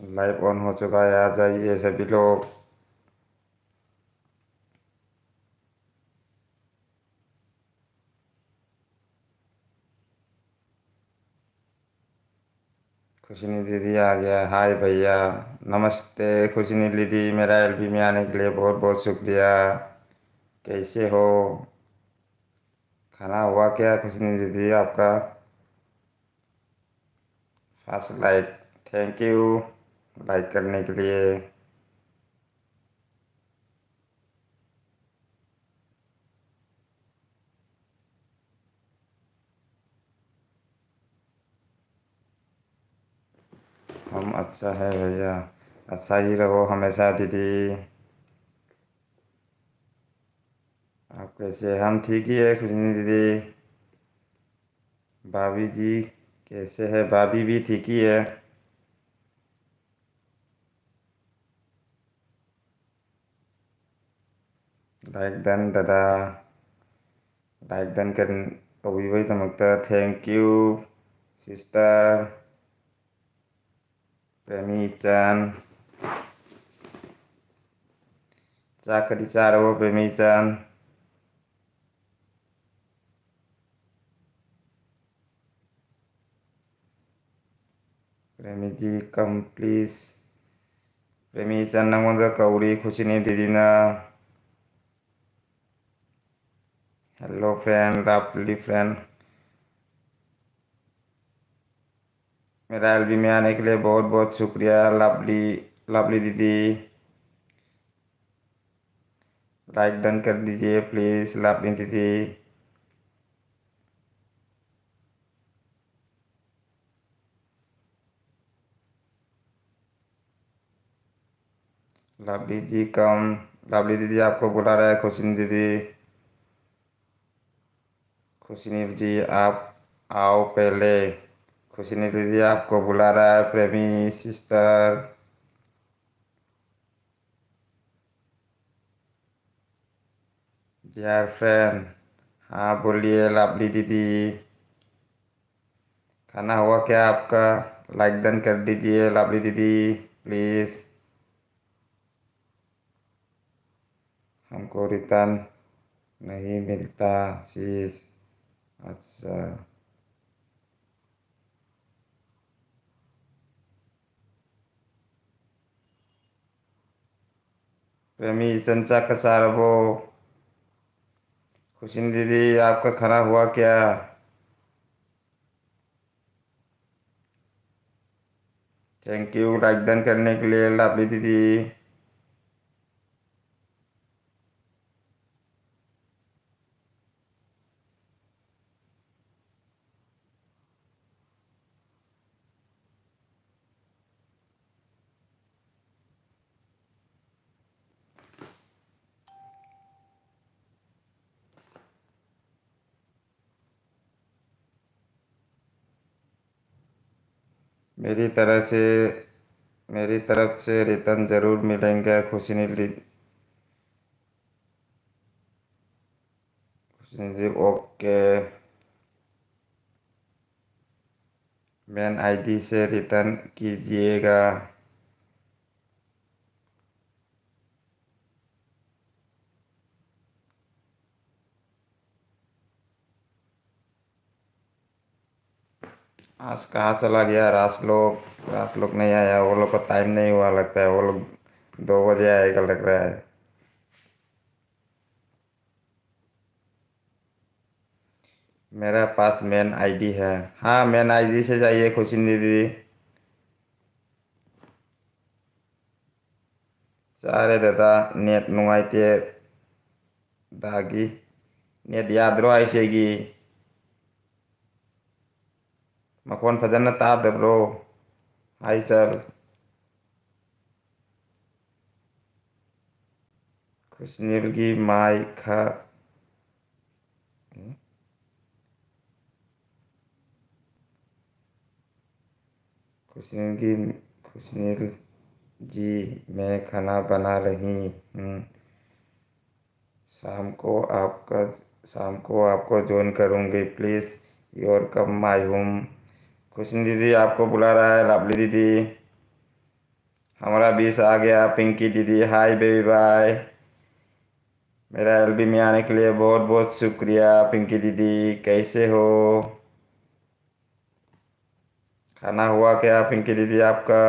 Live on हो चुका है, आ जाइए सभी लोग। खुशनी दीदी आ गया। हाय भैया, नमस्ते। खुशनी दीदी, मेरा एलबी में आने के लिए बहुत बहुत शुक्रिया। कैसे हो? खाना हुआ क्या खुशनी दीदी आपका? First like, thank you like करने के लिए। हम अच्छा है भैया, अच्छा ही रहो हमेशा दीदी। आप कैसे? हम ठीक ही है खुशनी दीदी। भाभी जी कैसे है? भाभी भी ठीक ही है। लाइक डन दादा, लाइक डन कर तमकता। थैंक यू सिस्टर प्रेमी chan, चाकरी चार हो प्रेमी chan। प्रेमी जी कम प्लीज। प्रेमी chan नंगोंदा कौरी खुशिनी दीदी ना। Hello friend, lovely friend. मेरा एलबी में आने के लिए बहुत बहुत शुक्रिया लवली, लवली दीदी। लाइक डन कर दीजिए प्लीज लवली दीदी। लवली जी कम। लवली दीदी आपको बुला रहा है खुशिनी दीदी। खुशिनी जी आप आओ पहले। खुशिनी दीदी आपको बुला रहा है प्रेमी सिस्टर। डियर फ्रेंड, हाँ बोलिए लवली दीदी। खाना हुआ क्या आपका? लाइक डन कर दीजिए लवली दीदी प्लीज़। हमको रिटर्न नहीं मिलता शीश। अच्छा, प्रेमी चंचा कसार वो। खुशिन दीदी आपका खाना हुआ क्या? थैंक यू लाइक डन करने के लिए लवली दीदी। मेरी तरह से मेरी तरफ से रिटर्न ज़रूर मिलेंगे खुशिनी जी। ओके, मेन आईडी से रिटर्न कीजिएगा। आज कहाँ चला गया रास लोग? रास लोग नहीं आया, वो लोग का टाइम नहीं हुआ लगता है। वो लोग 2 बजे आएगा लग रहा है। मेरे पास मेन आईडी है। हाँ, मेन आईडी से जाइए खुशिनी दीदी। सारे दादा नेट नुआईते दागी नेट याद्रो आइसेगी। मखोन फजन तादब्रो। Hi sir. खुशनील की माई खा। खुशनील की खुशनील जी, मैं खाना बना रही हूँ। शाम को आपका शाम को आपको ज्वाइन करूँगी please. Your come my home. Khushni दीदी आपको बुला रहा है लवली दीदी। हमारा बीस आ गया। पिंकी दीदी हाय बेबी बाय। मेरा एलबी में आने के लिए बहुत बहुत शुक्रिया। पिंकी दीदी कैसे हो? खाना हुआ क्या पिंकी दीदी आपका?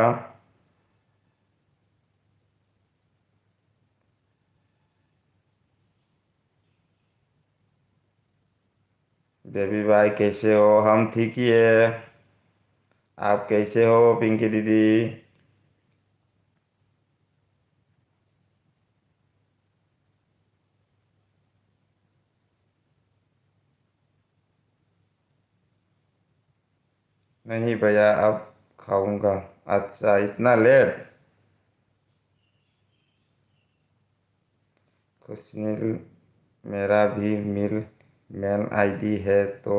बेबी भाई कैसे हो? हम ठीक ही है। आप कैसे हो पिंकी दीदी? नहीं भैया अब खाऊंगा। अच्छा इतना लेट? कुछ नहीं। मेरा भी मिल मेल आईडी है तो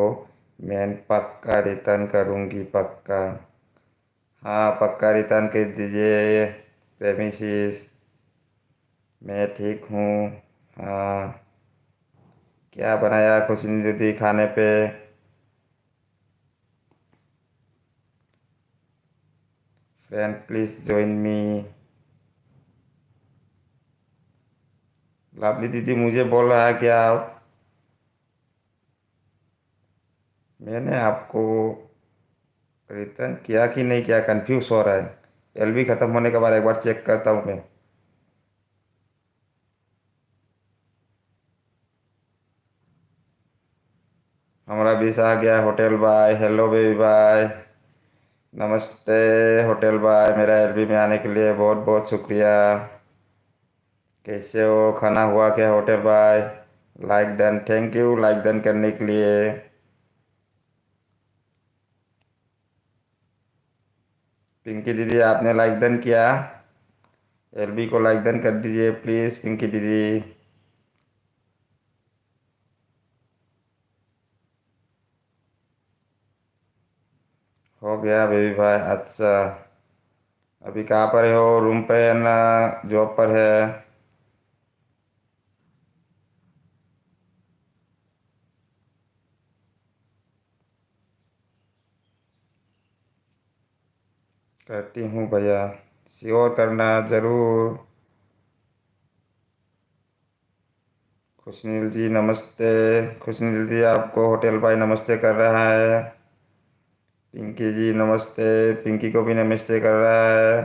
मैं पक्का रिटर्न करूंगी पक्का। हाँ पक्का रिटर्न कर दीजिए प्रेमिसिस। मैं ठीक हूँ। हाँ। क्या बनाया कुछ नहीं दीदी खाने पे? Friend please join me. Lovely दीदी मुझे बोल रहा है क्या आप? मैंने आपको रिटर्न किया कि नहीं किया कंफ्यूज हो रहा है। एलबी ख़त्म होने के बाद एक बार चेक करता हूँ मैं। हमारा बीस आ गया। Hotel bye hello baby bye. नमस्ते होटल बाय। मेरा एलबी में आने के लिए बहुत बहुत शुक्रिया। कैसे हो? खाना हुआ क्या hotel bye? Like done. Thank you like done करने के लिए। पिंकी दीदी आपने लाइक डन किया? एलबी को लाइक डन कर दीजिए प्लीज़ पिंकी दीदी। हो गया बेबी भाई। अच्छा अभी कहाँ पर हो? रूम पे है ना जॉब पर है? करती हूँ भैया। श्योर करना ज़रूर। खुशनील जी नमस्ते। खुशनील जी आपको होटल भाई नमस्ते कर रहा है। पिंकी जी नमस्ते। पिंकी को भी नमस्ते कर रहा है।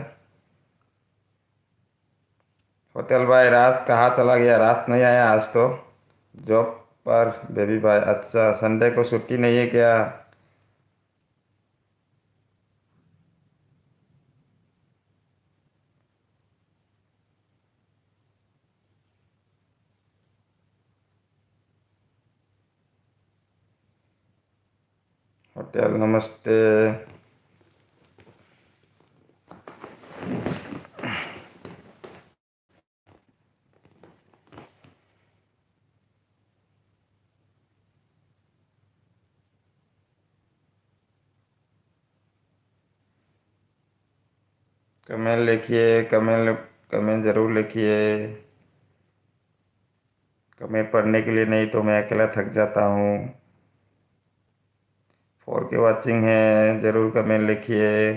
होटल भाई राज कहाँ चला गया? राज नहीं आया आज तो जॉब पर। बेबी भाई अच्छा संडे को छुट्टी नहीं है क्या? होटल नमस्ते। कमेंट लिखिए कमेंट। कमेंट ज़रूर लिखिए। कमेंट पढ़ने के लिए नहीं तो मैं अकेला थक जाता हूँ। फोर के वाचिंग है ज़रूर कमेंट लिखिए।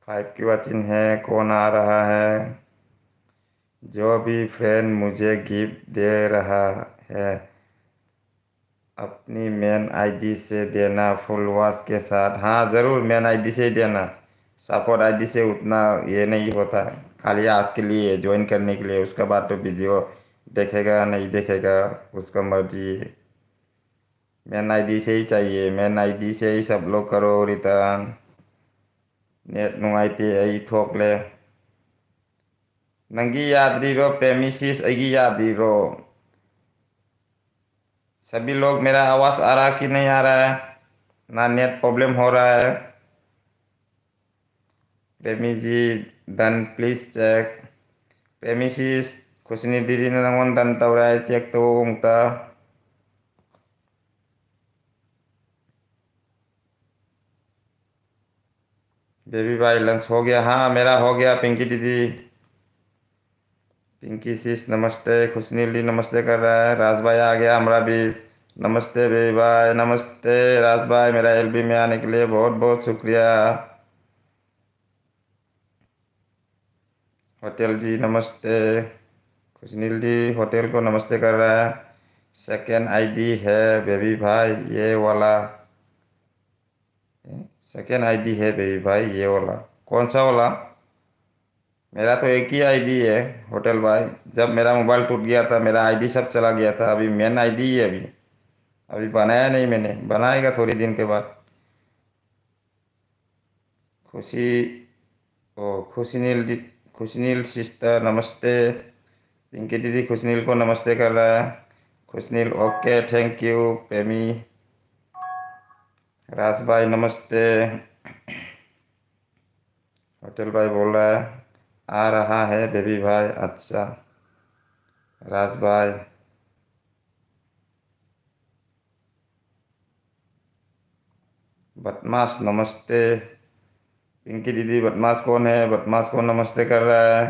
फाइव की वाचिंग है कौन आ रहा है? जो भी फ्रेंड मुझे गिफ्ट दे रहा है अपनी मेन आईडी से देना फुल वॉच के साथ। हाँ ज़रूर मेन आईडी से ही देना। सपोर्ट आईडी से उतना ये नहीं होता है। खाली आज के लिए ज्वाइन करने के लिए उसके बाद तो वीडियो देखेगा नहीं देखेगा उसका मर्जी। मेन आईडी से ही चाहिए। मेन आईडी से ही सब लोग करो रिटर्न। नेट नुंगाइते आई थोक ले। नंगी यादरीरो प्रेमिसिस अगी यादरीरो। सभी लोग मेरा आवाज़ आ रहा कि नहीं आ रहा है? ना नेट प्रॉब्लम हो रहा है? प्रेमी जी डन प्लीज चेक। प्रेमिसिस खुशनी दीदी ने नंगोन डन तौरा है चेक तो उनका। बेबी भाई लंच हो गया? हाँ मेरा हो गया पिंकी दीदी। पिंकी सिस नमस्ते। खुशनी दी नमस्ते कर रहा है। राज भाई आ गया हमारा भी। नमस्ते बेबी भाई, नमस्ते राज भाई, मेरा एलबी में आने के लिए बहुत बहुत शुक्रिया। होटल जी नमस्ते। खुशनील जी होटल को नमस्ते कर रहा है। सेकेंड आईडी है बेबी भाई ये वाला। सेकेंड आईडी है बेबी भाई ये वाला। कौन सा वाला? मेरा तो एक ही आईडी है होटल भाई। जब मेरा मोबाइल टूट गया था मेरा आईडी सब चला गया था। अभी मेन आईडी ही है अभी। अभी बनाया नहीं मैंने, बनाएगा थोड़ी दिन के बाद। खुशी ओ खुशनील जी, खुशनील सिस्टर नमस्ते। पिंकी दीदी खुशनील को नमस्ते कर रहा है। खुशनील ओके थैंक यू प्रेमी। राज भाई नमस्ते। होटल भाई बोल रहा है आ रहा है बेबी भाई। अच्छा राज भाई। बदमाश नमस्ते। पिंकी दीदी बदमाश कौन है? बदमाश को नमस्ते कर रहा है।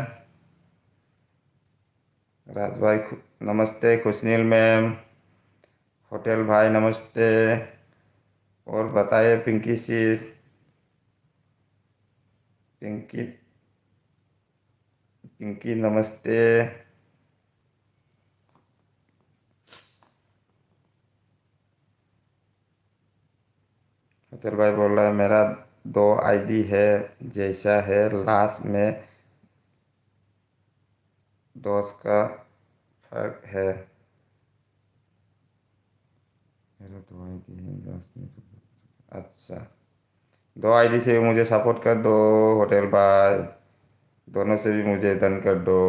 राज भाई नमस्ते। खुशनील मैम, होटल भाई नमस्ते। और बताइए पिंकी sis। पिंकी पिंकी नमस्ते। होटल भाई बोल रहा है मेरा दो आईडी है जैसा है लास्ट में दोस्त का फर्क है। मेरा दो आईडी है लास्ट में अच्छा, दो आईडी से मुझे सपोर्ट कर दो होटल भाई। दोनों से भी मुझे डन कर दो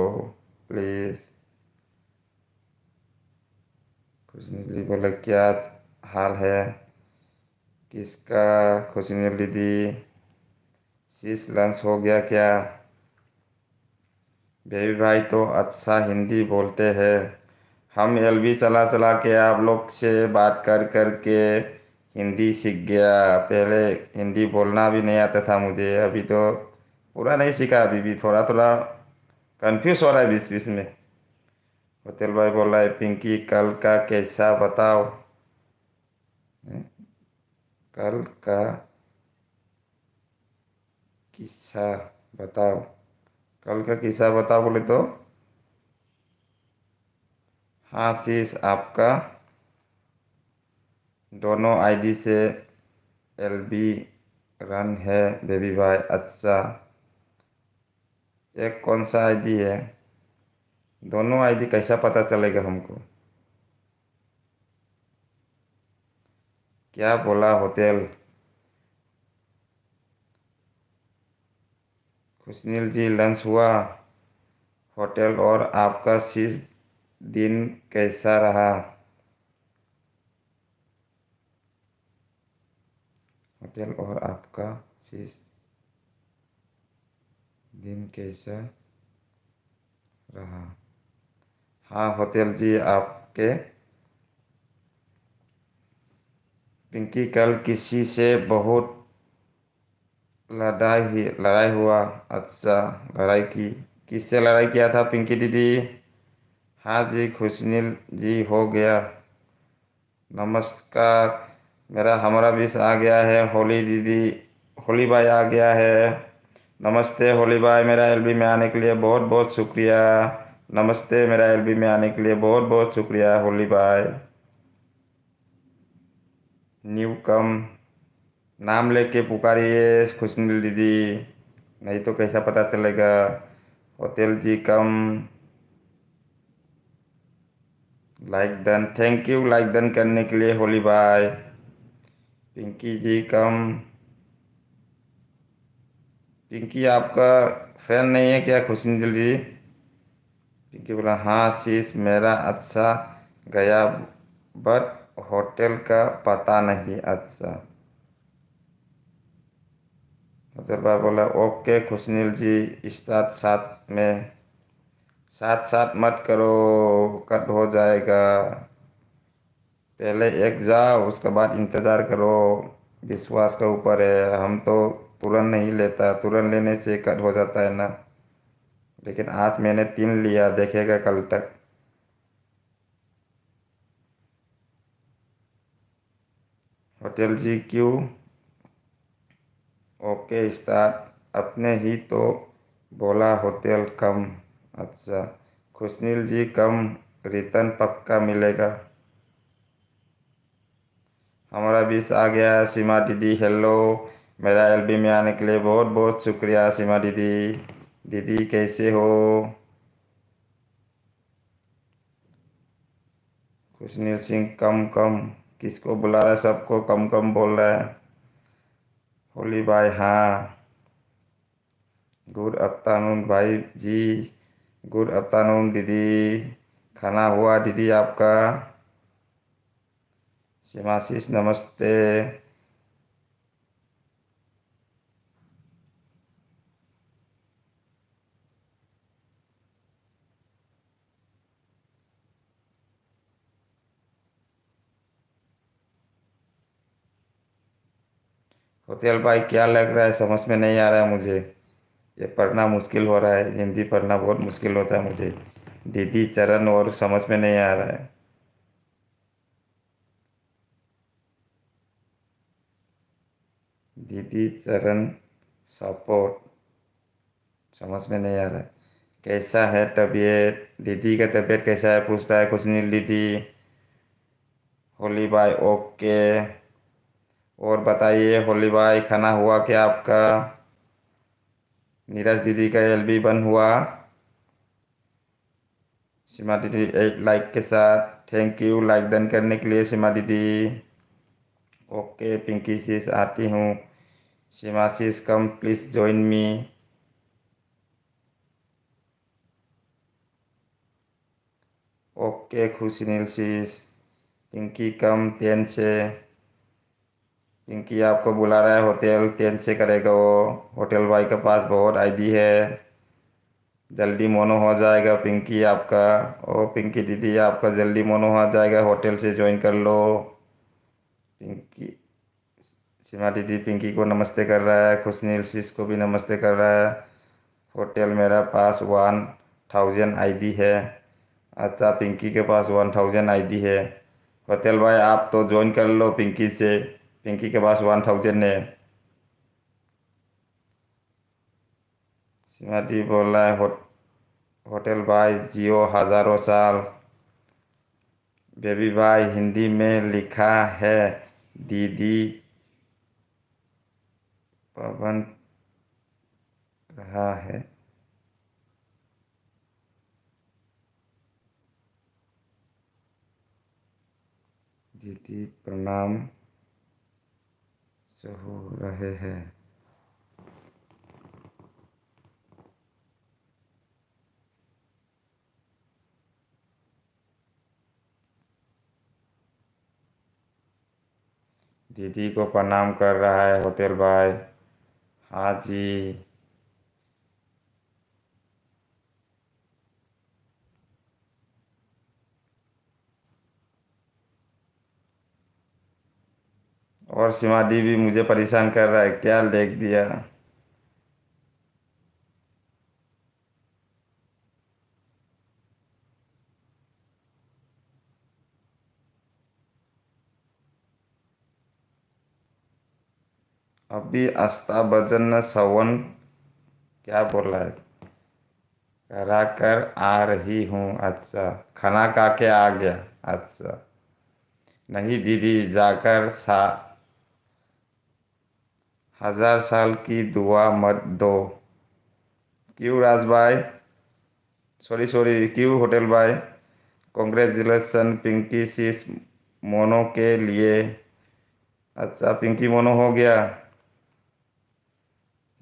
प्लीज़। खुशनील जी बोले क्या हाल है? किसका? खुशनील दीदी शीश लंच हो गया क्या? बेबी भाई तो अच्छा हिंदी बोलते हैं। हम एलबी चला चला के आप लोग से बात कर कर के हिंदी सीख गया। पहले हिंदी बोलना भी नहीं आता था मुझे। अभी तो पूरा नहीं सीखा, अभी भी थोड़ा थोड़ा कंफ्यूज हो रहा है बीच बीच में। होटल भाई बोल रहा है पिंकी कल का कैसा बताओ। हैं? कल का किस्सा बताओ। कल का किस्सा बताओ बोले तो हाँ शीश आपका दोनों आईडी से एलबी रन है बेबी भाई। अच्छा एक कौन सा आईडी है? दोनों आईडी कैसा पता चलेगा हमको? क्या बोला होटल? खुशनील जी लंच हुआ होटल और आपका शीश दिन कैसा रहा? होटल और आपका शीश दिन कैसा रहा? हाँ होटल जी आपके पिंकी कल किसी से बहुत लड़ाई हुआ। अच्छा लड़ाई की? किससे लड़ाई किया था पिंकी दीदी? हाँ जी खुशनील जी हो गया। नमस्कार। मेरा हमारा बीस आ गया है। होली दीदी, होली भाई आ गया है। नमस्ते होली भाई, मेरा एलबी में आने के लिए बहुत बहुत शुक्रिया। नमस्ते, मेरा एलबी में आने के लिए बहुत बहुत शुक्रिया होली भाई। न्यू कम नाम लेके पुकारिए खुशनील दीदी, नहीं तो कैसा पता चलेगा। Hotel ji come like done, thank you like done करने के लिए होली भाई। पिंकी जी कम। पिंकी आपका फ्रेंड नहीं है क्या खुशनील जी? पिंकी बोला हाँ शीश मेरा अच्छा गया बट होटल का पता नहीं। अच्छा होटल भाई बोला ओके खुशनील जी साथ साथ में, साथ साथ मत करो कट हो जाएगा। पहले एक जाओ उसके बाद इंतज़ार करो। विश्वास का ऊपर है, हम तो तुरंत नहीं लेता, तुरंत लेने से कट हो जाता है ना। लेकिन आज मैंने 3 लिया, देखेगा कल तक। होटल जी क्यों? Okay start. अपने ही तो बोला होटल कम। अच्छा। खुशनील जी कम। रिटर्न पक्का मिलेगा। हमारा बीस आ गया। सीमा दीदी हेलो। मेरा एलबी में आने के लिए बहुत बहुत शुक्रिया सीमा दीदी। दीदी कैसे हो? खुशनील सिंह कम कम। किसको बुला रहा है? सबको कम कम बोल रहा है। होली भाई हाँ। गुड आफ्टरनून भाई जी। गुड आफ्टरनून दीदी। खाना हुआ दीदी आपका? शिमाशीष नमस्ते। होटल भाई क्या लग रहा है? समझ में नहीं आ रहा है मुझे। ये पढ़ना मुश्किल हो रहा है। हिंदी पढ़ना बहुत मुश्किल होता है मुझे। दीदी चरण और समझ में नहीं आ रहा है। दीदी चरण सपोर्ट। समझ में नहीं आ रहा है। कैसा है तबीयत? दीदी का तबीयत कैसा है पूछता है कुछ नहीं दीदी। होली भाई ओके। और बताइए होली भाई खाना हुआ क्या आपका? नीरज दीदी का एलबी बन हुआ? सीमा दीदी एक लाइक के साथ थैंक यू लाइक डन करने के लिए सीमा दीदी। ओके पिंकी सीस आती हूँ। Seema sis come please join me. Okay Khushneel सीस। पिंकी कम तेन से। पिंकी आपको बुला रहा है होटल तेन से करेगा वो। होटल भाई के पास बहुत आईडी है। जल्दी मोनो हो जाएगा पिंकी आपका। ओ पिंकी दीदी आपका जल्दी मोनो हो जाएगा होटल से ज्वाइन कर लो। पिंकी सीमा दीदी पिंकी को नमस्ते कर रहा है। खुशनील शीश को भी नमस्ते कर रहा है। होटल मेरा पास 1000 आईडी है। अच्छा पिंकी के पास 1000 आईडी है। होटल भाई आप तो ज्वाइन कर लो पिंकी से। पिंकी के पास 1000 है। सीमा दी बोल रहा है होटल भाई जियो हजारों साल। बेबी भाई हिंदी में लिखा है दीदी पवन रहा है। दीदी प्रणाम हो रहे हैं। दीदी को प्रणाम कर रहा है होटल भाई। हाँ जी। और सीमा दी भी मुझे परेशान कर रहा है क्या लिख दिया। अभी अष्टावजन सवन क्या बोल रहा है? करा कर आ रही हूँ। अच्छा खाना खा के आ गया। अच्छा। नहीं दीदी जाकर 1000 साल की दुआ मत दो। क्यों राज भाई? सॉरी सॉरी क्यों होटल भाई? कॉन्ग्रेचुलेसन पिंकी sis मोनो के लिए। अच्छा पिंकी मोनो हो गया।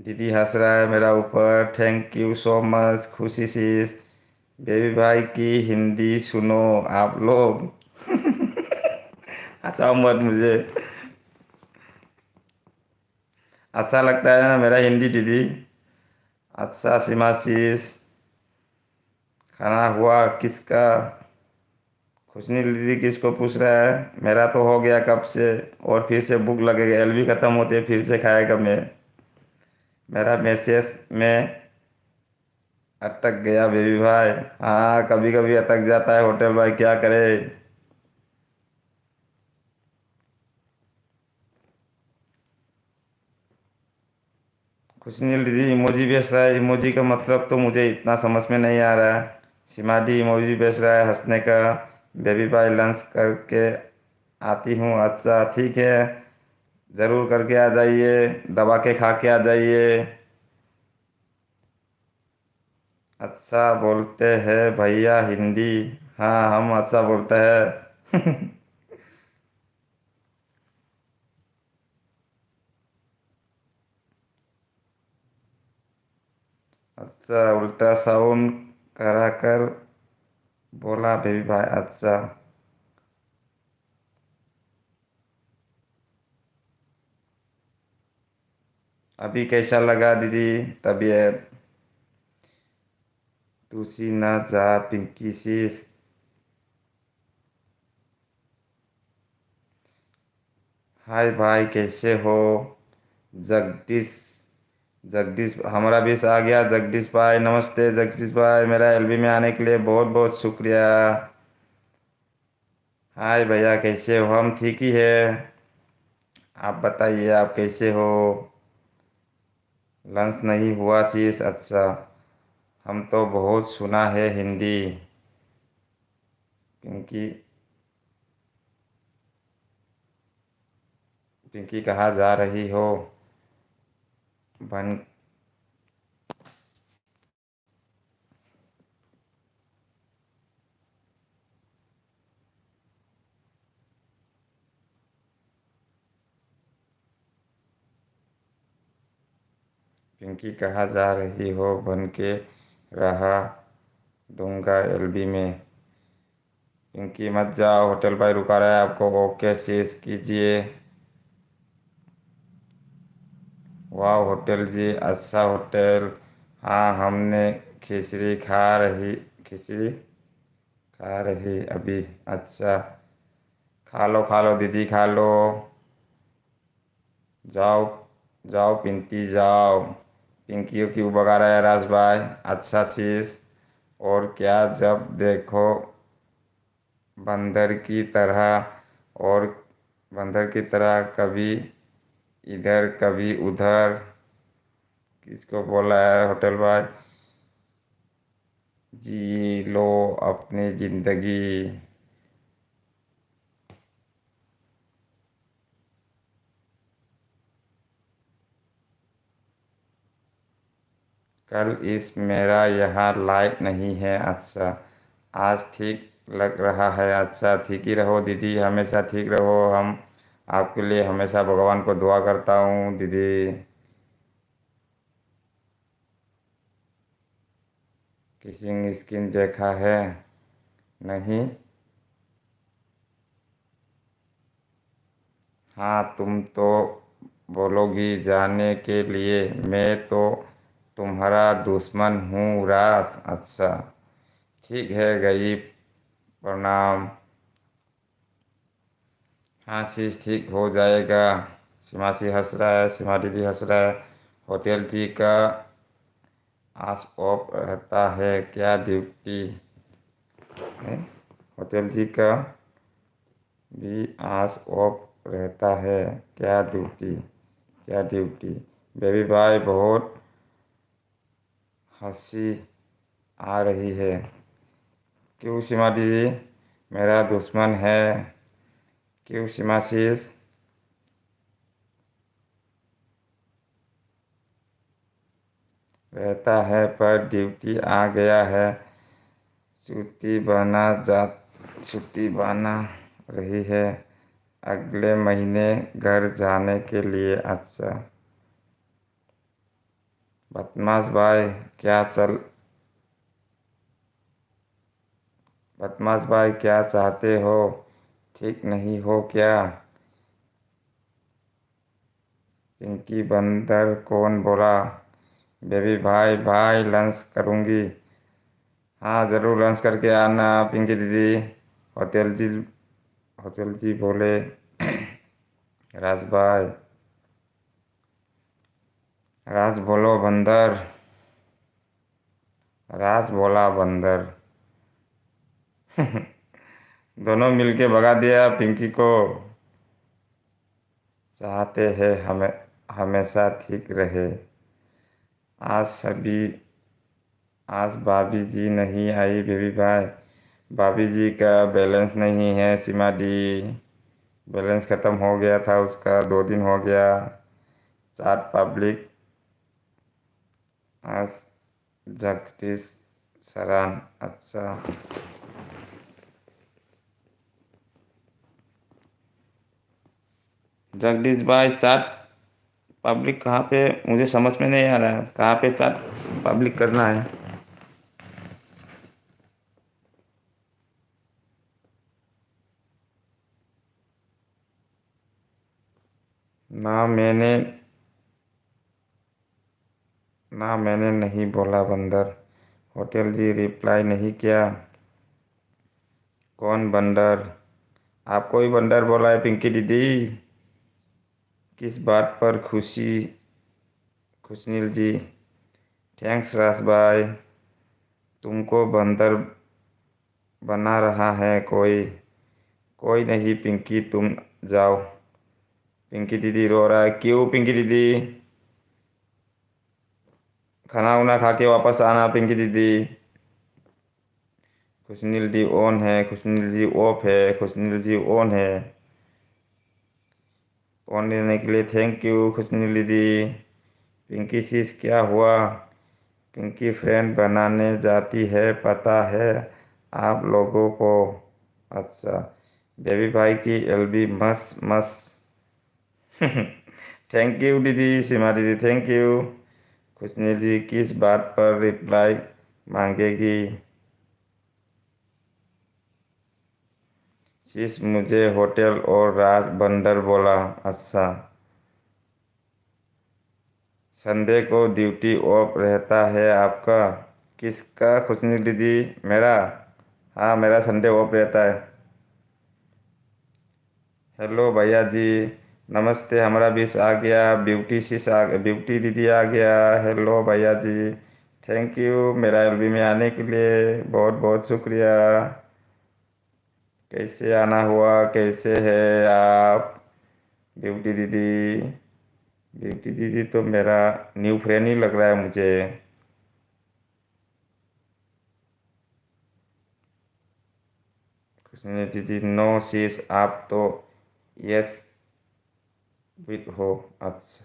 दीदी हंस रहा है मेरा ऊपर। थैंक यू सो मच खुशी sis। बेबी भाई की हिंदी सुनो आप लोग। हंसाओ मत मुझे। अच्छा लगता है ना मेरा हिंदी दीदी? अच्छा सीमा sis। खाना हुआ किसका? खुशनी दीदी किसको पूछ रहा है? मेरा तो हो गया कब से। और फिर से भूख लगेगा एलबी खत्म होते फिर से खाएगा मैं। मेरा मैसेज में अटक गया बेबी भाई। हाँ कभी कभी अटक जाता है होटल भाई क्या करे। खुशनील दीदी इमोजी भेज रहा है। इमोजी का मतलब तो मुझे इतना समझ में नहीं आ रहा है। सिमाडी इमोजी भेज रहा है हंसने का। बेबी बाय लंच करके आती हूँ। अच्छा ठीक है, ज़रूर करके आ जाइए, दबा के खा के आ जाइए। अच्छा बोलते हैं भैया हिंदी। हाँ हम अच्छा बोलते हैं। अच्छा अल्ट्रासाउंड करा कर बोला बेबी भाई। अच्छा अभी कैसा लगा दीदी तबीयत? तुसी ना जा पिंकी सी। हाय भाई कैसे हो? जगदीश। जगदीश हमारा भी आ गया। जगदीश भाई नमस्ते। जगदीश भाई मेरा एलबी में आने के लिए बहुत बहुत शुक्रिया। हाय भैया कैसे हो? हम ठीक ही है। आप बताइए आप कैसे हो? लंच नहीं हुआ शीश? अच्छा। हम तो बहुत सुना है हिंदी। पिंकी। पिंकी कहाँ जा रही हो? बन। पिंकी कहाँ जा रही हो? बन के रहा दूंगा एलबी में। पिंकी मत जाओ, होटल भाई रुका रहा है आपको। ओके शीश कीजिए। वाह होटल जी अच्छा होटल। हाँ हमने खिचड़ी खा रही अभी। अच्छा खा लो दीदी खा लो। जाओ जाओ पिंकी जाओ। पिंकियों क्यों भगा रहा है राज भाई? अच्छा चीज। और क्या जब देखो बंदर की तरह। और बंदर की तरह कभी इधर कभी उधर। किसको बोला है होटल भाई? जी लो अपनी जिंदगी। कल इस मेरा यहाँ लाइट नहीं है। अच्छा आज ठीक लग रहा है। अच्छा ठीक ही रहो दीदी, हमेशा ठीक रहो। हम आपके लिए हमेशा भगवान को दुआ करता हूँ दीदी। किसिंग स्किन देखा है? नहीं। हाँ तुम तो बोलोगी जाने के लिए। मैं तो तुम्हारा दुश्मन हूँ राज। अच्छा ठीक है गई। प्रणाम। हाँ शीश ठीक हो जाएगा। सीमासी हंस रहा है, सीमा दीदी हंस रहा है। होटल जी का आस ऑफ रहता है क्या ड्यूटी है? होटल जी का भी आस ऑफ रहता है क्या ड्यूटी? क्या ड्यूटी? बेबी भाई बहुत हंसी आ रही है। क्यों सीमा दीदी मेरा दुश्मन है? क्यों सीमा शीश? रहता है पर ड्यूटी आ गया है। सूती बना जा सूती बना रही है अगले महीने घर जाने के लिए। अच्छा बदमाश भाई क्या चल बदमाश भाई क्या चाहते हो? ठीक नहीं हो क्या? पिंकी बंदर कौन बोला? बेबी भाई भाई लंच करूँगी। हाँ ज़रूर लंच करके आना पिंकी दीदी। होटल जी होटल जी बोले। राज भाई राज बोलो बंदर। राज बोला बंदर। दोनों मिलके भगा दिया पिंकी को। चाहते हैं हमें हमेशा ठीक रहे। आज सभी आज भाभी जी नहीं आई बेबी भाई। भाभी जी का बैलेंस नहीं है सीमा दी। बैलेंस ख़त्म हो गया था उसका, 2 दिन हो गया। चार पब्लिक आज जगदीश सरान। अच्छा, जगदीश भाई चार पब्लिक कहाँ पे, मुझे समझ में नहीं आ रहा है कहाँ पे चार पब्लिक करना है। ना मैंने ना मैंने नहीं बोला बंदर। होटल जी रिप्लाई नहीं किया। कौन बंदर? आपको ही बंदर बोला है पिंकी दीदी। किस बात पर खुशी? खुशनील जी, थैंक्स रास भाई। तुमको बंदर बना रहा है कोई। कोई नहीं पिंकी, तुम जाओ। पिंकी दीदी रो रहा है, क्यों पिंकी दीदी? खाना उना खा के वापस आना पिंकी दीदी। खुशनील जी ऑन है, खुशनील जी ऑफ है, खुशनील जी ऑन है। ऑन लेने के लिए थैंक यू खुशनील दीदी। पिंकी सीस क्या हुआ? पिंकी फ्रेंड बनाने जाती है पता है आप लोगों को। अच्छा, बेबी भाई की एलबी मस्त मस्त। थैंक यू दीदी, सीमा दीदी थैंक यू। खुशनील जी किस बात पर रिप्लाई मांगेगी? शीश मुझे होटल और राज बंदर बोला। अच्छा, संडे को ड्यूटी ऑफ रहता है आपका? किसका खुशनील दीदी? मेरा। हाँ, मेरा संडे ऑफ रहता है। हेलो भैया जी, नमस्ते। हमारा बीस आ गया, ब्यूटी शीश आ ब्यूटी दीदी आ गया। हेलो भैया जी, थैंक यू मेरा एलबी में आने के लिए, बहुत बहुत शुक्रिया। कैसे आना हुआ, कैसे है आप ब्यूटी दीदी? ब्यूटी दीदी तो मेरा न्यू फ्रेंड ही लग रहा है मुझे। कृष्ण दीदी नो शीश, आप तो यस विद हो। अच्छा,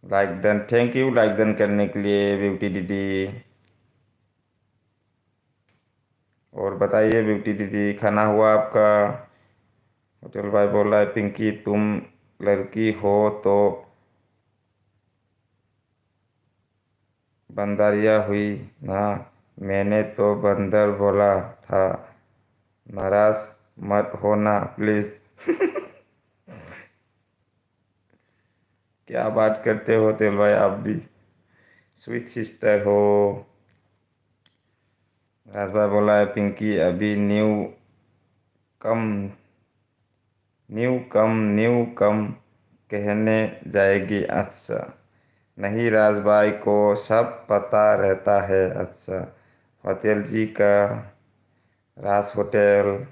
like done, thank you like done करने के लिए ब्यूटी दीदी। और बताइए ब्यूटी दीदी, खाना हुआ आपका? होटल भाई बोल रहा है पिंकी तुम लड़की हो तो बंदरिया हुई ना। मैंने तो बंदर बोला था। नाराज मत होना प्लीज। क्या बात करते हो तेल भाई, आप भी स्वीट सिस्टर हो। राज भाई बोला है पिंकी अभी कम न्यू कम कहने जाएगी। अच्छा, नहीं राज भाई को सब पता रहता है। अच्छा, होटल जी का, राज होटल।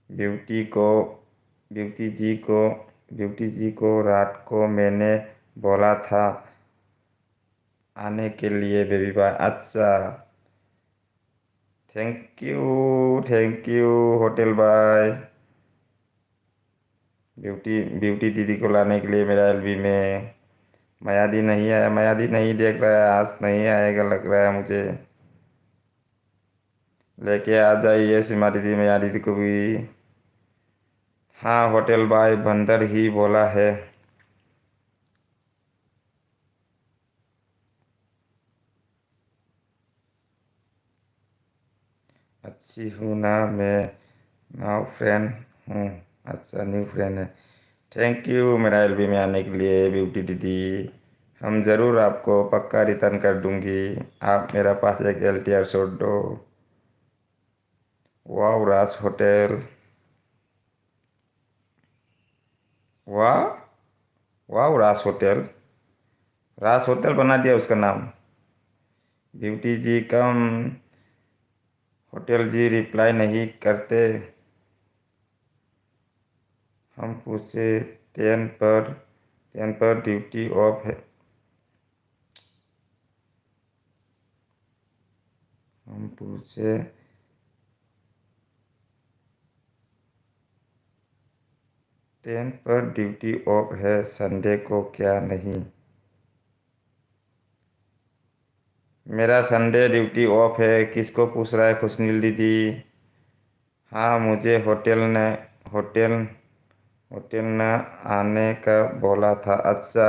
ब्यूटी को ब्यूटी जी को ब्यूटी जी को रात को मैंने बोला था आने के लिए बेबी बाय। अच्छा, thank you hotel bye. Beauty Beauty दीदी को लाने के लिए मेरा एलबी में। मयादी नहीं आया, मयादी नहीं देख रहा है, आज नहीं आएगा लग रहा है मुझे। लेके आ जाइए सीमा दीदी, मया दीदी को भी। हाँ होटल बाय बंदर ही बोला है। अच्छी हूँ ना मैं, नाउ फ्रेंड हूँ। अच्छा, न्यू फ्रेंड है। थैंक यू मेरा एलबी में आने के लिए ब्यूटी दीदी। हम ज़रूर आपको पक्का रिटर्न कर दूंगी। आप मेरा पास एक LTR छोड़ दो। वाह राज होटल। वाह, वाह राज होटल। राज होटल बना दिया उसका नाम। ब्यूटी जी कम। होटल जी रिप्लाई नहीं करते। हम पूछे 10 पर 10 पर ड्यूटी ऑफ है। हम पूछे 10 पर ड्यूटी ऑफ है, संडे को क्या नहीं? मेरा संडे ड्यूटी ऑफ है। किसको पूछ रहा है? खुशनील दीदी। हाँ, मुझे होटल होटल न आने का बोला था। अच्छा,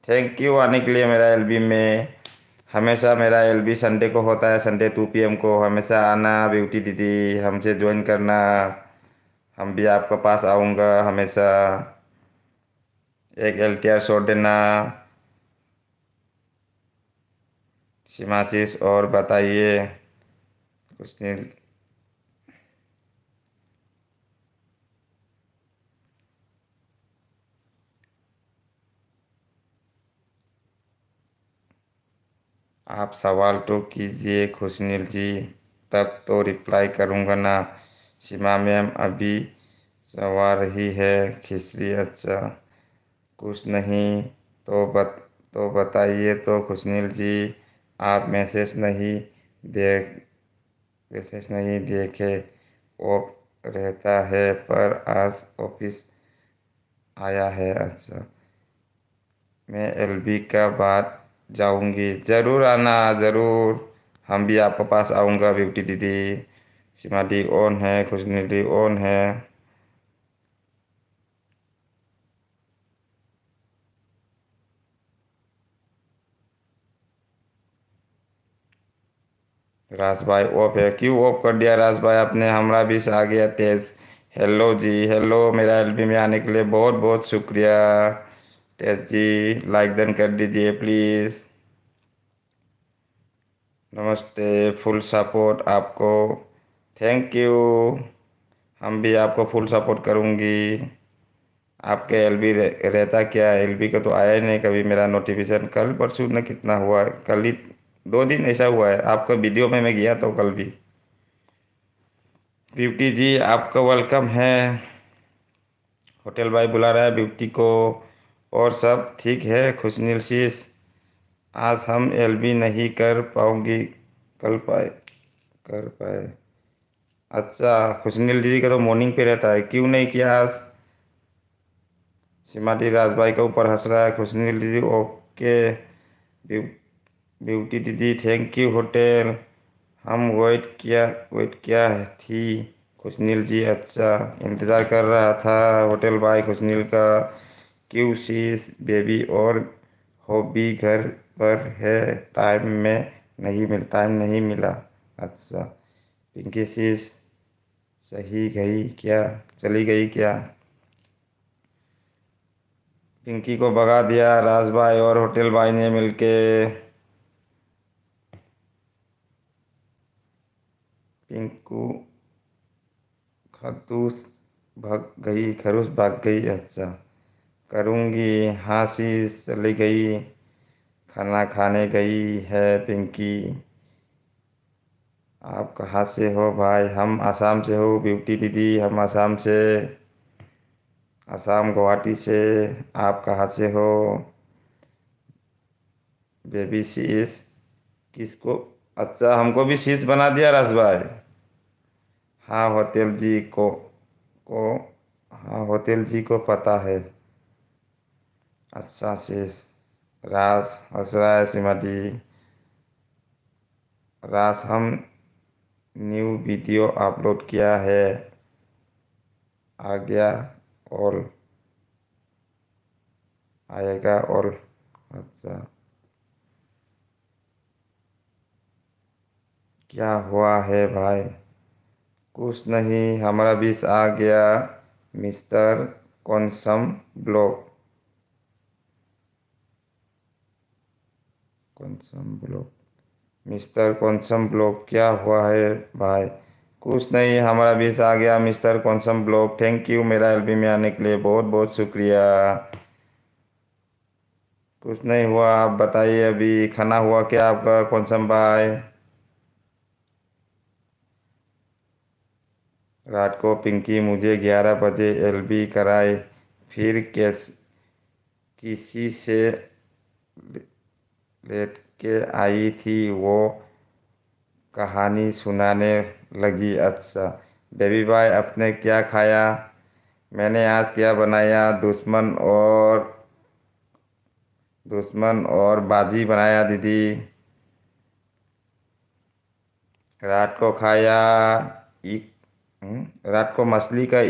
थैंक यू आने के लिए मेरा एलबी में। हमेशा मेरा एलबी संडे को होता है, संडे 2 PM को। हमेशा आना ब्यूटी दीदी, हमसे ज्वाइन करना। हम भी आपके पास आऊँगा हमेशा। एक LTR छोड़ देना। सिमासिस और बताइए कुछ नहीं। आप सवाल तो कीजिए खुशनील जी, तब तो रिप्लाई करूँगा ना। सीमा मैम अभी सवा रही है खिचड़ी। अच्छा, कुछ नहीं तो बताइए तो खुशनील जी। आप देख मैसेज नहीं देखे। ऑफ रहता है पर आज ऑफिस आया है। अच्छा, मैं LB का बात जाऊंगी। ज़रूर आना, ज़रूर। हम भी आपके पास आऊँगा ब्यूटी दीदी। सीमा दी ऑन है, खुशनी दी ऑन है। राज भाई ऑफ है? क्यों ऑफ कर दिया राज भाई आपने? हमारा भी आ गया तेज। हेलो जी, हेलो। मेरा LB में आने के लिए बहुत बहुत शुक्रिया। तेज जी, लाइक डन कर दीजिए प्लीज़। नमस्ते, फुल सपोर्ट आपको। Thank you. हम भी आपको फुल सपोर्ट करूँगी। आपके LB रहता क्या? LB का तो आया ही नहीं कभी मेरा नोटिफिकेशन। कल परसों न कितना हुआ है, कल ही 2 दिन ऐसा हुआ है। आपका वीडियो में मैं गया तो कल भी। ब्यूटी जी आपका वेलकम है। होटल भाई बुला रहा है ब्यूटी को। और सब ठीक है खुशनील शीश? आज हम LB नहीं कर पाऊंगी, कर पाए। अच्छा, खुशनील दीदी का तो मॉर्निंग पे रहता है, क्यों नहीं किया आज? सिमाटी राज भाई के ऊपर हंस रहा है। खुशनील दीदी ओके। ब्यू, ब्यूटी दीदी थैंक यू होटल। हम वेट किया थी खुशनील जी। अच्छा, इंतज़ार कर रहा था होटल भाई खुशनील का। क्यों शीश बेबी और हॉबी घर पर है, टाइम नहीं मिला। अच्छा, पिंकी शीश चली गई क्या? पिंकी को भगा दिया राज भाई और होटल भाई ने मिलके। पिंकू खरगोश खरूस भाग गई। अच्छा, करूँगी। हाँ शीश चली गई, खाना खाने गई है पिंकी। आप कहाँ से हो भाई? हम आसाम से हो ब्यूटी दीदी, हम आसाम गुवाहाटी से। आप कहाँ से हो बेबी शीश? किसको? अच्छा, हमको भी शीश बना दिया राज भाई। हाँ होटल जी को हाँ होटल जी को पता है। अच्छा शीश। राज हंस रहा है सिमटी। राज हम न्यू वीडियो अपलोड किया है, आ गया और आएगा और। अच्छा, क्या हुआ है भाई? कुछ नहीं, हमारा बीस आ गया। मिस्टर कॉन्सम ब्लॉक मिस्टर कॉन्सम ब्लॉक क्या हुआ है भाई? कुछ नहीं, हमारा बीस आ गया मिस्टर कॉन्सम ब्लॉक। थैंक यू मेरा LB में आने के लिए बहुत बहुत शुक्रिया। कुछ नहीं हुआ, आप बताइए अभी खाना हुआ क्या आपका कौनसम भाई? रात को पिंकी मुझे 11 बजे LB कराए। फिर कैस किसी से लेट के आई थी, वो कहानी सुनाने लगी। अच्छा बेबी भाई, आपने क्या खाया? मैंने आज क्या बनाया? दुश्मन और बाजी बनाया दीदी। रात को खाया एक रात को मछली का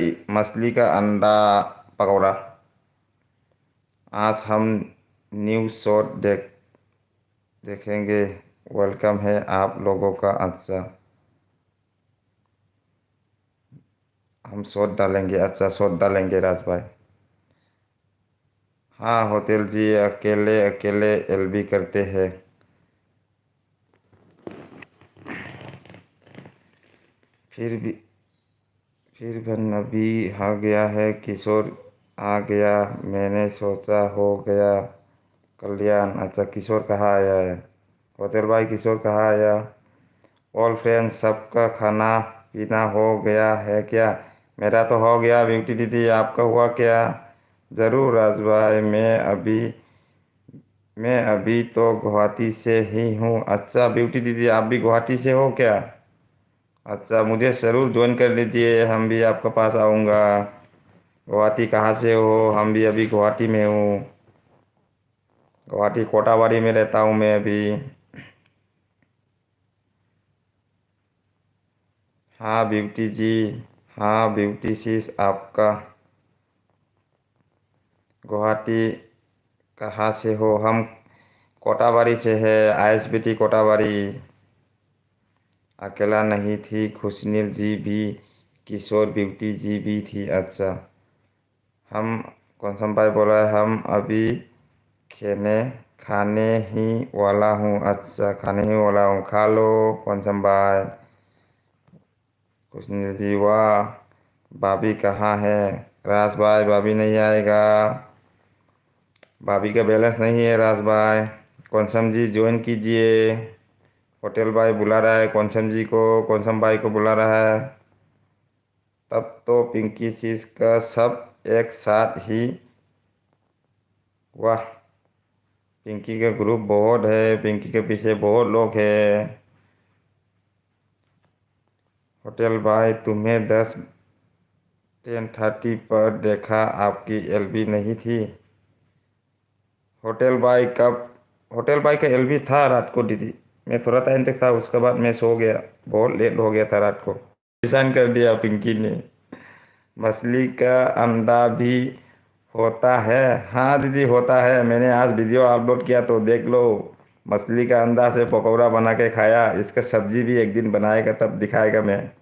अंडा पकौड़ा। आज हम न्यूज़ शॉट देखेंगे। वेलकम है आप लोगों का। अच्छा हम शॉट डालेंगे। अच्छा शॉट डालेंगे राज भाई। हाँ होटल जी, अकेले अकेले एलबी करते हैं। फिर भी फिर भी अभी आ गया है किशोर। आ गया, मैंने सोचा हो गया कल्याण। अच्छा किशोर कहाँ आया है? होटल भाई किशोर कहाँ आया? ऑल फ्रेंड्स सबका खाना पीना हो गया है क्या? मेरा तो हो गया ब्यूटी दीदी, आपका हुआ क्या? ज़रूर राज भाई, मैं अभी तो गुवाहाटी से ही हूँ। अच्छा ब्यूटी दीदी, आप भी गुवाहाटी से हो क्या? अच्छा मुझे ज़रूर ज्वाइन कर लीजिए, हम भी आपके पास आऊँगा। गुवाहाटी कहाँ से हो? हम भी अभी गुवाहाटी में हूँ। गुवाहाटी कोटाबाड़ी में रहता हूँ मैं अभी। हाँ ब्यूटी जी। हाँ ब्यूटी सिस, आपका गुवाहाटी कहाँ से हो? हम कोटाबाड़ी से है, आईएसबीटी कोटाबाड़ी। अकेला नहीं थी, खुशनील जी भी, किशोर ब्यूटी जी भी थी। अच्छा हम कौन भाई बोला है, हम अभी खाने खाने ही वाला हूँ। अच्छा खाने ही वाला हूँ, खा लो कौन भाई। खुशनील जी वाह, भाभी कहाँ है? राज भाई भाभी नहीं आएगा, भाभी का बैलेंस नहीं है राज भाई। कौनसम जी ज्वाइन कीजिए। होटल भाई बुला रहा है कौनसम जी को, कौनसम भाई को बुला रहा है। तब तो पिंकी सिस का सब एक साथ ही। वाह, पिंकी का ग्रुप बहुत है, पिंकी के पीछे बहुत लोग हैं। होटल भाई तुम्हें 10:30 पर देखा, आपकी एलबी नहीं थी। होटल भाई कब? होटल भाई का एलबी था रात को दीदी, मैं थोड़ा टाइम तक था, उसके बाद मैं सो गया। बहुत लेट हो गया था रात को। परेशान कर दिया पिंकी ने। मछली का अंडा भी होता है? हाँ दीदी होता है, मैंने आज वीडियो अपलोड किया तो देख लो। मछली का अंडा से पकौड़ा बना के खाया, इसका सब्जी भी एक दिन बनाएगा तब दिखाएगा मैं।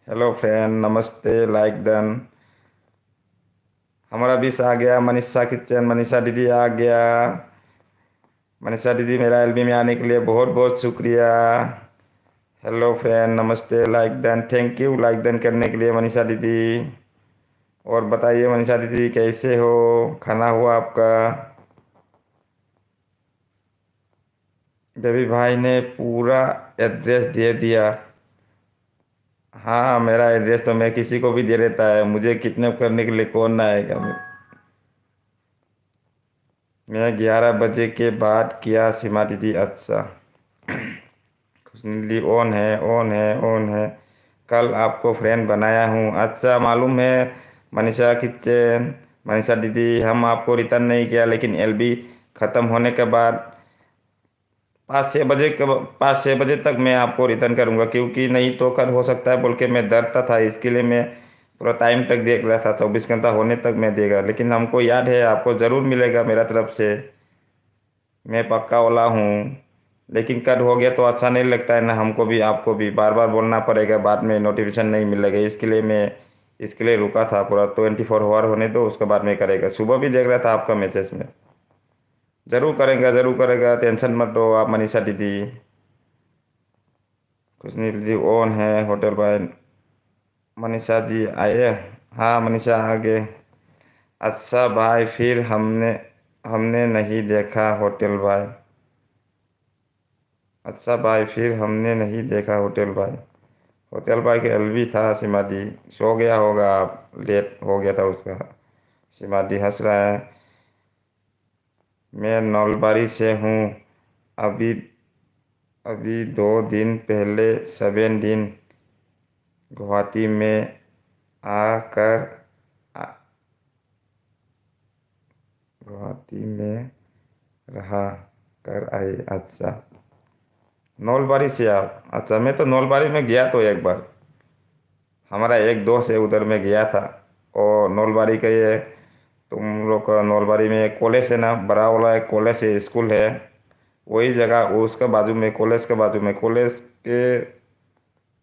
हेलो फ्रेंड, नमस्ते, लाइक डन। हमारा बीस आ गया, मनीषा किचन, मनीषा दीदी आ गया। मनीषा दीदी मेरा एलबी में आने के लिए बहुत बहुत शुक्रिया। हेलो फ्रेंड, नमस्ते, like done, thank you like done करने के लिए मनीषा दीदी। और बताइए मनीषा दीदी कैसे हो? खाना हुआ आपका? बेबी भाई ने पूरा एड्रेस दे दिया। हाँ मेरा एड्रेस तो मैं किसी को भी दे देता है, मुझे किडनैप करने के लिए कौन ना आएगा। मैं 11 बजे के बाद किया सीमा दीदी। अच्छा खुशनीली ऑन है, ऑन है, ऑन है। कल आपको फ्रेंड बनाया हूँ। अच्छा मालूम है मनीषा किचन, मनीषा दीदी, हम आपको रिटर्न नहीं किया, लेकिन एलबी ख़त्म होने के बाद 5-6 बजे तक मैं आपको रिटर्न करूँगा, क्योंकि नहीं तो कल हो सकता है बोल के मैं डरता था, इसके लिए मैं पूरा टाइम तक देख रहा था, 24 घंटा होने तक मैं देगा। लेकिन हमको याद है आपको ज़रूर मिलेगा मेरा तरफ से, मैं पक्का वाला हूँ। लेकिन कट हो गया तो अच्छा नहीं लगता है ना, हमको भी आपको भी बार बार बोलना पड़ेगा, बाद में नोटिफिकेशन नहीं मिलेगा। इसके लिए रुका था, पूरा 24 आवर होने दो, उसके बाद में करेगा। सुबह भी देख रहा था आपका मैसेज में। ज़रूर करेगा, ज़रूर करेगा, टेंशन मत लो आप मनीषा दीदी। कुछ नहीं दीदी ऑन है। होटल भाई मनीषा जी आए? हाँ मनीषा आ गए। अच्छा भाई फिर हमने हमने नहीं देखा होटल भाई। अच्छा भाई फिर हमने नहीं देखा होटल भाई। होटल भाई के एलवी था, सिमादी सो गया होगा, आप लेट हो गया था उसका। सिमादी हंस रहा है। मैं नौलबारी से हूँ। अभी अभी 2 दिन पहले 7 दिन गुवाहाटी में आकर आ- गुवाहाटी में रहा कर आए। अच्छा, नौलबारी से आप? अच्छा, मैं तो नौलबारी में गया तो एक बार। हमारा एक दोस्त है, उधर में गया था। और नौलबारी का ये, तुम लोग का नौलबारी में एक कॉलेज है ना, बड़ा वाला एक कॉलेज है, स्कूल है। वही जगह, उसका बाजू में कॉलेज के बाजू में, कॉलेज के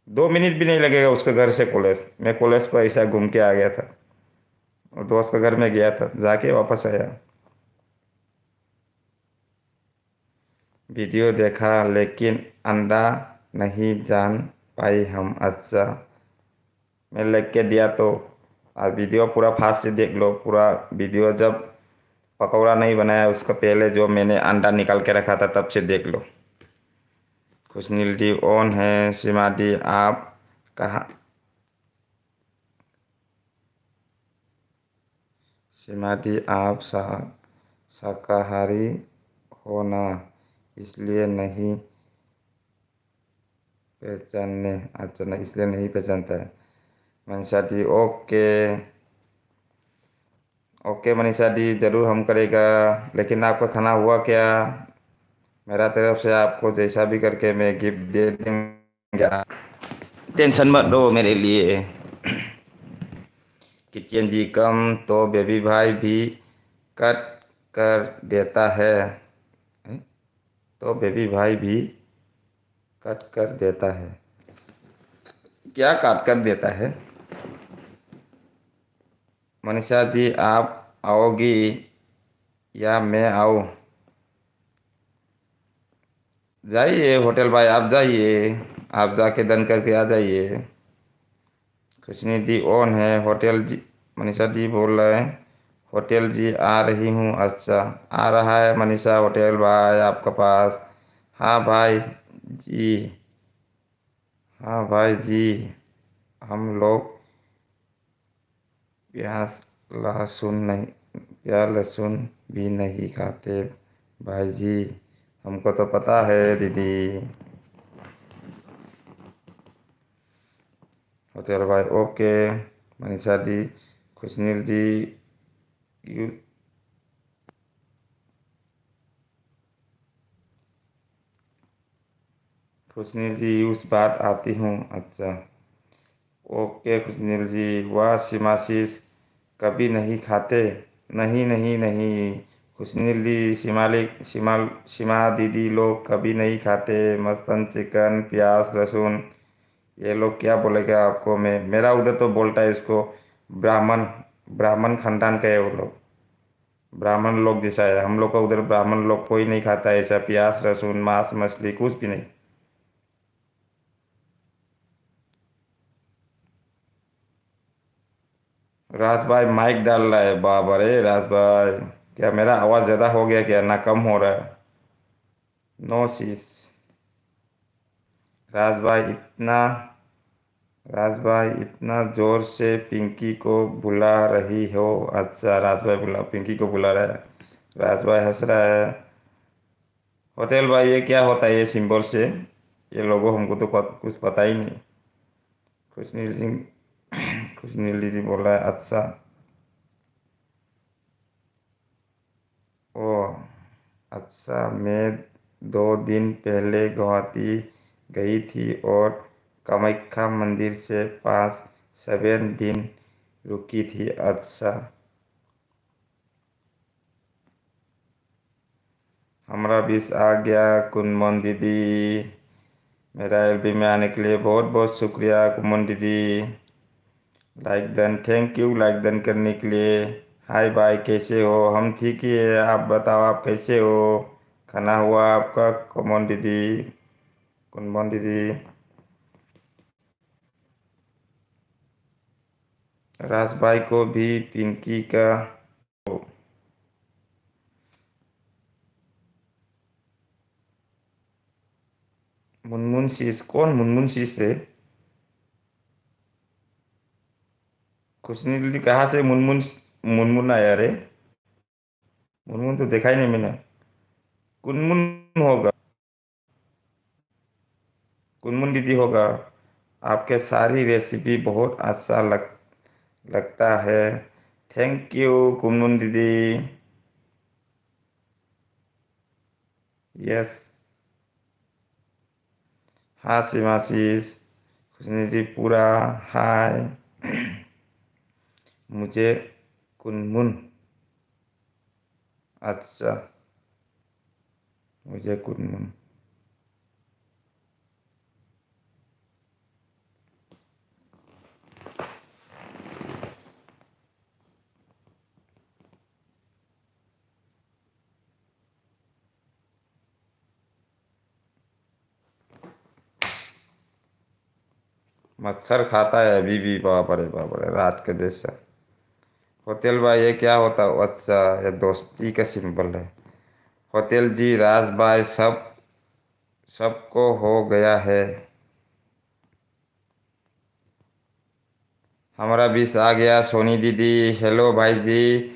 2 मिनट भी नहीं लगेगा उसके घर से कॉलेज। मैं कॉलेज पर ऐसा घूम के आ गया था, और दोस्त के घर में गया था, जाके वापस आया। वीडियो देखा लेकिन अंडा नहीं जान पाई हम। अच्छा, मैं लिख के दिया तो। आप वीडियो पूरा फास्ट से देख लो, पूरा वीडियो। जब पकौड़ा नहीं बनाया उसका पहले जो मैंने अंडा निकाल के रखा था, तब से देख लो। खुशनील डी ऑन है। सीमा दी आप कहाँ? सीमा दी आप शाकाहारी हो ना, इसलिए नहीं पहचानने। अच्छा, नहीं इसलिए नहीं पहचानता है। मनीषा दी ओके। ओके मनीषा दी, जरूर हम करेगा। लेकिन आपका खाना हुआ क्या? मेरा तरफ से आपको जैसा भी करके मैं गिफ्ट दे देंगे। टेंशन मत लो मेरे लिए। किचन जी कम तो बेबी भाई भी कट कर देता है। हैं? तो बेबी भाई भी कट कर देता है? क्या काट कर देता है? मनीषा जी आप आओगी या मैं आऊँ? जाइए होटल भाई, आप जाइए। आप जाके डन करके आ जाइए। खुशनी दी ऑन है। होटल जी, मनीषा जी बोल रहे हैं। होटल जी आ रही हूँ। अच्छा, आ रहा है मनीषा होटल भाई आपका पास। हाँ भाई जी। हाँ भाई जी। हम लोग प्याज लहसुन नहीं, प्याज लहसुन भी नहीं खाते भाई जी। हमको तो पता है दीदी। होटल भाई ओके। मनीषा जी, खुशनील जी यू खुशनील जी उस बात आती हूँ। अच्छा, ओके खुशनील जी। वाह सीमाशीष, कभी नहीं खाते? नहीं नहीं नहीं, खुशनील जी, सीमा दीदी लोग कभी नहीं खाते मटन चिकन प्याज लहसुन। ये लोग क्या बोलेगा आपको? मैं, मेरा उधर तो बोलता है इसको ब्राह्मण। ब्राह्मण खानदान का है वो लोग। ब्राह्मण लोग जैसा है हम लोग का उधर। ब्राह्मण लोग कोई नहीं खाता है ऐसा प्याज लहसुन मांस मछली कुछ भी नहीं। राज भाई माइक डाल रहा है, बाबा रे राज भाई। क्या मेरा आवाज़ ज़्यादा हो गया क्या, ना कम हो रहा है? नो शीश। राज भाई इतना राज भाई इतना जोर से पिंकी को बुला रही हो? अच्छा, राज भाई बुला, पिंकी को बुला रहा है। राज भाई हंस रहा है। होटल भाई ये क्या होता है ये सिंबल से? ये लोगो हमको तो कुछ पता ही नहीं। खुशनील सिंह, खुशनील दीदी बोल रहा है। अच्छा, ओ अच्छा, मैं 2 दिन पहले गुवाहाटी गई थी और कामाख्या मंदिर से पास 7 दिन रुकी थी। अच्छा, हमारा बीस आ गया। कुनमन दीदी, मेरा एलबी में आने के लिए बहुत बहुत शुक्रिया कुमन दीदी। Like done, thank you like done करने के लिए। हाय भाई कैसे हो? हम ठीक ही है, आप बताओ आप कैसे हो? खाना हुआ आपका कुमन दीदी? कुनमन दीदी, राज भाई को भी पिंकी का। मुनमुन शीश? कौन मुनमुन शीश रे? खुशनी दीदी कहाँ से मुनमुन मुनमुन आया रे? मुनमुन तो देखा ही नहीं मैंने। कुनमुन होगा। कुनमुन दीदी होगा। आपके सारी रेसिपी बहुत अच्छा लगता है। थैंक यू कुनमुन दीदी। यस। हाँ सिमाशीष। खुशनी जी पूरा। हाय। मुझे कुनमुन। अच्छा। मुझे कुनमुन। मच्छर खाता है अभी भी, बाप रे रात के जैसा। होटल भाई ये क्या होता? अच्छा, ये दोस्ती का सिंबल है। होटल जी राज भाई सबको हो गया है। हमारा बीस आ गया सोनी दीदी। हेलो भाई जी।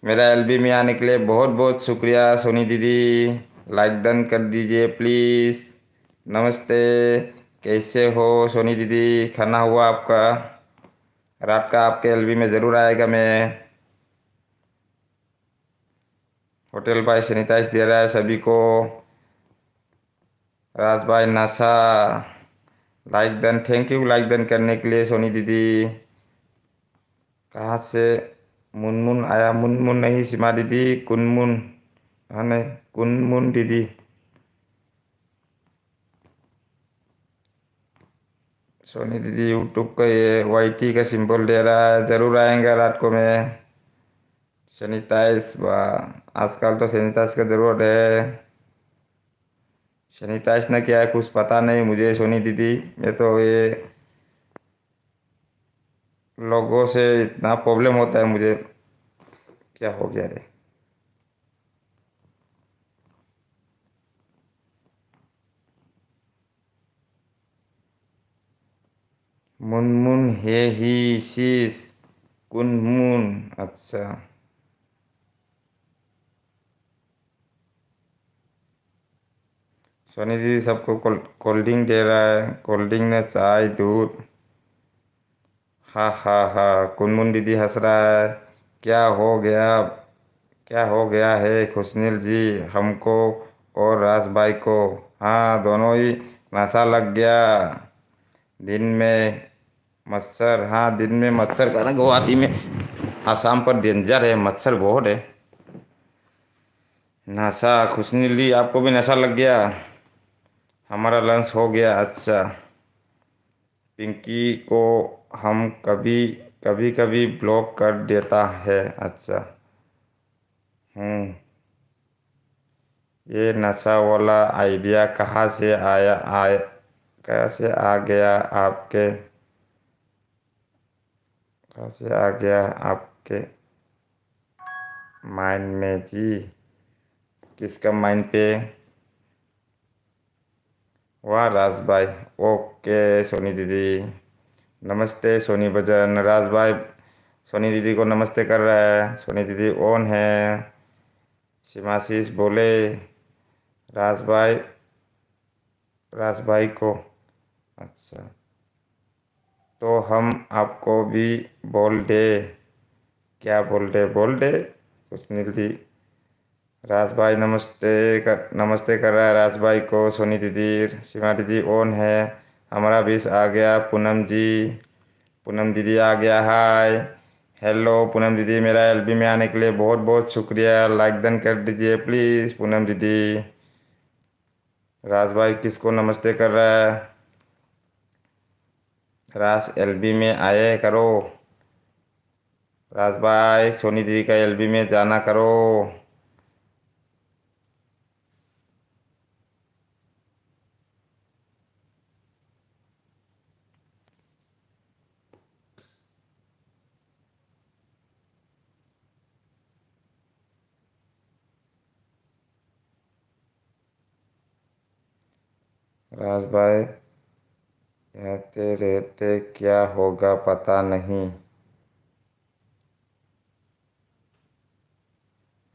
मेरा एलबी में आने के लिए बहुत बहुत शुक्रिया सोनी दीदी। लाइक डन कर दीजिए प्लीज़। नमस्ते। कैसे हो सोनी दीदी? खाना हुआ आपका? रात का आपके एलबी में ज़रूर आएगा मैं। होटल भाई सैनिटाइज दे रहा है सभी को। राज भाई NASA. Like done, thank you like done करने के लिए सोनी दीदी। कहाँ से मुनमुन आया? मुनमुन नहीं सीमा दीदी, कुनमुन। हाँ नहीं, कुनमुन दीदी। सोनी दीदी यूट्यूब का ये वाईटी का सिंबल दे रहा है, जरूर आएंगे रात को मैं। सैनिटाइज वाह, आजकल तो सैनिटाइज का जरूरत है। सैनिटाइज ना किया है कुछ पता नहीं मुझे सोनी दीदी। मैं तो ये लोगों से इतना प्रॉब्लम होता है मुझे। क्या हो गया रे? मुनमुन हे ही शीश। कुनमुन। अच्छा। सोनी दीदी सबको कोल्ड ड्रिंक दे रहा है। कोल्ड ड्रिंक ने चाय दूध। हाँ हाँ हाँ, कुनमुन दीदी हंस रहा है। क्या हो गया? क्या हो गया है खुशनील जी हमको और राज भाई को? हाँ दोनों ही नशा लग गया। दिन में मच्छर, हाँ दिन में मच्छर का ना गुवाहाटी में आसाम पर डेंजर है, मच्छर बहुत है। नशा खुशनील जी आपको भी नशा लग गया? हमारा लंच हो गया। अच्छा। पिंकी को हम कभी कभी कभी ब्लॉक कर देता है। अच्छा। हम्म। ये नशा वाला आइडिया कहाँ से आ गया आपके? कहाँ से आ गया आपके माइंड में जी? किसका माइंड पे? वाह राज भाई। ओके सोनी दीदी। नमस्ते सोनी भजन। राज भाई सोनी दीदी को नमस्ते कर रहा है। सोनी दीदी ऑन है। शिमाशीष बोले राज भाई को। अच्छा। तो हम आपको भी बोल दे? क्या बोल दे कुछ दी। राज भाई नमस्ते कर रहा है राज भाई को। सोनी दीदी सीमा दीदी ऑन है। हमारा बीस आ गया। पूनम जी। पूनम दीदी आ गया। हाय। हेलो पूनम दीदी, मेरा एलबी में आने के लिए बहुत बहुत शुक्रिया। लाइक डन कर दीजिए प्लीज़ पूनम दीदी। राज भाई किसको नमस्ते कर रहा है? राज एलबी में आए करो। राज भाई सोनी दीदी का एलबी में जाना करो। राज भाई रहते रहते क्या होगा पता नहीं।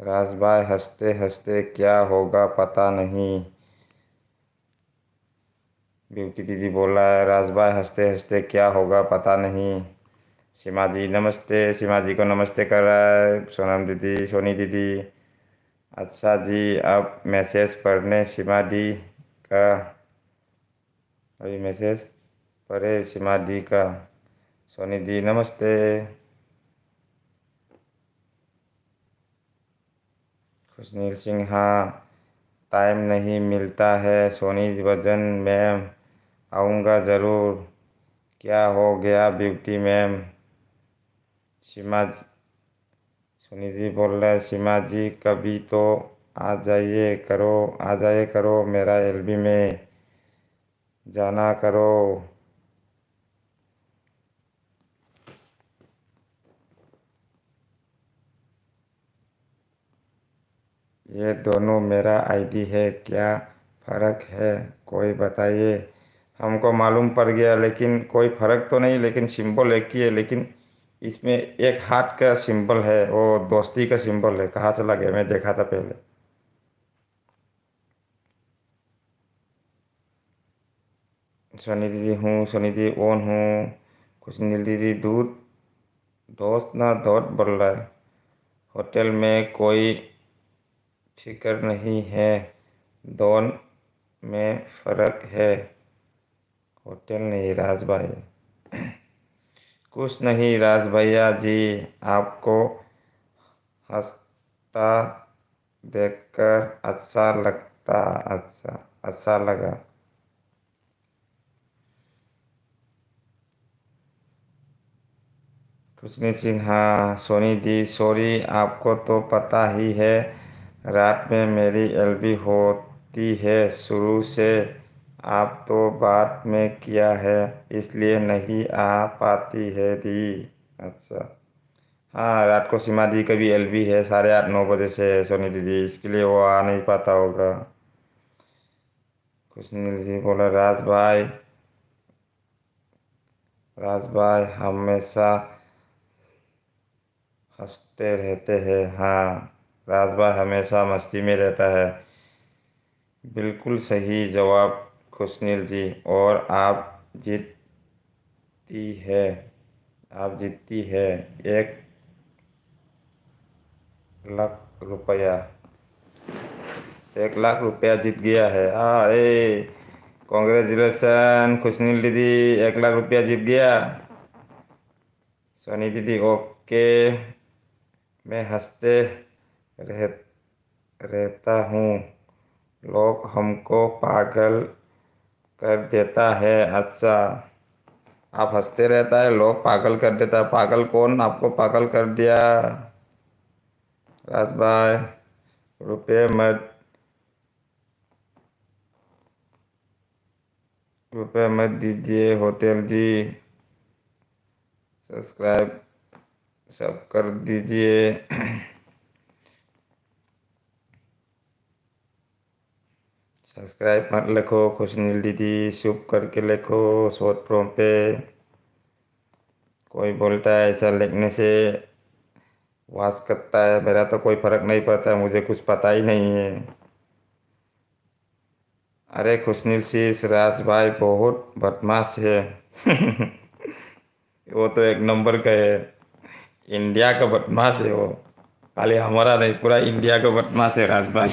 राज भाई हंसते हंसते क्या होगा पता नहीं। ब्यूटी दीदी बोल रहा है राज भाई हंसते हंसते क्या होगा पता नहीं। सीमा जी नमस्ते, सीमा जी को नमस्ते कर रहा है सोनम दीदी, सोनी दीदी। अच्छा जी, अब मैसेज पढ़ने सीमा दी का। अभी मैसेज पढ़े सीमा दी का। सोनी दी नमस्ते। खुशनील सिंह हाँ, टाइम नहीं मिलता है सोनी वजन मैम, आऊँगा ज़रूर। क्या हो गया ब्यूटी मैम। सीमा सोनी जी बोल रहे हैं सीमा जी कभी तो आ जाइए करो मेरा एलबी में जाना करो। ये दोनों मेरा आईडी है, क्या फ़र्क है कोई बताइए। हमको मालूम पड़ गया लेकिन कोई फ़र्क तो नहीं, लेकिन सिंबल एक ही है, लेकिन इसमें एक हार्ट का सिंबल है, वो दोस्ती का सिंबल है। कहाँ चला गया, मैं देखा था पहले। सनी दीदी हूँ, सनी दीदी ओन हूँ। कुछ नील दीदी दूध दोस्त ना दोस्त बोल रहा है। होटल में कोई फिक्र नहीं है, दोन में फ़र्क है। होटल नहीं राज भाई। कुछ नहीं राज भैया जी, आपको हंसता देखकर अच्छा लगता, अच्छा अच्छा लगा। कुशनी सिंह हाँ, सोनी दी सॉरी, आपको तो पता ही है रात में मेरी एलबी होती है शुरू से। आप तो बात में किया है इसलिए नहीं आ पाती है दी। अच्छा हाँ, रात को सीमा दी का भी एलबी है, 8:30-9 बजे से है सोनी दीदी, इसके लिए वो आ नहीं पाता होगा। कुशनील जी बोला राज भाई हमेशा हंसते रहते हैं। हाँ, राज भाई हमेशा मस्ती में रहता है। बिल्कुल सही जवाब खुशनील जी। और जीतती है आप जीतती है 1 लाख रुपया। 1 लाख रुपया जीत गया है। हाँ ए, कॉन्ग्रेचुलेसन खुशनील दीदी, 1 लाख रुपया जीत गया। सोनी दीदी ओके, मैं हंसते रह, रहता हूँ, लोग हमको पागल कर देता है। अच्छा, आप हंसते रहता है लोग पागल कर देता है, पागल कौन आपको पागल कर दिया। राज भाई रुपये मत रुपये मत दीजिए होटल जी, सब्सक्राइब सब कर दीजिए। सब्सक्राइब मत लिखो खुशनील दीदी, शुभ करके लिखो शॉर्ट फॉर्म पे। कोई बोलता है ऐसा लिखने से वास करता है, मेरा तो कोई फर्क नहीं पड़ता, मुझे कुछ पता ही नहीं है। अरे खुशनील शीष राज भाई बहुत बदमाश है। वो तो एक नंबर का है, इंडिया का बदमाश है वो, खाली हमारा नहीं पूरा इंडिया का बदमाश है राज भाई।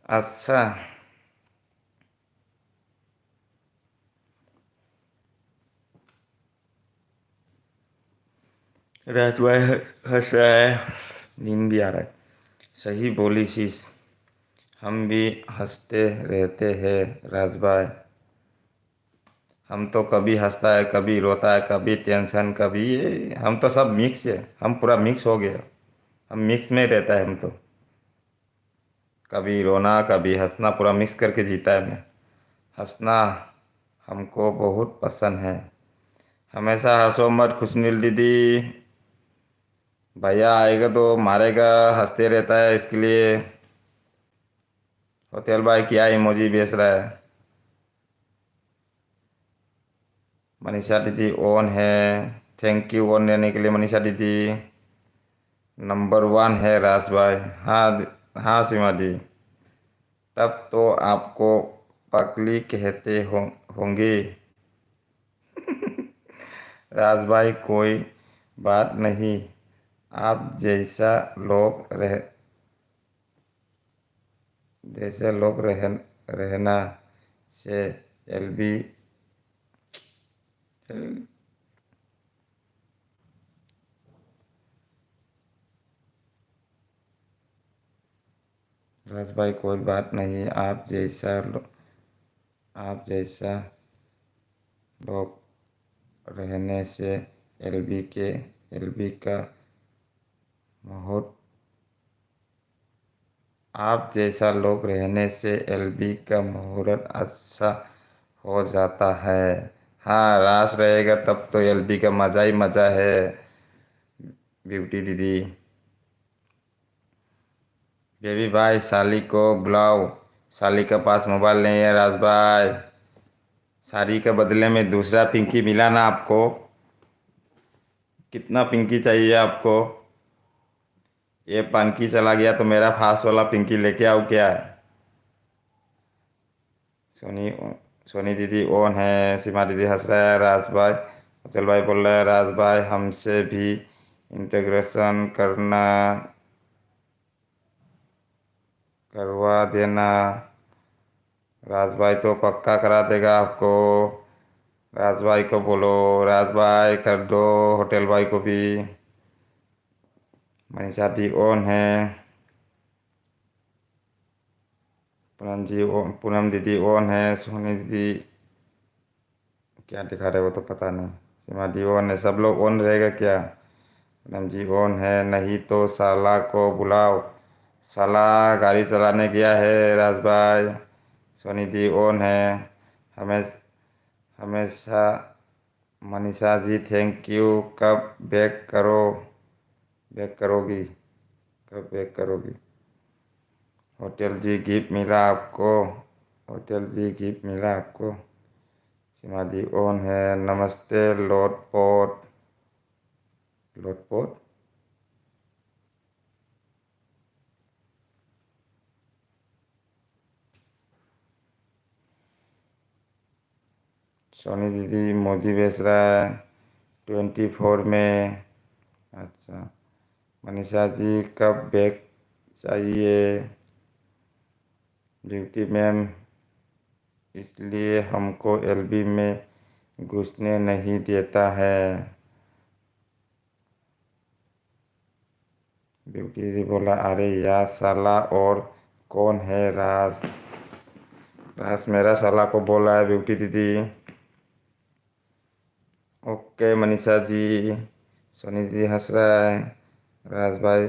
अच्छा, राज भाई हंस रहा है, नींद भी आ रहा है। सही बोली शीश, हम भी हंसते रहते हैं राज भाई। हम तो कभी हंसता है, कभी रोता है, कभी टेंशन, कभी ये हम तो सब मिक्स है, हम पूरा मिक्स हो गया। हम मिक्स में रहता है हम तो, कभी रोना कभी हंसना पूरा मिक्स करके जीता है मैं। हंसना हमको बहुत पसंद है। हमेशा हंसो मत खुशनील दीदी, भैया आएगा तो मारेगा, हंसते रहता है इसके लिए। होटल भाई क्या इमोजी भेज रहा है। मनीषा दीदी ऑन है, थैंक यू ऑन रहने के लिए मनीषा दीदी। नंबर वन है राज भाई। हाँ हाँ सीमा जी। तब तो आपको पगली कहते होंगे। राज भाई कोई बात नहीं। आप जैसे लोग रहना से एलबी। राज भाई कोई बात नहीं। आप जैसा लोग रहने से एलबी का मुहूर्त आप जैसा लोग रहने से एलबी का मुहूर्त अच्छा हो जाता है। हाँ रास रहेगा तब तो एलबी का मजा ही मजा है। ब्यूटी दीदी। बेबी भाई साली को बुलाओ। साली के पास मोबाइल नहीं है राज भाई। साली के बदले में दूसरा पिंकी मिला ना आपको। कितना पिंकी चाहिए आपको। ये पंकी चला गया तो मेरा फास्ट वाला पिंकी लेके आओ क्या। सोनी सोनी दीदी ऑन है। सीमा दीदी हंस रहा है। राज भाई अचल भाई बोल रहा है राज भाई हमसे भी इंटीग्रेशन करवा देना। राज भाई तो पक्का करा देगा आपको। राज भाई को बोलो। राज भाई कर दो। होटल भाई को भी। मनीषा दी ऑन है। पूनम दीदी ऑन है। सोनी दीदी क्या दिखा रहे हो वो तो पता नहीं। सीमा दी ऑन है। सब लोग ऑन रहेगा क्या। पूनम जी ऑन है। नहीं तो साला को बुलाओ। साला गाड़ी चलाने गया है राज भाई। सोनी दी ऑन है। हमें हमेशा मनीषा जी थैंक यू। कब बैक करोगी। कब बैक करोगी। होटल जी गिफ्ट मिला आपको। होटल जी गिफ्ट मिला आपको। सीमा दी ऑन है। नमस्ते लोटपोट। सोनी दीदी मोजी बेच रहा है 24 में। अच्छा। मनीषा जी कब बैग चाहिए। ड्यूटी मैम इसलिए हमको एलबी में घुसने नहीं देता है। ब्यूटी दीदी बोला अरे यार साला और कौन है राज। राज मेरा साला को बोला है ब्यूटी दीदी। ओके मनीषा जी। सोनी दीदी हंस रहा है। राज भाई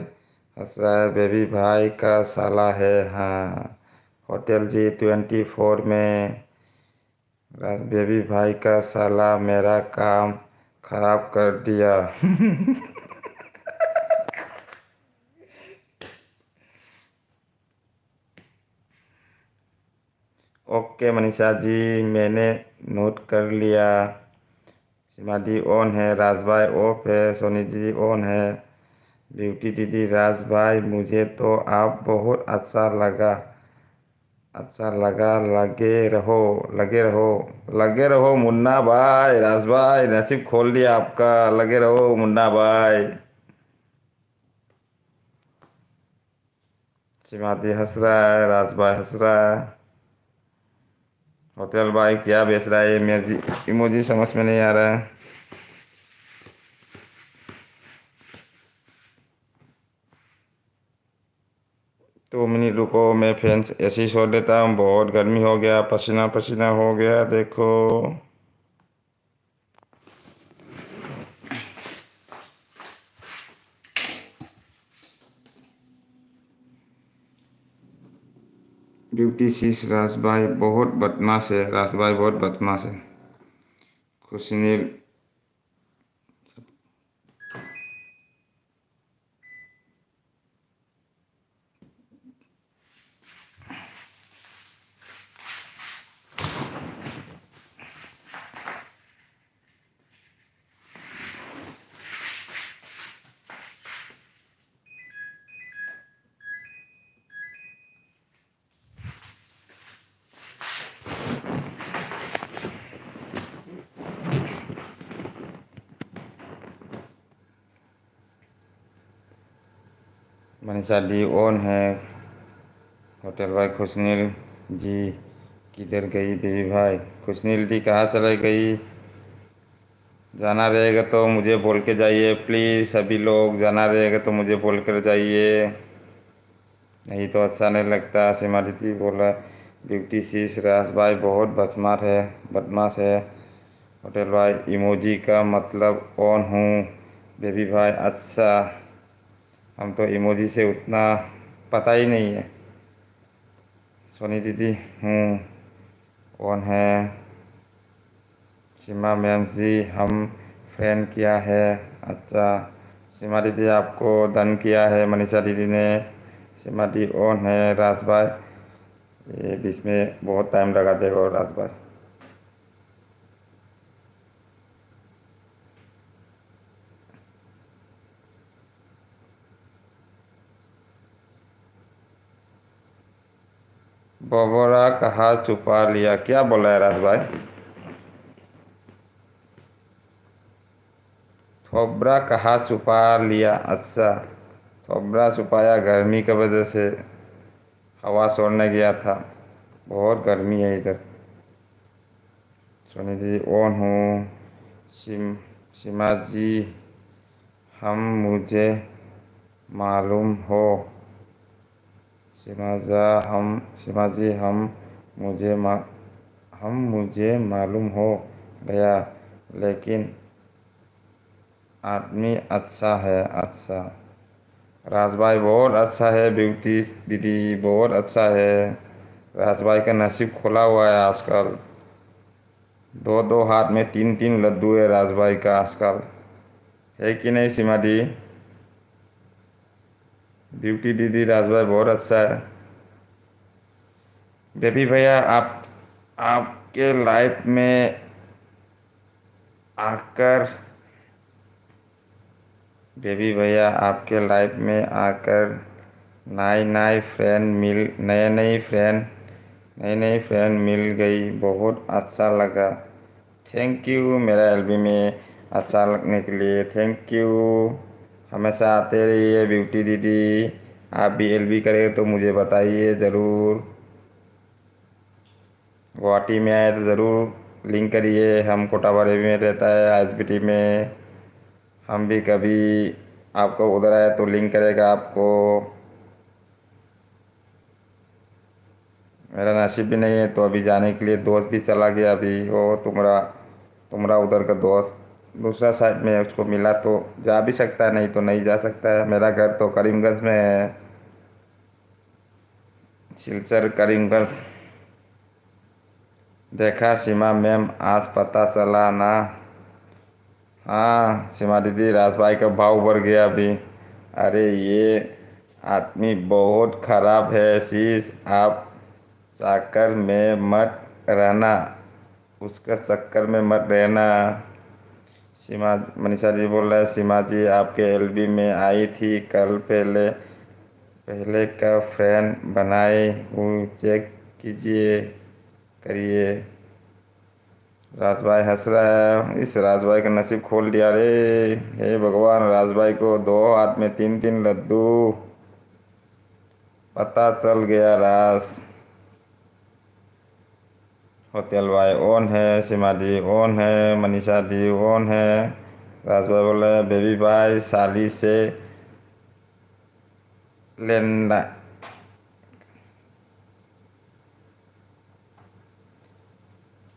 हंस रहा है। बेबी भाई का साला है हाँ। होटल जी 24 में। राज बेबी भाई का साला मेरा काम खराब कर दिया। ओके मनीषा जी मैंने नोट कर लिया। सीमा दी ऑन है। राज भाई ऑफ है। सोनी दीदी ऑन है। ब्यूटी दीदी राज भाई मुझे तो आप बहुत अच्छा लगा लगे रहो मुन्ना भाई। राज भाई नसीब खोल दिया आपका। लगे रहो मुन्ना भाई। सीमाती हंस रहा है। राज भाई हंस रहा है। होटल भाई क्या बेच रहा है। इमोजी इमोजी समझ में नहीं आ रहा है। 2 मिनट रुको मैं फैन ऐसे ही छोड़ देता हूँ। बहुत गर्मी हो गया पसीना पसीना हो गया देखो। ब्यूटी शीश राज भाई बहुत बदमाश है। राज भाई बहुत बदमाश है। खुशनील मनीषा दी ऑन है। होटल भाई खुशनील जी किधर गई बेबी भाई? खुशनील दी कहाँ चले गई? जाना रहेगा तो मुझे बोल के जाइए प्लीज़, सभी लोग जाना रहेगा तो मुझे बोल कर जाइए, नहीं तो अच्छा नहीं लगता। सीमा दीदी बोला ब्यूटी शीश राज भाई बहुत बदमाश है। होटल भाई इमोजी का मतलब ऑन हूँ। बेबी भाई अच्छा, हम तो इमोजी से उतना पता ही नहीं है। सोनी दीदी हूँ ऑन है। सीमा मैम जी हम फ्रेंड किया है। अच्छा, सीमा दीदी आपको डन किया है मनीषा दीदी ने। सीमा दी ऑन है। राज भाई ये बीच में बहुत टाइम लगा देगा राज भाई। बबोरा कहाँ छुपा लिया? क्या बोला है राज भाई? थोबरा कहाँ छुपा लिया? अच्छा, थोबरा छुपाया गर्मी की वजह से, हवा छोड़ने गया था। बहुत गर्मी है इधर। सोनी जी ऑन हूँ। सिम सीमा जी हम मुझे मालूम हो। सीमा जी मुझे मा, हम मुझे मालूम हो गया, लेकिन आदमी अच्छा है। अच्छा, राज भाई बहुत अच्छा है। ब्यूटी दीदी बहुत अच्छा है। राज भाई का नसीब खुला हुआ है आजकल। दो दो हाथ में तीन तीन लड्डू है राज भाई का आजकल, है कि नहीं सीमा दी? ब्यूटी दीदी राज भाई बहुत अच्छा है। बेबी भैया आपके लाइफ में आकर बेबी भैया आपके लाइफ में आकर नए नई फ्रेंड मिल गई, बहुत अच्छा लगा। थैंक यू मेरा एलबी में अच्छा लगने के लिए, थैंक यू। हमेशा आते रहिए ब्यूटी दीदी। आप भी एलबी करें तो मुझे बताइए ज़रूर। गुवाहाटी में आए तो ज़रूर लिंक करिए। हम कोटाबाड़ी में रहता है आईएसबीटी में। हम भी कभी आपको उधर आए तो लिंक करेगा आपको। मेरा नसीब भी नहीं है तो अभी जाने के लिए, दोस्त भी चला गया अभी। वो तुम्हारा तुम्हारा उधर का दोस्त दूसरा साइड में है, उसको मिला तो जा भी सकता है, नहीं तो नहीं जा सकता है। मेरा घर तो करीमगंज में है, सिलचर करीमगंज। देखा सीमा मैम आज पता चला ना? हाँ सीमा दीदी राज भाई का भाव बढ़ गया अभी। अरे ये आदमी बहुत खराब है शीश, आप चक्कर में मत रहना, उसका चक्कर में मत रहना। सीमा मनीषा जी बोल रहे हैं सीमा जी आपके एलबी में आई थी कल, पहले पहले का फ्रेंड बनाए हूँ, चेक कीजिए करिए। राज भाई हंस रहा है। इस राज भाई का नसीब खोल दिया रे। हे भगवान, राज भाई को दो हाथ में तीन तीन लड्डू, पता चल गया राज। होटल भाई ऑन है। सीमा दी ऑन है। मनीषा दी ऑन है। राज भाई बोले बेबी भाई साली से लेना,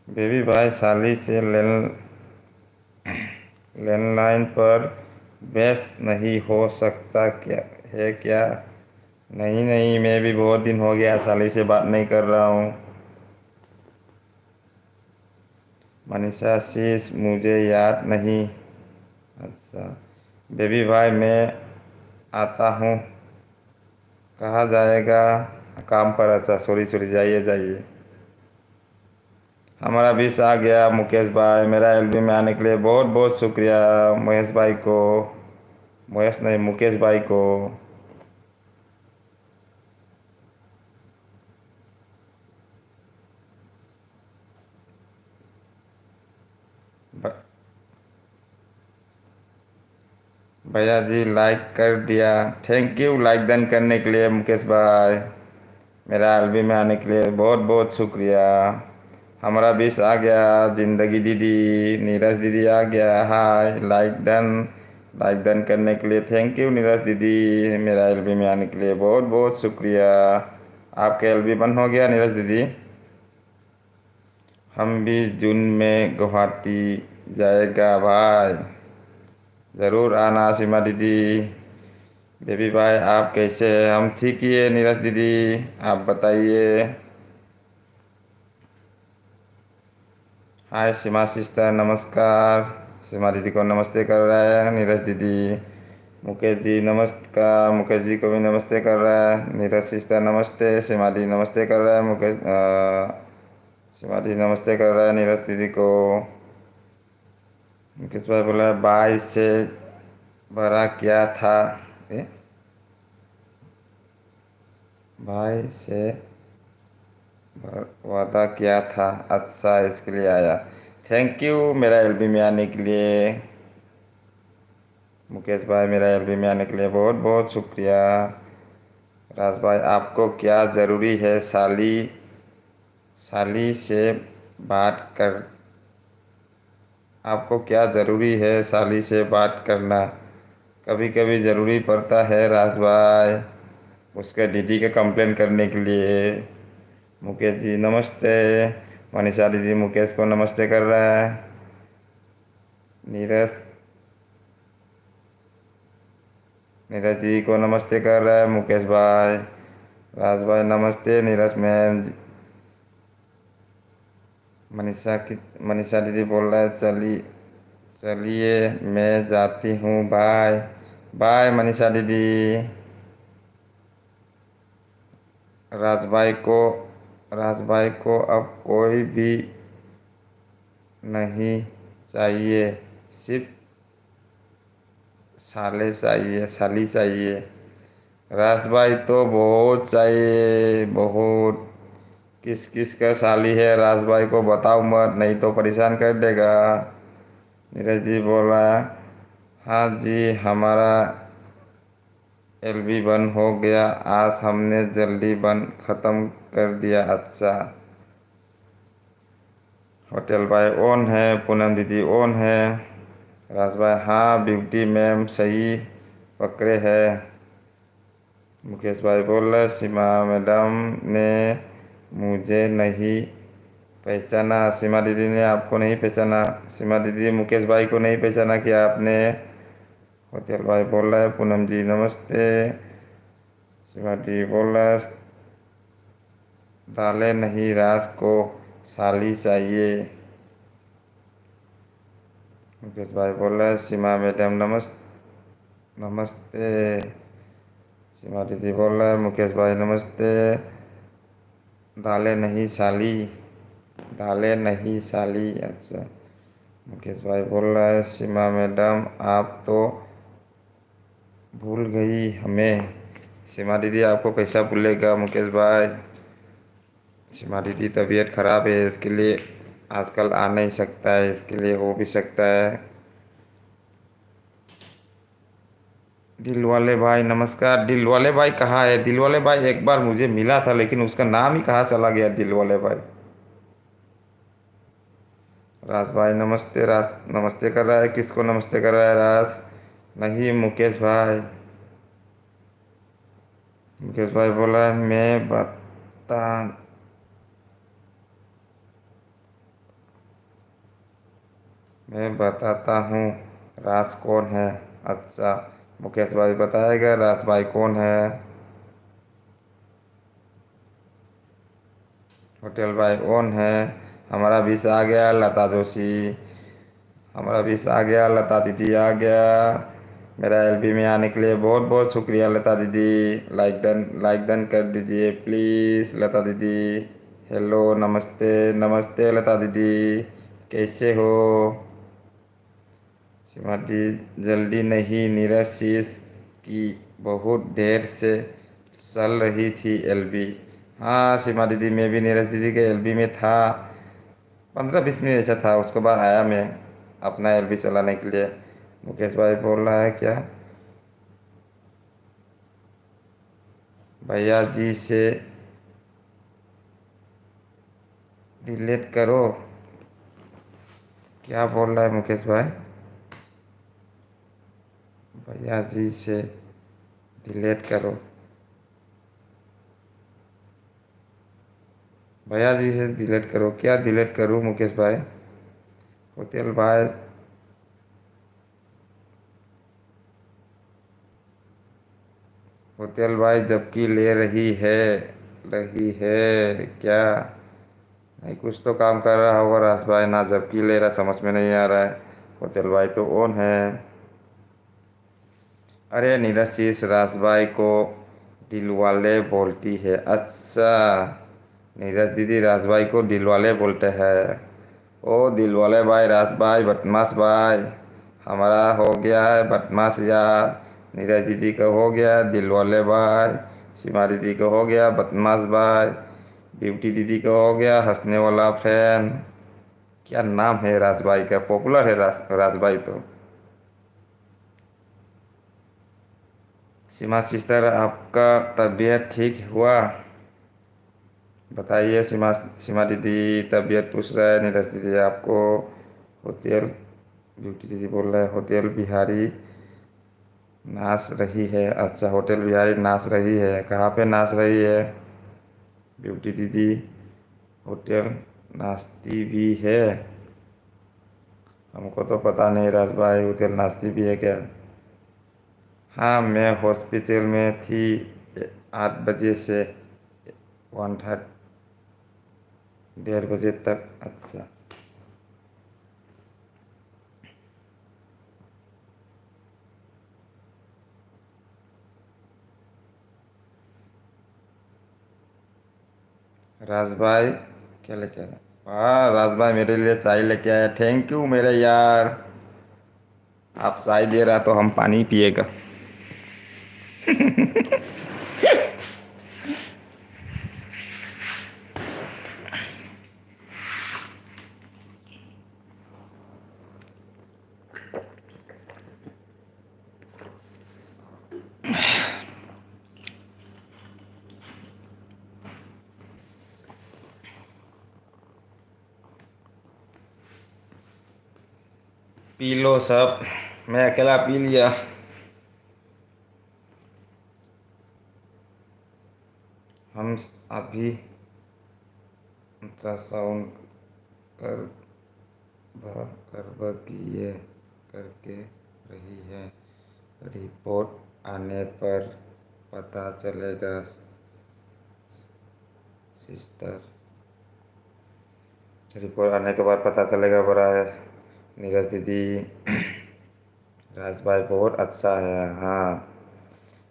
बेबी भाई साली से लैंडलाइन पर व्यस्त नहीं हो सकता क्या? है क्या? नहीं नहीं, मैं भी बहुत दिन हो गया साली से बात नहीं कर रहा हूँ। मनीषा शीश मुझे याद नहीं। अच्छा, बेबी भाई मैं आता हूँ। कहाँ जाएगा? काम पर। अच्छा सॉरी सॉरी, जाइए जाइए। हमारा बीस आ गया मुकेश भाई। मेरा एलबी में आने के लिए बहुत बहुत शुक्रिया महेश भाई को। महेश नहीं, मुकेश भाई को। भैया जी लाइक कर दिया, थैंक यू लाइक डन करने के लिए मुकेश भाई। मेरा एलबी में आने के लिए बहुत बहुत शुक्रिया। हमारा बीस आ गया, जिंदगी दीदी, नीरज दीदी आ गया, हाय लाइक डन करने के लिए थैंक यू नीरज दीदी। मेरा एलबी में आने के लिए बहुत बहुत शुक्रिया। आपका एलबी बंद हो गया नीरज दीदी। हम भी जून में गुवाहाटी जाएगा भाई, ज़रूर आना सीमा दीदी। बेबी भाई आप कैसे हैं? हम ठीक ही है नीरज दीदी, आप बताइए। हाय सीमा सिस्टर, नमस्कार। सीमा दीदी को नमस्ते कर रहा है नीरज दीदी। मुकेश जी नमस्कार, मुकेश जी को भी नमस्ते कर रहा है। नीरज सिस्टर नमस्ते, सीमा दीदी नमस्ते कर रहा है। सीमा दीदी नमस्ते कर रहा है नीरज दीदी को। मुकेश भाई बोला बाई से भरा क्या था? ए? भाई से वादा किया था, अच्छा इसके लिए आया। थैंक यू मेरा एलबी में आने के लिए मुकेश भाई, मेरा एलबी में आने के लिए बहुत बहुत शुक्रिया। राज भाई आपको क्या ज़रूरी है साली साली से बात कर? आपको क्या ज़रूरी है साली से बात करना? कभी कभी ज़रूरी पड़ता है राज भाई, उसके दीदी के कंप्लेन करने के लिए। मुकेश जी नमस्ते। मनीषा दीदी मुकेश को नमस्ते कर रहा है। नीरज नीरज जी को नमस्ते कर रहा है मुकेश भाई। राज भाई नमस्ते नीरज मैम। मनीषा दीदी बोल रहा है चलिए चलिए मैं जाती हूँ, बाय बाय मनीषा दीदी। राज भाई को राज भाई को अब कोई भी नहीं चाहिए, सिर्फ साली चाहिए। राज भाई तो बहुत चाहिए, बहुत। किस किस का साली है राज भाई को बताओ मत, नहीं तो परेशान कर देगा। नीरज जी बोल रहा है हाँ जी हमारा एलबी बंद हो गया, आज हमने जल्दी बंद ख़त्म कर दिया, अच्छा। होटल भाई ऑन है, पूनम दीदी ऑन है। राज भाई हाँ ब्यूटी मैम सही पकड़े है। मुकेश भाई बोल रहे सीमा मैडम ने मुझे नहीं पहचाना, सीमा दीदी ने आपको नहीं पहचाना। सीमा दीदी मुकेश भाई को नहीं पहचाना क्या आपने? होटल भाई बोल रहा है पूनम जी नमस्ते। सीमा दीदी बोल रहा है डाले नहीं राज को साली चाहिए। मुकेश भाई बोल रहा है सीमा मैडम नमस्ते। सीमा दीदी बोल रहा है मुकेश भाई नमस्ते, डाले नहीं साली, अच्छा। मुकेश भाई बोल रहा है सीमा मैडम आप तो भूल गई हमें। सीमा दीदी आपको कैसा भूलेगा मुकेश भाई? सीमा दीदी तबीयत खराब है, इसके लिए आजकल आ नहीं सकता है, इसके लिए हो भी सकता है। दिल वाले भाई नमस्कार। दिल वाले भाई कहाँ है? दिल वाले भाई एक बार मुझे मिला था, लेकिन उसका नाम ही कहाँ चला गया दिल वाले भाई। राज भाई नमस्ते, राज नमस्ते कर रहा है, किसको नमस्ते कर रहा है राज? नहीं मुकेश भाई। मुकेश भाई बोला है मैं बताता हूँ राज कौन है, अच्छा। मुकेश भाई बताएगा राज भाई कौन है। होटल भाई ऑन है। हमारा बीस आ गया लता जोशी, हमारा बीस आ गया, लता दीदी आ गया। मेरा एलबी में आने के लिए बहुत बहुत शुक्रिया लता दीदी। लाइक डन कर दीजिए प्लीज़ लता दीदी। हेलो नमस्ते नमस्ते लता दीदी, कैसे हो? सीमा दी जल्दी नहीं, नीरज शीश की बहुत देर से चल रही थी एलबी। हाँ सीमा दीदी मैं भी नीरज दीदी के एलबी में था, 15-20 मिनट ऐसा था, उसके बाद आया मैं अपना एलबी चलाने के लिए। मुकेश भाई बोल रहा है क्या भैया जी से डिलीट करो। क्या बोल रहा है मुकेश भाई? भैया जी से डिलीट करो। भैया जी से डिलीट करो, क्या डिलीट करूँ मुकेश भाई? होटल भाई, होटल भाई जबकि ले रही है क्या? नहीं, कुछ तो काम कर रहा होगा राज भाई, ना जबकि ले रहा, समझ में नहीं आ रहा है। होटल भाई तो ऑन है। अरे नीरज राज भाई को दिलवाले बोलती है। अच्छा, नीरज दीदी राज भाई को दिलवाले बोलते हैं। ओ दिलवाले भाई, राज भाई, बदमाश भाई, हमारा हो गया है बदमाश यार। नीरज दीदी का हो गया दिलवाले भाई, सीमा दीदी का हो गया बदमाश भाई, ब्यूटी दीदी का हो गया हंसने वाला फैन। क्या नाम है राज भाई का, पॉपुलर है राज भाई तो। सीमा सिस्टर, आपका तबीयत ठीक हुआ? बताइए सीमा, सीमा दीदी तबीयत पूछ रहा है नीरज दीदी आपको। होटल, ब्यूटी दीदी बोल रहा है होटल बिहारी नाच रही है। अच्छा, होटल बिहारी नाच रही है, कहाँ पे नाच रही है ब्यूटी दीदी? होटल नाचती भी है? हमको तो पता नहीं राज भाई, होटल नाचती भी है क्या? हाँ, मैं हॉस्पिटल में थी 8 बजे से 1:30 तक। अच्छा, राज भाई क्या लेके आया? हाँ राज भाई मेरे लिए चाय लेके आया, थैंक यू मेरे यार। आप चाय दे रहा तो हम पानी पिएगा। पी लो सब, मैं अकेला पी लिया। हम अभी अल्ट्रासाउंड कर करवकीय करके रही है। रिपोर्ट आने पर पता चलेगा सिस्टर। रिपोर्ट आने के बाद पता चलेगा बड़ा है। नीरज दीदी, राज भाई बहुत अच्छा है। हाँ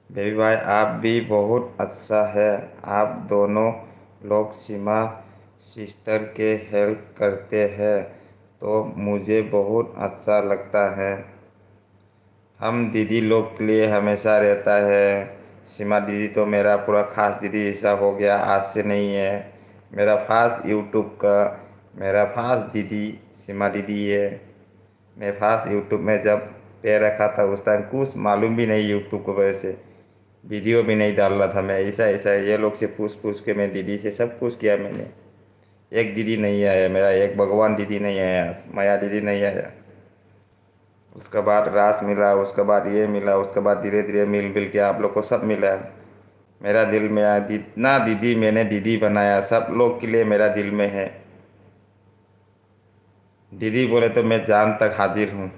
बेबी भाई, आप भी बहुत अच्छा है। आप दोनों लोग सीमा सिस्टर के हेल्प करते हैं तो मुझे बहुत अच्छा लगता है। हम दीदी लोग के लिए हमेशा रहता है। सीमा दीदी तो मेरा पूरा खास दीदी ऐसा हो गया, आज से नहीं है। मेरा खास यूट्यूब का, मेरा खास दीदी सीमा दीदी है। मैं खास यूट्यूब में जब पैर रखा था उस टाइम कुछ मालूम भी नहीं, यूट्यूब की वजह से वीडियो भी नहीं डाल रहा था मैं। ऐसा ऐसा ये लोग से पूछ पूछ के मैं दीदी से सब कुछ किया मैंने। एक दीदी नहीं आया मेरा, एक भगवान दीदी नहीं आया, माया दीदी नहीं आया। उसके बाद रास मिला, उसके बाद ये मिला, उसके बाद धीरे धीरे मिल मिल के आप लोग को सब मिला। मेरा दिल में आया, जितना दीदी मैंने दीदी बनाया सब लोग के लिए मेरा दिल में है। दीदी बोले तो मैं जान तक हाजिर हूँ।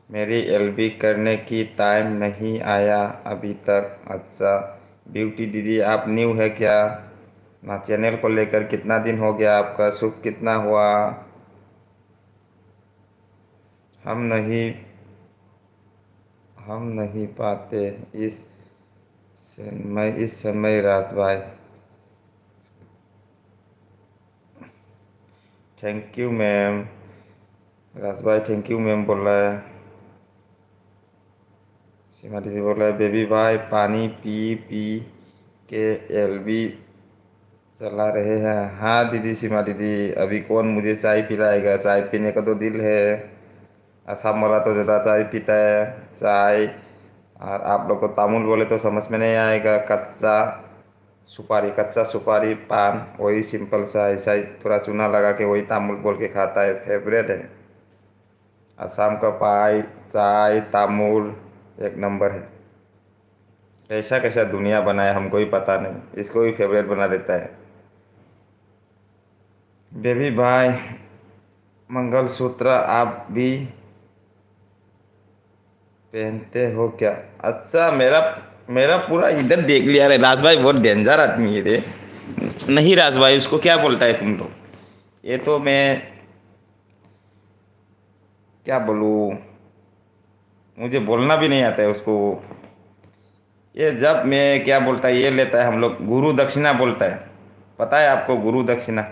मेरी एलबी करने की टाइम नहीं आया अभी तक। अच्छा, ब्यूटी दीदी आप न्यू है क्या? ना चैनल को लेकर कितना दिन हो गया, आपका सुख कितना हुआ? हम नहीं हम नहीं पाते इस समय राज भाई। Thank you ma'am. राज भाई थैंक यू मैम बोल रहा है। सीमा दीदी बोल रहा है बेबी भाई पानी पी पी के एलबी चला रहे हैं। हाँ दीदी, सीमा दीदी अभी कौन मुझे चाय पिलाएगा? चाय पीने का तो दिल है। असम वाला तो ज़्यादा चाय पीता है। चाय और आप लोग को तामुल बोले तो समझ में नहीं आएगा। कच्चा सुपारी पान, वही सिंपल सा ऐसा ही थोड़ा चूना लगा के वही तामुल बोल के खाता है, फेवरेट है। असम का पाई चाय तामुल एक नंबर है। कैसा कैसा दुनिया बनाया हमको ही पता नहीं, इसको भी फेवरेट बना देता है। बेबी भाई, मंगलसूत्र आप भी पहनते हो क्या? अच्छा, मेरा मेरा पूरा इधर देख लिया रे। राज भाई बहुत डेंजर आदमी है रे। नहीं राज भाई, उसको क्या बोलता है तुम लोग? ये तो मैं क्या बोलूँ, मुझे बोलना भी नहीं आता है उसको। ये जब मैं क्या बोलता है, ये लेता है हम लोग गुरु दक्षिणा बोलता है। पता है आपको गुरु दक्षिणा?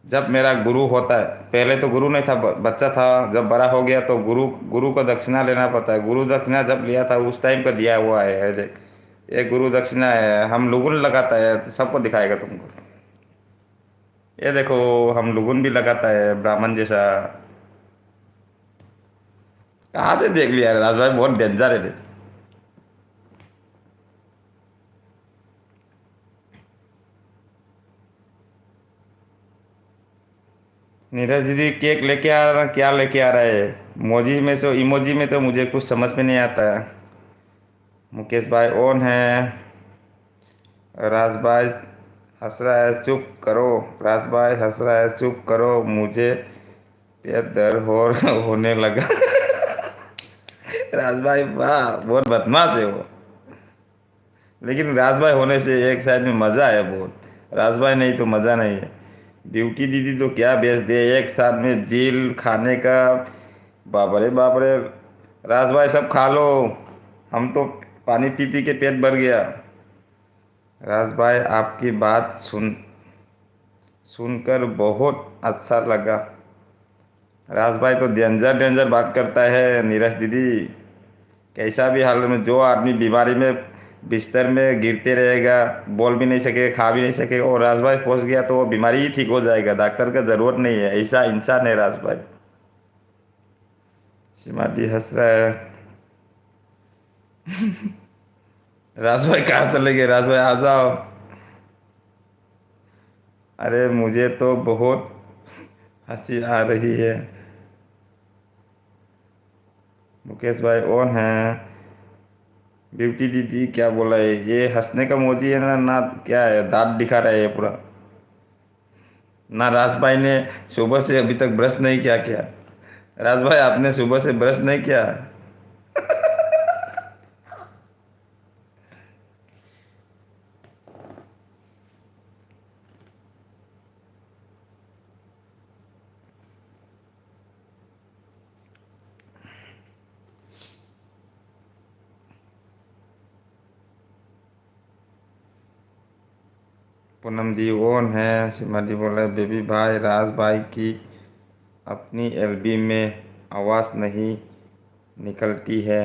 जब मेरा गुरु होता है, पहले तो गुरु नहीं था, बच्चा था। जब बड़ा हो गया तो गुरु गुरु को दक्षिणा लेना पड़ता है। गुरु दक्षिणा जब लिया था उस टाइम का दिया हुआ है। ये गुरु दक्षिणा है, हम लुगुन लगाता है, सबको दिखाएगा तुमको। ये देखो, हम लुगुन भी लगाता है ब्राह्मण जैसा। कहाँ से देख लिया रे राज भाई, बहुत डेंजर है रे। नीरज दीदी केक लेके आ रहा, क्या लेके आ रहा है? मोजी में से इमोजी में तो मुझे कुछ समझ में नहीं आता है। मुकेश भाई ऑन है। राज भाई हंस रहा है, चुप करो। राज भाई हंस रहा है, चुप करो, मुझे पेट दर्द हो होने लगा। राज भाई वाह, बहुत बदमाश है वो। लेकिन राज भाई होने से एक साइड में मजा है बहुत। राज भाई नहीं तो मजा नहीं है। ब्यूटी दीदी तो क्या बेच दे एक साथ में झील खाने का। बाबरे बाबरे। राज भाई सब खा लो, हम तो पानी पी पी के पेट भर गया। राज भाई आपकी बात सुनकर बहुत अच्छा लगा। राज भाई तो डेंजर डेंजर बात करता है नीरज दीदी। कैसा भी हाल में जो आदमी बीमारी में बिस्तर में गिरते रहेगा, बोल भी नहीं सकेगा, खा भी नहीं सकेगा, और राज भाई पहुंच गया तो वो बीमारी ही ठीक हो जाएगा, डॉक्टर का जरूरत नहीं है। ऐसा इंसान है राज भाई। सिमाटी हंस रहा है। राज भाई कहाँ चले गए? राज भाई आ जाओ। अरे मुझे तो बहुत हंसी आ रही है। मुकेश भाई ऑन है। ब्यूटी दीदी क्या बोला है? ये हंसने का मोजी है ना ना, क्या है, दांत दिखा रहा है ये पूरा। ना राज भाई ने सुबह से अभी तक ब्रश नहीं किया क्या? राज भाई आपने सुबह से ब्रश नहीं किया? पूनम दी ओन है। सीमा दी बोला बेबी भाई, राज भाई की अपनी एलबी में आवाज़ नहीं निकलती है,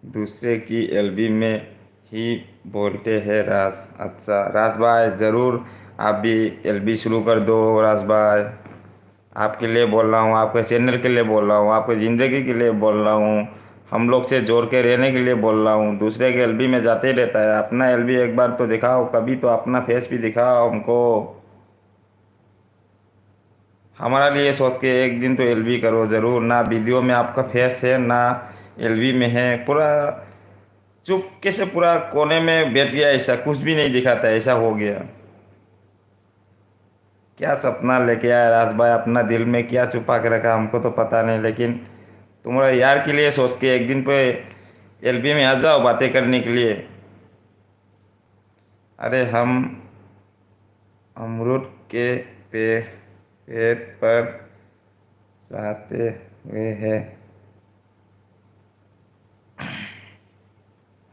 दूसरे की एलबी में ही बोलते हैं राज। अच्छा राज भाई, ज़रूर आप भी एलबी शुरू कर दो राज भाई। आपके लिए बोल रहा हूँ, आपके चैनल के लिए बोल रहा हूँ, आपकी ज़िंदगी के लिए बोल रहा हूँ, हम लोग से जोड़ के रहने के लिए बोल रहा हूँ। दूसरे के एलबी में जाते ही रहता है, अपना एलबी एक बार तो दिखाओ, कभी तो अपना फेस भी दिखाओ हमको। हमारा लिए सोच के एक दिन तो एलबी करो ज़रूर। ना वीडियो में आपका फेस है, ना एलबी में है, पूरा चुपके से पूरा कोने में बैठ गया, ऐसा कुछ भी नहीं दिखाता, ऐसा हो गया। क्या सपना लेके आया राज भाई, अपना दिल में क्या छुपा के रखा हमको तो पता नहीं, लेकिन तुम्हारे यार के लिए सोच के एक दिन पे एलबी में आ जाओ बातें करने के लिए। अरे हम अमरूद के पेड़ पर चाहते हुए हैं।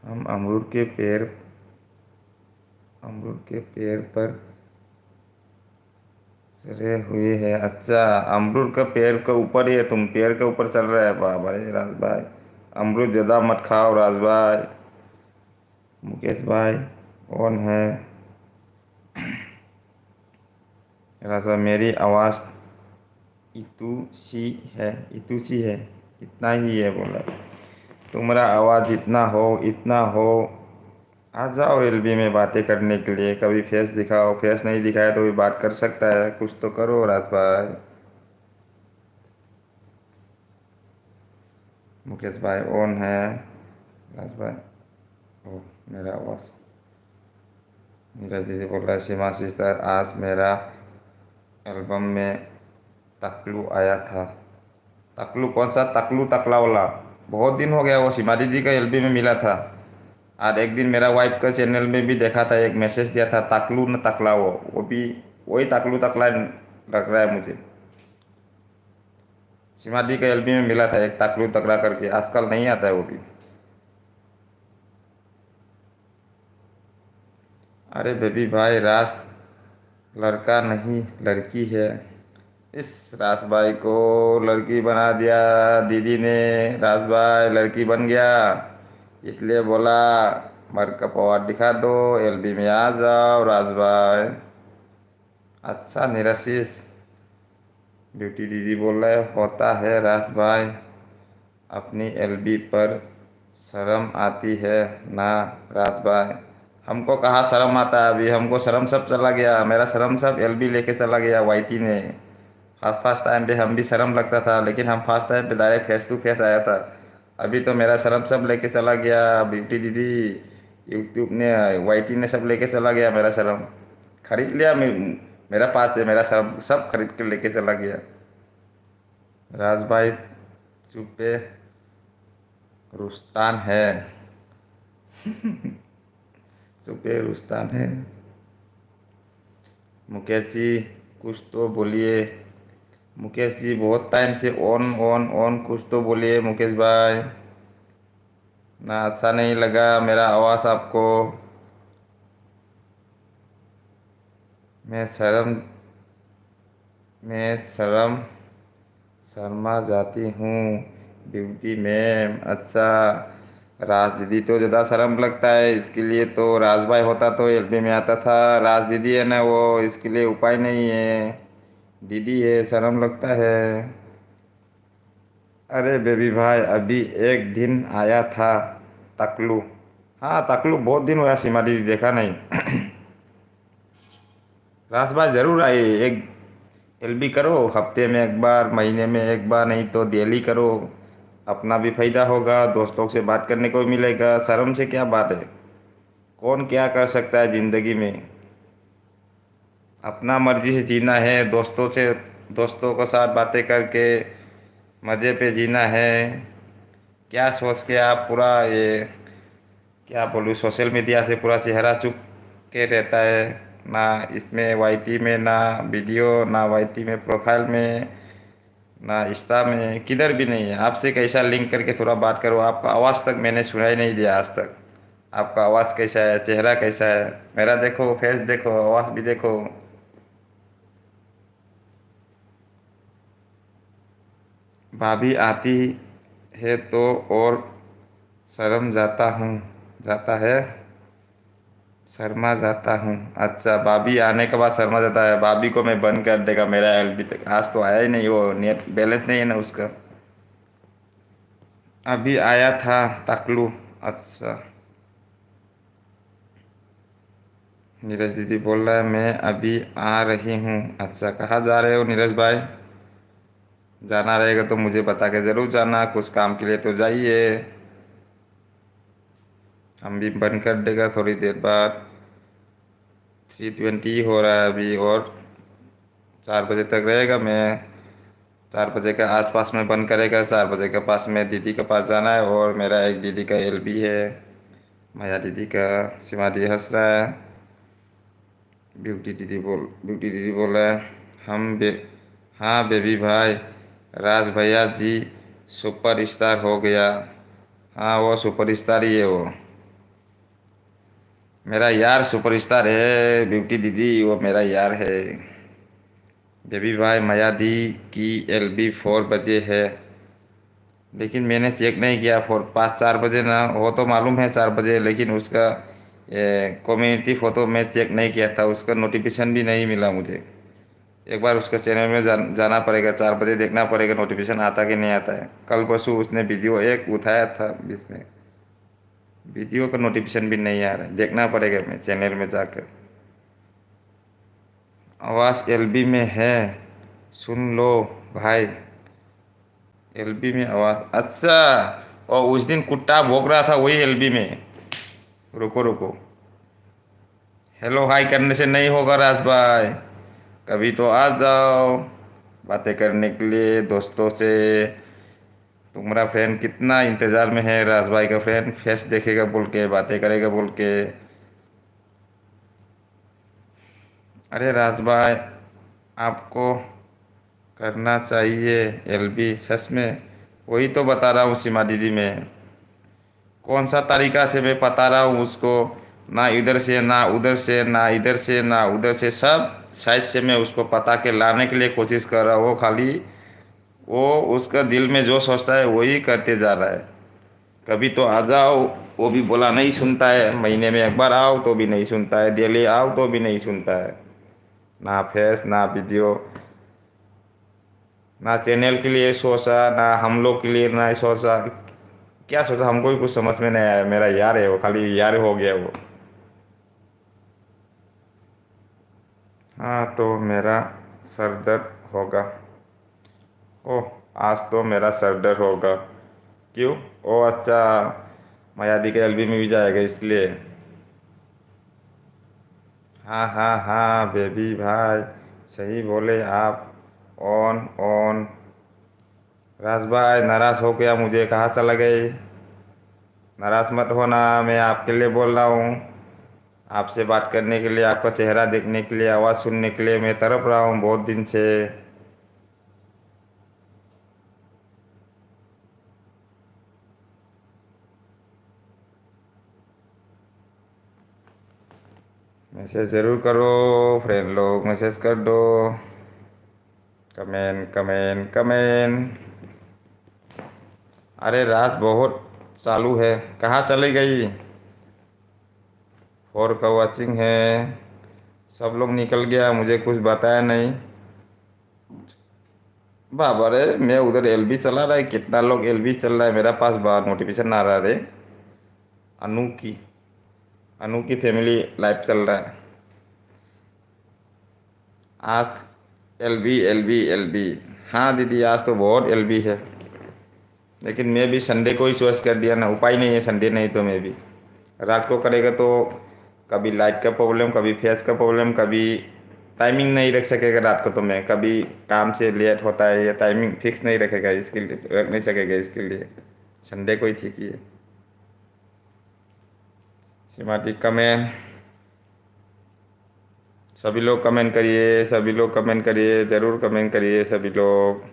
हम अमरूद के पेड़ पर चढ़े हुए हैं। अच्छा, अमरूद का पेड़ के ऊपर ही है, तुम पेड़ के ऊपर चल रहे हैं बाबा रे राज भाई। अमरूद ज़्यादा मत खाओ राज भाई। मुकेश भाई कौन है? राज भाई मेरी आवाज़ इतू सी है, इतू सी है, इतना ही है बोला। तुम्हारा आवाज़ इतना हो, आ जाओ एलबी में बातें करने के लिए। कभी फेस दिखाओ, फेस नहीं दिखाया तो भी बात कर सकता है। कुछ तो करो राज भाई। मुकेश भाई ऑन है। राज भाई, ओ मेरा आवाज़। नीरज दीदी बोल रहा है, सीमा सिस्टर आज मेरा एल्बम में तकलू आया था। तकलू कौन सा तकलू? तकला वाला? बहुत दिन हो गया, वो सीमा दीदी का एलबी में मिला था। आज एक दिन मेरा वाइफ का चैनल में भी देखा था, एक मैसेज दिया था तकलू न तकला, वो भी वही तकलू तकला लग रहा है मुझे। सीमा दी का एलबी में मिला था एक तकलू तकला करके, आजकल नहीं आता है वो भी। अरे बेबी भाई, रास लड़का नहीं लड़की है। इस रास भाई को लड़की बना दिया दीदी ने। रास भाई लड़की बन गया, इसलिए बोला मर का पवार दिखा दो, एलबी में आ जाओ राज भाई। अच्छा निरसिस, ब्यूटी दीदी बोल रहे होता है राज भाई, अपनी एलबी पर शर्म आती है ना राज भाई। हमको कहाँ शर्म आता है, अभी हमको शर्म सब चला गया। मेरा शर्म सब एलबी लेके चला गया वाईटी ने। फर्स्ट फर्स्ट टाइम पे हम भी शर्म लगता था, लेकिन हम फर्स्ट टाइम पे डायरेक्ट फेस टू फेस आया था। अभी तो मेरा शर्म सब लेके चला गया ब्यूटी दीदी। यूट्यूब ने, वाईटी ने सब लेके चला गया मेरा शर्म। खरीद लिया मेरा पास है, मेरा शर्म सब खरीद के लेके चला गया। राज भाई चुप्पे रुस्तान है। चुप्पे रुस्तान है। मुकेश जी कुछ तो बोलिए। मुकेश जी बहुत टाइम से ऑन ऑन ऑन, कुछ तो बोलिए मुकेश भाई। ना अच्छा नहीं लगा मेरा आवाज़ आपको? मैं शर्म मैं शर्मा जाती हूँ ब्यूटी मैम। अच्छा, राज दीदी तो ज़्यादा शर्म लगता है, इसके लिए तो राज भाई होता तो एलबी में आता था। राज दीदी है ना, वो इसके लिए उपाय नहीं है। दीदी है, शर्म लगता है। अरे बेबी भाई, अभी एक दिन आया था तकलू। हाँ तकलू बहुत दिन हुआ सीमा दीदी देखा नहीं। राज भाई जरूर आए, एक एलबी करो, हफ्ते में एक बार, महीने में एक बार, नहीं तो डेली करो। अपना भी फायदा होगा, दोस्तों से बात करने को मिलेगा। शर्म से क्या बात है? कौन क्या कर सकता है जिंदगी में? अपना मर्जी से जीना है, दोस्तों के साथ बातें करके मज़े पे जीना है। क्या सोच के आप पूरा ये, क्या बोलूँ, सोशल मीडिया से पूरा चेहरा चुप के रहता है। ना इसमें वाईटी में ना वीडियो, ना वाईटी में प्रोफाइल में, ना इंस्टा में, किधर भी नहीं है। आपसे कैसा लिंक करके थोड़ा बात करो। आपका आवाज़ तक मैंने सुनाई नहीं दिया आज तक। आपका आवाज़ कैसा है, चेहरा कैसा है? मेरा देखो, फेस देखो, आवाज़ भी देखो। भाभी आती है तो और शर्म जाता है, शर्मा जाता हूँ। अच्छा, भाभी आने के बाद शर्मा जाता है। भाभी को मैं बंद कर देगा मेरा एलबी तक। आज तो आया ही नहीं, वो नेट बैलेंस नहीं है ना उसका। अभी आया था तकलू। अच्छा, नीरज दीदी बोल रहा है मैं अभी आ रही हूँ। अच्छा, कहाँ जा रहे हो नीरज भाई? जाना रहेगा तो मुझे बता के ज़रूर जाना, कुछ काम के लिए तो जाइए। हम भी बंद कर देगा थोड़ी देर बाद। 3:20 हो रहा है अभी, और 4 बजे तक रहेगा। मैं 4 बजे के आसपास में बंद करेगा। 4 बजे के पास में दीदी के पास जाना है, और मेरा एक दीदी का एलबी है, माया दीदी का। सीमा दी हंस रहा है। ब्यूटी दीदी बोल रहा है, हम बे हाँ बेबी भाई, राज भैया जी सुपर स्टार हो गया। हाँ वो सुपर स्टार ही है वो। मेरा यार सुपर स्टार है ब्यूटी दीदी, वो मेरा यार है। बेबी भाई, माया दी की एलबी 4 बजे है, लेकिन मैंने चेक नहीं किया। 4 बजे ना वो तो मालूम है 4 बजे, लेकिन उसका कम्युनिटी फ़ोटो मैं चेक नहीं किया था, उसका नोटिफिकेशन भी नहीं मिला मुझे। एक बार उसका चैनल में जाना पड़ेगा, 4 बजे देखना पड़ेगा नोटिफिकेशन आता कि नहीं आता है। कल परसों उसने वीडियो एक उठाया था बीच में, वीडियो का नोटिफिकेशन भी नहीं आ रहा है, देखना पड़ेगा मैं चैनल में जाकर। आवाज़ एलबी में है, सुन लो भाई। एलबी में आवाज़, अच्छा। और उस दिन कुत्ता भौंक रहा था वही एलबी में। रुको रुको, हेलो हाय करने से नहीं होगा राज भाई, कभी तो आ जाओ बातें करने के लिए दोस्तों से। तुम्हारा फ्रेंड कितना इंतजार में है, राज भाई का फ्रेंड फेस देखेगा बोल के, बातें करेगा बोल के। अरे राज भाई, आपको करना चाहिए एलबी सच में, वही तो बता रहा हूँ सीमा दीदी में। कौन सा तरीका से मैं बता रहा हूँ उसको, ना इधर से ना उधर से, ना इधर से ना उधर से, सब साइड से मैं उसको पता के लाने के लिए कोशिश कर रहा हूँ। वो खाली वो उसका दिल में जो सोचता है वही करते जा रहा है। कभी तो आ जाओ, वो भी बोला नहीं सुनता है। महीने में एक बार आओ तो भी नहीं सुनता है, डेली आओ तो भी नहीं सुनता है। ना फेस ना वीडियो, ना चैनल के लिए सोचा, ना हम लोग के लिए ना सोचा। क्या सोचा हमको भी कुछ समझ में नहीं आया। मेरा यार है वो, खाली यार हो गया वो। हाँ तो मेरा सर दर्द होगा। ओह, आज तो मेरा सर दर्द होगा। क्यों? ओह अच्छा, मयादी के एलबी में भी जाएगा इसलिए। हाँ हाँ हाँ बेबी भाई, सही बोले आप। On on. राज भाई नाराज हो गया, मुझे कहाँ चला गए? नाराज मत होना, मैं आपके लिए बोल रहा हूँ। आपसे बात करने के लिए, आपका चेहरा देखने के लिए, आवाज़ सुनने के लिए मैं तड़प रहा हूँ बहुत दिन से। मैसेज ज़रूर करो, फ्रेंड लोग मैसेज कर दो। Comment comment comment. अरे रात बहुत चालू है, कहाँ चली गई? और का वाचिंग है, सब लोग निकल गया, मुझे कुछ बताया नहीं। बाबा रे, मैं उधर एलबी चला रहा है, कितना लोग एलबी चल रहा है, मेरा पास बाहर नोटिफिकेशन आ रहा है रे। अनु की अनु की फैमिली लाइव चल रहा है आज। LB LB LB. हाँ दीदी, आज तो बहुत एलबी है। लेकिन मैं भी संडे को ही चॉइस कर दिया ना, उपाय नहीं है, संडे नहीं तो मैं भी रात को करेगा तो कभी लाइट का प्रॉब्लम, कभी फेस का प्रॉब्लम, कभी टाइमिंग नहीं रख सकेगा रात को तो मैं, कभी काम से लेट होता है, या टाइमिंग फिक्स नहीं रखेगा, इसके लिए रख नहीं सकेगा, इसके लिए संडे को ही ठीक ही है। सिमाटिक कमेंट, सभी लोग कमेंट करिए, सभी लोग कमेंट करिए, ज़रूर कमेंट करिए सभी लोग।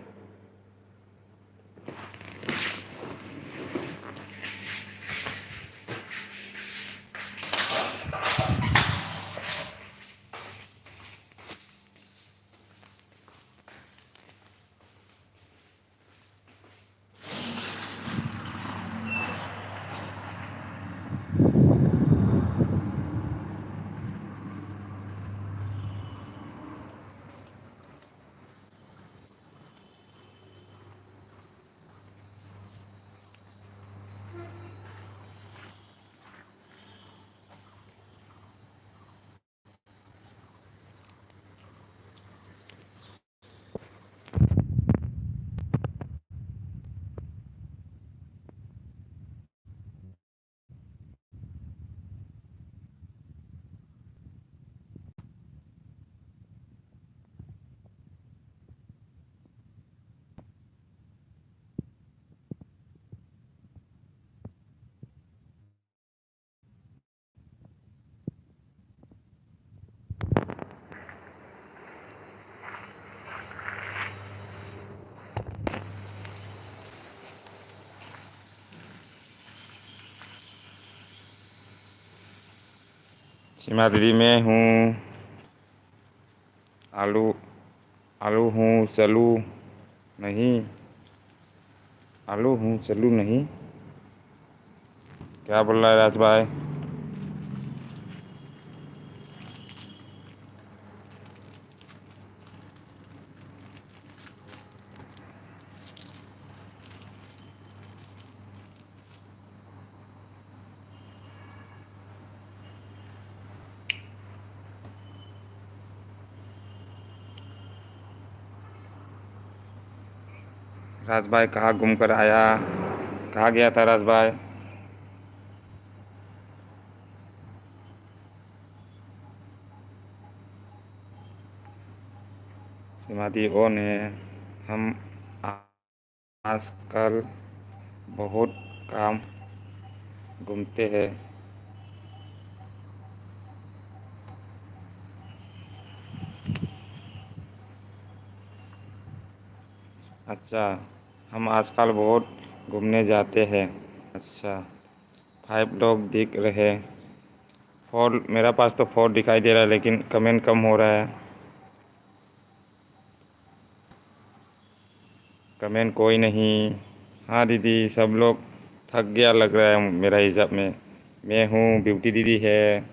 सीमा दीदी मैं हूँ, आलू आलू हूँ चलू नहीं, आलू हूँ चलू नहीं। क्या बोल रहा है राज भाई? राज भाई कहाँ घूम कर आया? कहाँ गया था राज भाई? हिमादी ओ ने हम आजकल बहुत काम घूमते हैं। अच्छा, हम आजकल बहुत घूमने जाते हैं। अच्छा, 5 लोग दिख रहे। फोर मेरा पास तो फोर दिखाई दे रहा है लेकिन कमेंट कम हो रहा है। कमेंट कोई नहीं। हाँ दीदी, सब लोग थक गया लग रहा है मेरा हिसाब में। मैं हूँ, ब्यूटी दीदी है।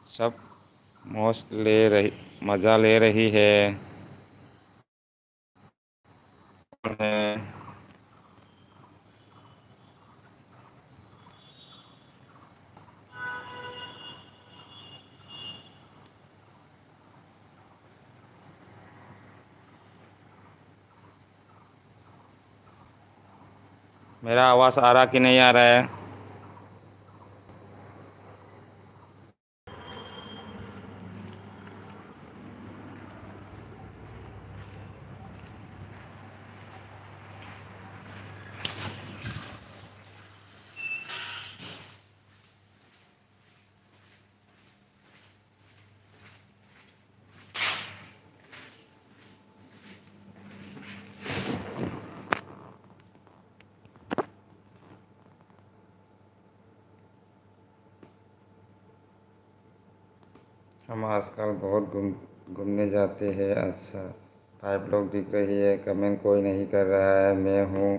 सब मौज ले रही मज़ा ले रही है। है। मेरा आवाज़ आ रहा कि नहीं आ रहा है? हम आजकल बहुत घूमने जाते हैं। अच्छा, 5 लोग दिख रही है। कमेंट कोई नहीं कर रहा है। मैं हूँ,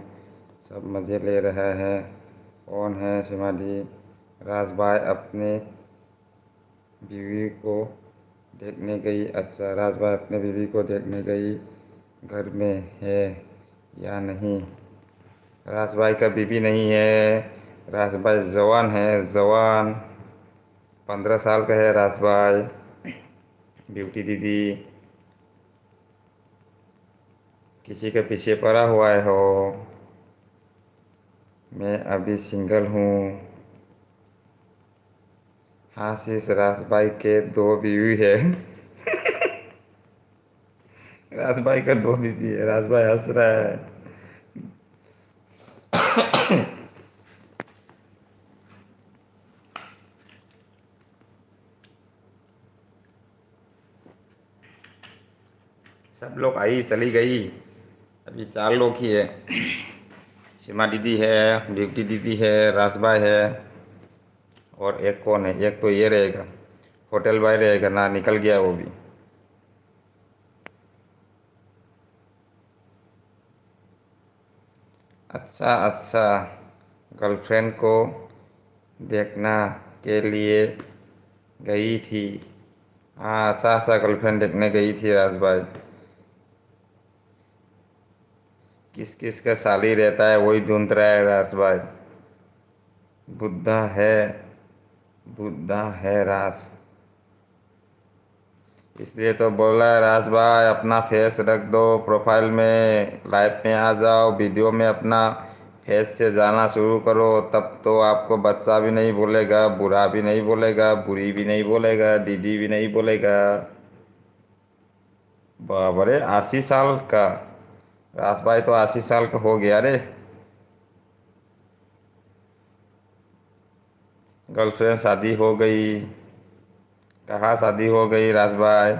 सब मज़े ले रहा है। कौन है शिमाली? राज भाई अपने बीवी को देखने गई। अच्छा, राज भाई अपने बीवी को देखने गई। घर में है या नहीं? राज भाई का बीवी नहीं है। राज भाई जवान है, जवान। 15 साल का है राज भाई। ब्यूटी दीदी किसी के पीछे पड़ा हुआ है हो। मैं अभी सिंगल हूँ। हाँ, शीश राज भाई के 2 बीवी है। राज भाई का 2 बीवी है। राज भाई हंस रहा है। सब लोग आई चली गई। अभी 4 लोग ही है। सीमा दीदी है, ब्यूटी दीदी है, राज भाई है। और एक कौन है? एक तो ये रहेगा, होटल बॉय रहेगा ना, निकल गया वो भी। अच्छा अच्छा, गर्लफ्रेंड को देखना के लिए गई थी। हाँ, अच्छा अच्छा, गर्लफ्रेंड देखने गई थी राज भाई। किस किस का साली रहता है वही ढूंढ रहा है राज भाई। बुद्धा है, बुद्धा है राज। इसलिए तो बोला है राज भाई, अपना फेस रख दो प्रोफाइल में, लाइव में आ जाओ, वीडियो में अपना फेस से जाना शुरू करो। तब तो आपको बच्चा भी नहीं बोलेगा, बुरा भी नहीं बोलेगा, बुरी भी नहीं बोलेगा, दीदी भी नहीं बोलेगा। बाबरे, 80 साल का? राज भाई तो 80 साल का हो गया रे। गर्लफ्रेंड शादी हो गई? कहाँ शादी हो गई राज भाई?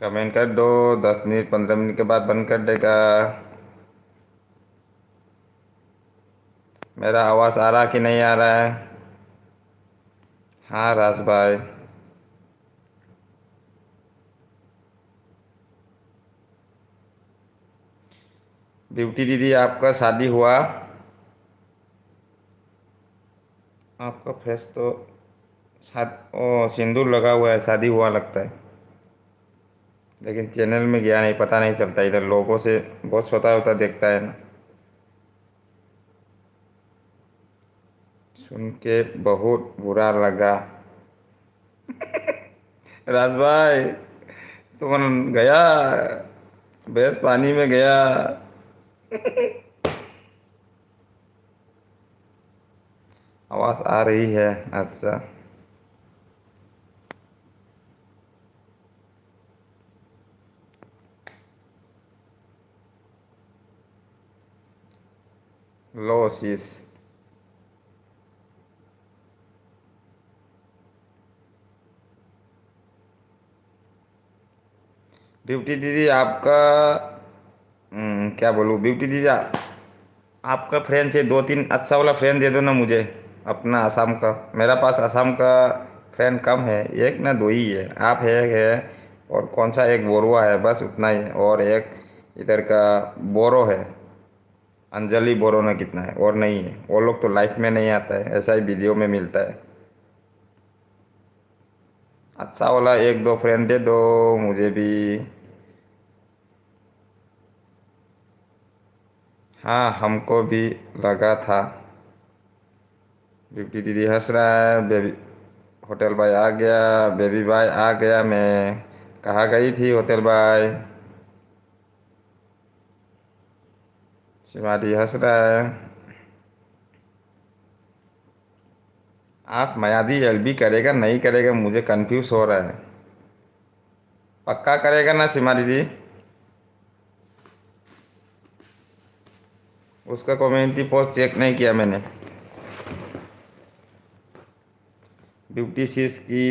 कमेंट कर दो। 10 मिनट 15 मिनट के बाद बंद कर देगा। मेरा आवाज़ आ रहा कि नहीं आ रहा है? हाँ राज भाई। ब्यूटी दीदी, आपका शादी हुआ? आपका फेस तो शाद ओ सिंदूर लगा हुआ है, शादी हुआ लगता है। लेकिन चैनल में गया नहीं, पता नहीं चलता। इधर लोगों से बहुत छोटा होता देखता है ना। सुन के बहुत बुरा लगा। राज भाई, तुम गया, भैंस पानी में गया। आवाज आ रही है? अच्छा। लो शीश। ब्यूटी दीदी आपका, क्या बोलूँ ब्यूटी दीदी, आपका फ्रेंड से दो तीन अच्छा वाला फ्रेंड दे दो ना मुझे, अपना आसाम का। मेरा पास आसाम का फ्रेंड कम है, एक ना दो ही है। आप है और कौन सा एक बोरुआ है, बस उतना ही है। और एक इधर का बोरो है, अंजलि बोरो ना कितना है, और नहीं है। वो लोग तो लाइफ में नहीं आता है, ऐसा ही वीडियो में मिलता है। अच्छा वाला एक दो फ्रेंड दे दो मुझे भी। हाँ, हमको भी लगा था। ब्यूटी दीदी हंस रहा है। बेबी होटल भाई आ गया, बेबी भाई आ गया। मैं कहाँ गई थी होटल भाई? शिवाजी हंस रहा है। आज मयादी एलबी करेगा नहीं करेगा, मुझे कंफ्यूज हो रहा है। पक्का करेगा ना सीमा दीदी? उसका कम्युनिटी पोस्ट चेक नहीं किया मैंने। ब्यूटी सीज की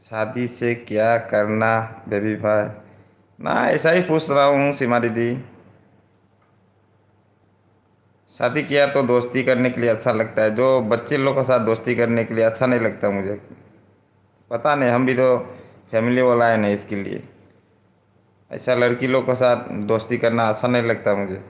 शादी से क्या करना बेबी भाई? ना, ऐसा ही पूछ रहा हूँ सीमा दीदी। शादी किया तो दोस्ती करने के लिए अच्छा लगता है, जो बच्चे लोग के साथ दोस्ती करने के लिए अच्छा नहीं लगता मुझे। पता नहीं, हम भी तो फैमिली वाला है नहीं इसके लिए। ऐसा लड़की लोग के साथ दोस्ती करना अच्छा नहीं लगता मुझे।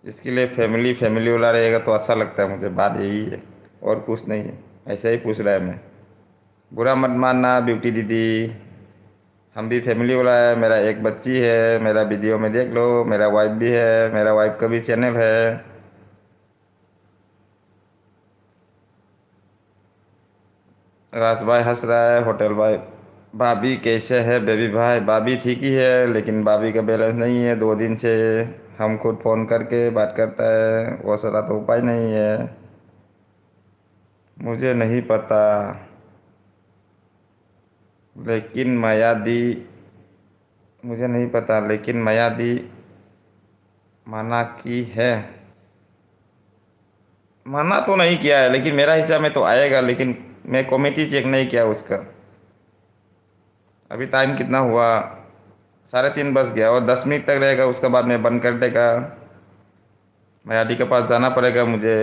इसके लिए फैमिली फैमिली वाला रहेगा तो अच्छा लगता है मुझे, बात यही है, और कुछ नहीं है। ऐसा ही पूछ रहा है मैं। बुरा मत मानना ब्यूटी दीदी, हम भी फैमिली वाला है। मेरा एक बच्ची है, मेरा वीडियो में देख लो। मेरा वाइफ भी है, मेरा वाइफ का भी चैनल है। राज भाई हंस रहा है। होटल भाई, भाभी कैसे है बेबी भाई? भाभी ठीक ही है, लेकिन भाभी का बैलेंस नहीं है 2 दिन से। हम खुद फ़ोन करके बात करता है, वो सारा तो उपाय नहीं है। मुझे नहीं पता, लेकिन माया दी, मुझे नहीं पता लेकिन माया दी मना की है। मना तो नहीं किया है, लेकिन मेरा हिसाब में तो आएगा, लेकिन मैं कमेटी चेक नहीं किया उसका। अभी टाइम कितना हुआ? 3:30 बज गया, और 10 मिनट तक रहेगा, उसके बाद में बंद कर देगा। मयाडी के पास जाना पड़ेगा मुझे।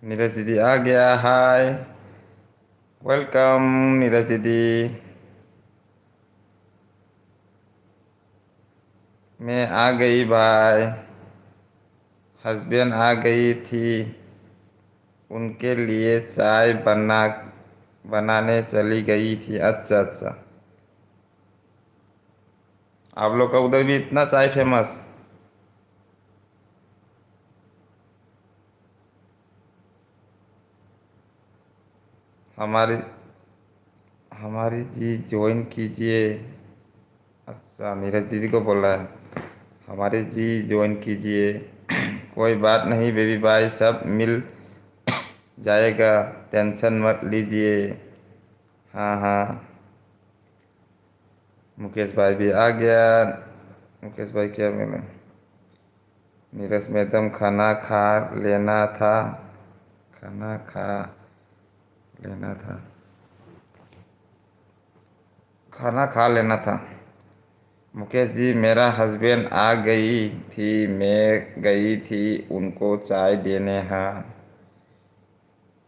नीरज दीदी आ गया, हाय, वेलकम नीरज दीदी। मैं आ गई भाई, हस्बैंड आ गई थी, उनके लिए चाय बनाने चली गई थी। अच्छा अच्छा, आप लोग का उधर भी इतना चाय फेमस? हमारी हमारी जी ज्वाइन कीजिए। अच्छा, नीरज दीदी को बोल रहा है हमारे जी ज्वाइन कीजिए। कोई बात नहीं बेबी भाई, सब मिल जाएगा, टेंशन मत लीजिए। हाँ हाँ। मुकेश भाई भी आ गया। मुकेश भाई क्या बोले? नीरज मैडम खाना खा लेना था, खाना खा लेना था, खाना खा लेना था। मुकेश जी, मेरा हस्बैंड आ गई थी, मैं गई थी उनको चाय देने। हाँ,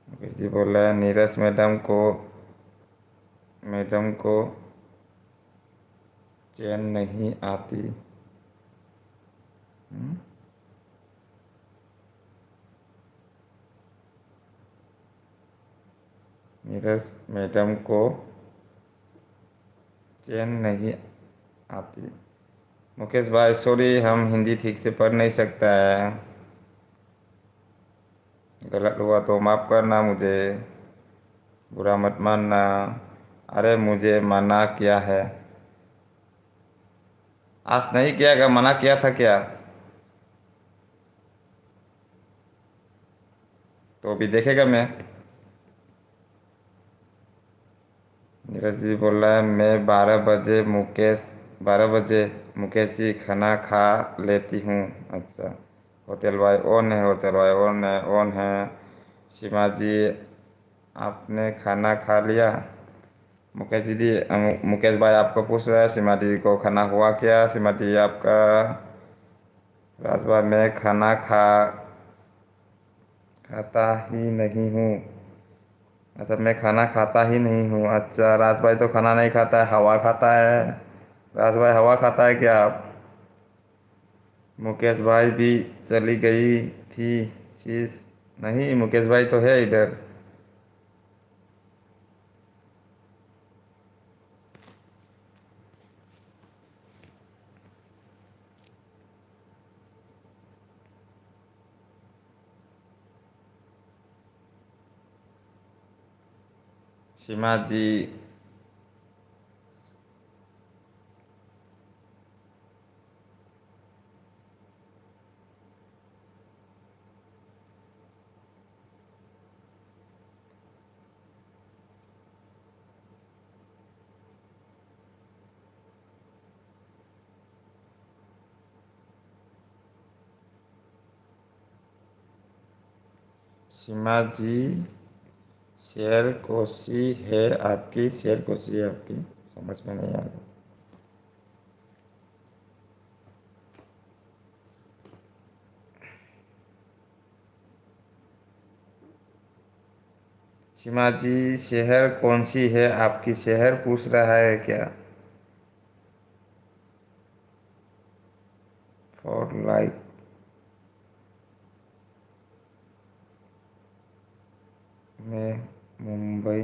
मुकेश जी बोला नीरज मैडम को चैन नहीं आती। हम्म? नीरज मैडम को चैन नहीं आती। मुकेश भाई सॉरी, हम हिंदी ठीक से पढ़ नहीं सकता है। गलत हुआ तो माफ़ करना मुझे, बुरा मत मानना। अरे मुझे मना किया है। आज नहीं किया, क्या मना किया था क्या? तो अभी देखेगा मैं। नीरज जी बोल रहा है मैं 12 बजे मुकेश जी खाना खा लेती हूँ। अच्छा, होटल भाई ऑन है, होटल भाई ऑन है, ऑन है। सीमा जी आपने खाना खा लिया? मुकेश जी मुकेश भाई आपको पूछ रहा है सीमा जी को खाना हुआ क्या? सीमा जी आपका। राज भाई मैं खाना खाता ही नहीं हूँ। अच्छा, मैं खाना खाता ही नहीं हूँ। अच्छा, राज भाई तो खाना नहीं खाता है, हवा खाता है। राज भाई हवा खाता है क्या आप? मुकेश भाई भी चली गई थी चीज। नहीं, मुकेश भाई तो है इधर। सीमा जी। सीमा जी शेर कोशी है आपकी, शेर कोशी है आपकी। समझ में नहीं आ रहा। सीमा जी शहर कौन सी है आपकी, शहर पूछ रहा है क्या? फॉर लाइफ में मुंबई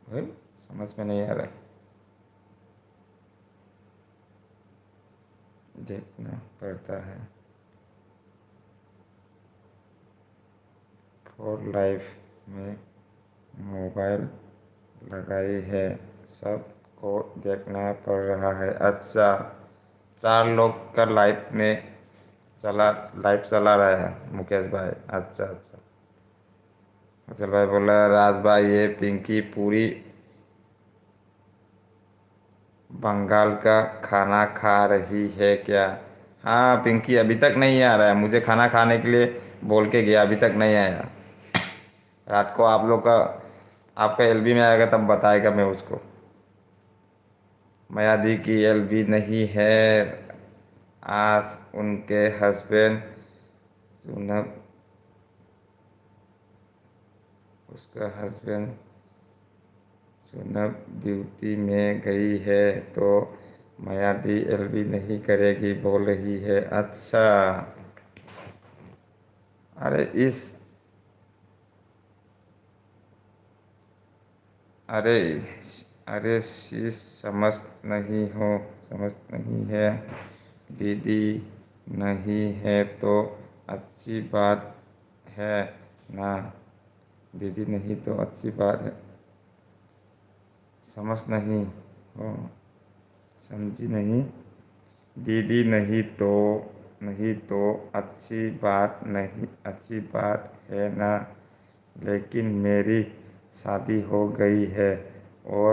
है? समझ में नहीं आ रहा। देखना पड़ता है। फॉर लाइफ में मोबाइल लगाई है, सबको देखना पड़ रहा है। अच्छा, 4 लोग का लाइफ चला रहा है मुकेश भाई। अच्छा अच्छा। अचल भाई बोला राज भाई ये पिंकी पूरी बंगाल का खाना खा रही है क्या? हाँ पिंकी अभी तक नहीं आ रहा है, मुझे खाना खाने के लिए बोल के गया, अभी तक नहीं आया। रात को आप लोग का आपका एलबी में आएगा तब बताएगा मैं उसको। मयादी की एलबी नहीं है। आज उनके हस्बैंड सुनब उसका हस्बैंड सुनब ड्यूटी में गई है तो मयादी एलबी नहीं करेगी बोल रही है। अच्छा। अरे इस अरे अरे शीश समझ नहीं है। दीदी नहीं है तो अच्छी बात है ना। दीदी नहीं तो अच्छी बात है। समझ नहीं हो, समझी नहीं। दीदी नहीं तो अच्छी बात है ना। लेकिन मेरी शादी हो गई है और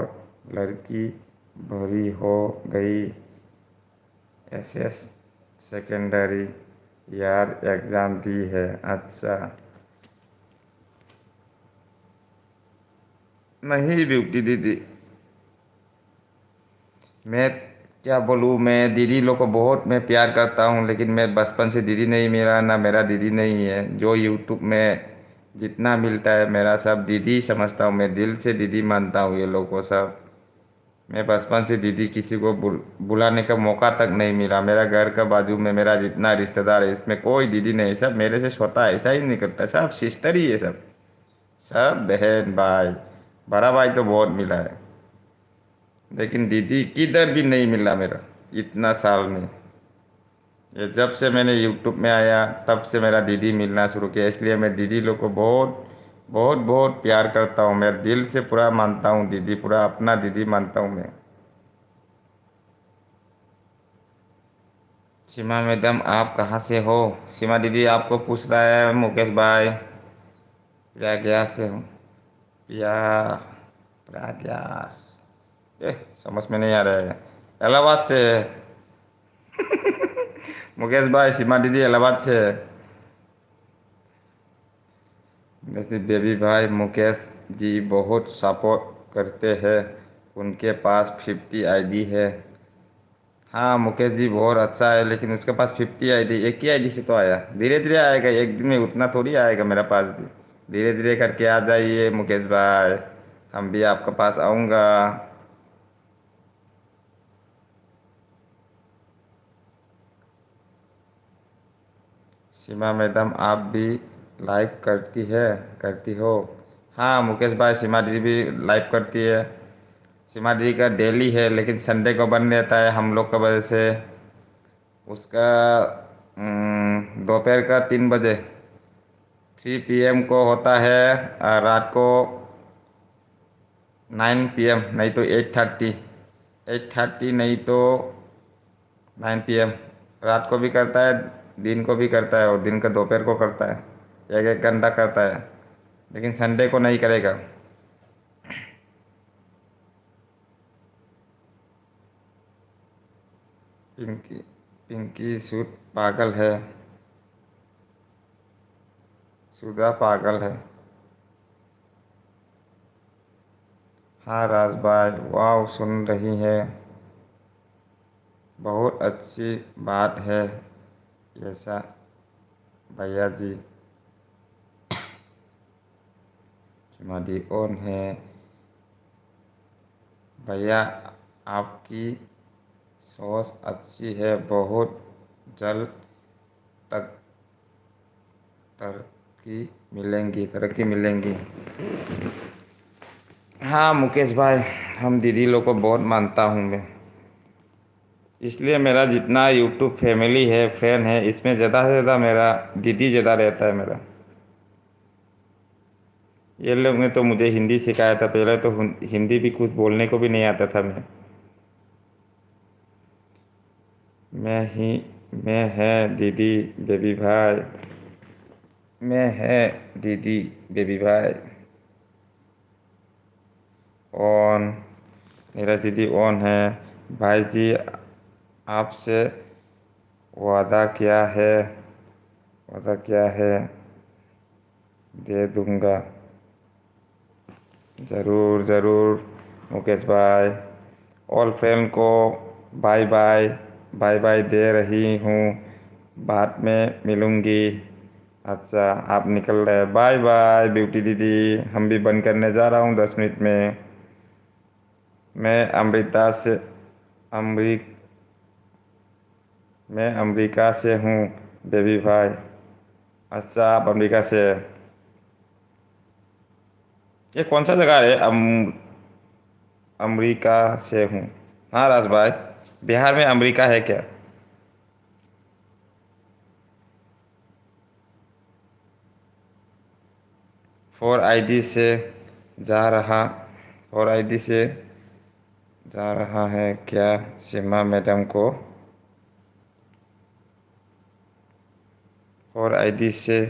लड़की बड़ी हो गई। एसएस सेकेंडरी यार एग्ज़ाम दी है। अच्छा। नहीं ब्यूटी दीदी, मैं क्या बोलूँ, मैं दीदी लोग को बहुत मैं प्यार करता हूँ, लेकिन मैं बचपन से दीदी नहीं मिला ना, मेरा दीदी नहीं है। जो यूट्यूब में जितना मिलता है मेरा सब दीदी ही समझता हूँ, मैं दिल से दीदी मानता हूँ ये लोग को सब। मैं बचपन से दीदी किसी को बुलाने का मौका तक नहीं मिला। मेरा घर का बाजू में मेरा जितना रिश्तेदार है इसमें कोई दीदी नहीं, सब मेरे से छोटा, ऐसा ही नहीं करता, सब सिस्टर ही है सब। सब बहन भाई, बड़ा भाई तो बहुत मिला है, लेकिन दीदी किधर भी नहीं मिला मेरा इतना साल में। ये जब से मैंने यूट्यूब में आया तब से मेरा दीदी मिलना शुरू किया, इसलिए मैं दीदी लोग को बहुत बहुत बहुत प्यार करता हूँ। मैं दिल से पूरा मानता हूँ दीदी, पूरा अपना दीदी मानता हूँ मैं। सीमा मैडम आप कहाँ से हो? सीमा दीदी आपको पूछ रहा है मुकेश भाई। प्रयागराज से हो? या प्रयागराज, समझ में नहीं आ रहा है। इलाहाबाद से है मुकेश भाई, सीमा दीदी इलाहाबाद से है। जैसे बेबी भाई मुकेश जी बहुत सपोर्ट करते हैं, उनके पास 50 आईडी है। हाँ मुकेश जी बहुत अच्छा है, लेकिन उसके पास 50 आईडी, एक ही आईडी से तो आया। धीरे धीरे आएगा, एक दिन में उतना थोड़ी आएगा मेरा पास भी। धीरे धीरे करके आ जाइए मुकेश भाई, हम भी आपके पास आऊँगा। सीमा मैडम आप भी लाइव करती हो? हाँ मुकेश भाई, सीमा दीदी भी लाइव करती है। सीमा दीदी का डेली है, लेकिन संडे को बंद रहता है हम लोग का वजह से। उसका दोपहर का 3 बजे, 3 PM को होता है। रात को 9 PM, नहीं तो 8:30, 8:30 नहीं तो 9 PM। रात को भी करता है, दिन को भी करता है, और दिन का दोपहर को करता है, एक एक घंटा करता है, लेकिन संडे को नहीं करेगा। पिंकी, पिंकी सूट पागल है, सुधा पागल है। हाँ राज भाई, वाह सुन रही है, बहुत अच्छी बात है। ऐसा भैया जी, तुम्हारी ओन है। भैया आपकी सोच अच्छी है, बहुत जल्द तक तरक्की मिलेंगी। हाँ मुकेश भाई, हम दीदी लोग को बहुत मानता हूँ मैं, इसलिए मेरा जितना यूट्यूब फैमिली है, फ्रेंड है, इसमें ज़्यादा से ज़्यादा मेरा दीदी ज़्यादा रहता है मेरा। ये लोग ने तो मुझे हिंदी सिखाया था, पहले तो हिंदी भी कुछ बोलने को भी नहीं आता था मैं। मैं ही मैं है दीदी बेबी भाई, मैं है दीदी बेबी भाई। ऑन, नीरज दीदी ऑन है। भाई जी आपसे वादा क्या है? वादा क्या है? दे दूंगा, ज़रूर ज़रूर मुकेश भाई। ऑल फ्रेंड को बाय बाय, बाय बाय दे रही हूँ, बाद में मिलूंगी। अच्छा आप निकल रहे हैं, बाय बाय ब्यूटी दीदी, हम भी बंद करने जा रहा हूँ 10 मिनट में। मैं अमृता से अमरीक मैं अमेरिका से हूँ बेबी भाई। अच्छा आप अमेरिका से है? ये कौन सा जगह है? अमेरिका से हूँ। हाँ राज भाई, बिहार में अमेरिका है क्या? 4 ID से जा रहा 4 ID से जा रहा है क्या सीमा मैडम को? 4 ID से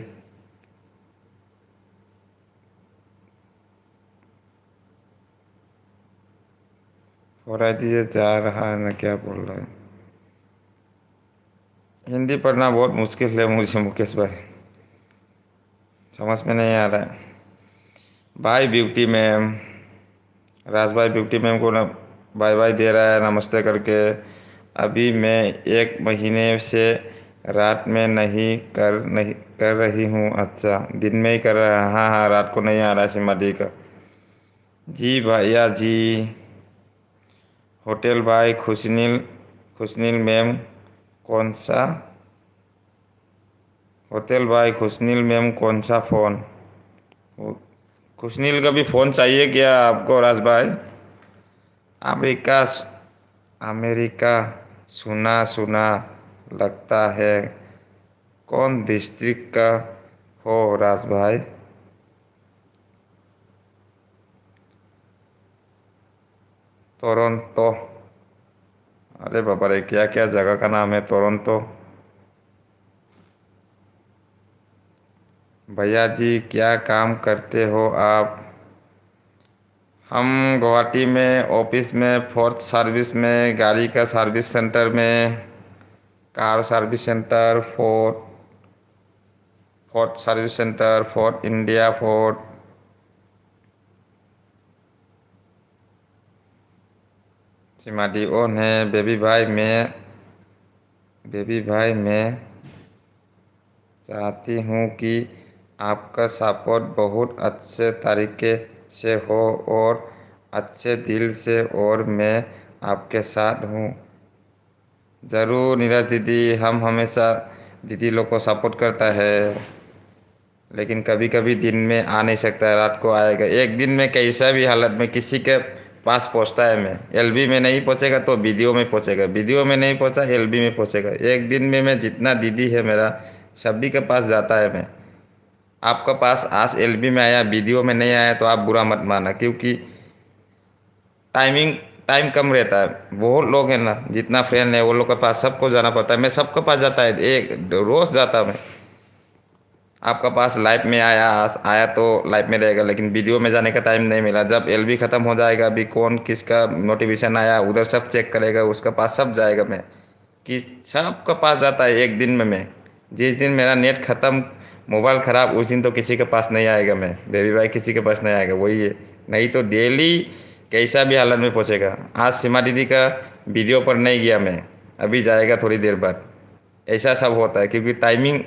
4 ID से जा रहा है ना, क्या बोल रहा है? हिंदी पढ़ना बहुत मुश्किल है मुझे मुकेश भाई, समझ में नहीं आ रहा है। बाय ब्यूटी मैम, राज भाई ब्यूटी मैम को ना बाय बाय दे रहा है नमस्ते करके। अभी मैं 1 महीने से रात में नहीं कर रही हूँ। अच्छा दिन में ही कर रहा है, हाँ हाँ रात को नहीं आ रहा है सिमा डी का। जी भैया जी। होटल बाय खुशनील मैम, कौन सा होटल बाय खुशनील मैम, कौन सा फ़ोन? खुशनील का भी फ़ोन चाहिए क्या आपको राज भाई? अमेरिका, अमेरिका, सुना सुना, लगता है। कौन डिस्ट्रिक्ट का हो राज भाई? टोरंटो। अरे बाबा रे, क्या क्या जगह का नाम है टोरंटो। भैया जी क्या काम करते हो आप? हम गुवाहाटी में ऑफिस में फोर्थ सर्विस में गाड़ी का सर्विस सेंटर में, car service centre, fourth service centre, fourth India fourth. सिमाडी ओन है। बेबी भाई मैं चाहती हूँ कि आपका सपोर्ट बहुत अच्छे तरीके से हो और अच्छे दिल से, और मैं आपके साथ हूँ। ज़रूर नीरज दीदी, हम हमेशा दीदी लोग को सपोर्ट करता है, लेकिन कभी कभी दिन में आ नहीं सकता है, रात को आएगा। एक दिन में कैसा भी हालत में किसी के पास पहुंचता है। मैं एलबी में नहीं पहुंचेगा तो वीडियो में पहुंचेगा, वीडियो में नहीं पहुंचा एलबी में पहुंचेगा। एक दिन में मैं जितना दीदी है मेरा सभी के पास जाता है। मैं आपका पास आज एलबी में आया, वीडियो में नहीं आया तो आप बुरा मत माना, क्योंकि टाइमिंग टाइम कम रहता है। बहुत लोग हैं ना, जितना फ्रेंड है वो लोग के पास सबको जाना पड़ता है। मैं सबके पास जाता है, एक रोज जाता मैं। आपका पास लाइव में आया, आया तो लाइव में रहेगा, लेकिन वीडियो में जाने का टाइम नहीं मिला। जब एलबी खत्म हो जाएगा, अभी कौन किसका नोटिफिकेशन आया उधर सब चेक करेगा, उसका पास सब जाएगा। मैं कि सबका पास जाता है एक दिन में। मैं जिस दिन मेरा नेट खत्म, मोबाइल खराब, उस दिन तो किसी के पास नहीं आएगा। मैं बेबी भाई किसी के पास नहीं आएगा, वही है। नहीं तो डेली कैसा भी हालत में पहुंचेगा। आज सीमा दीदी का वीडियो पर नहीं गया मैं, अभी जाएगा थोड़ी देर बाद। ऐसा सब होता है, क्योंकि टाइमिंग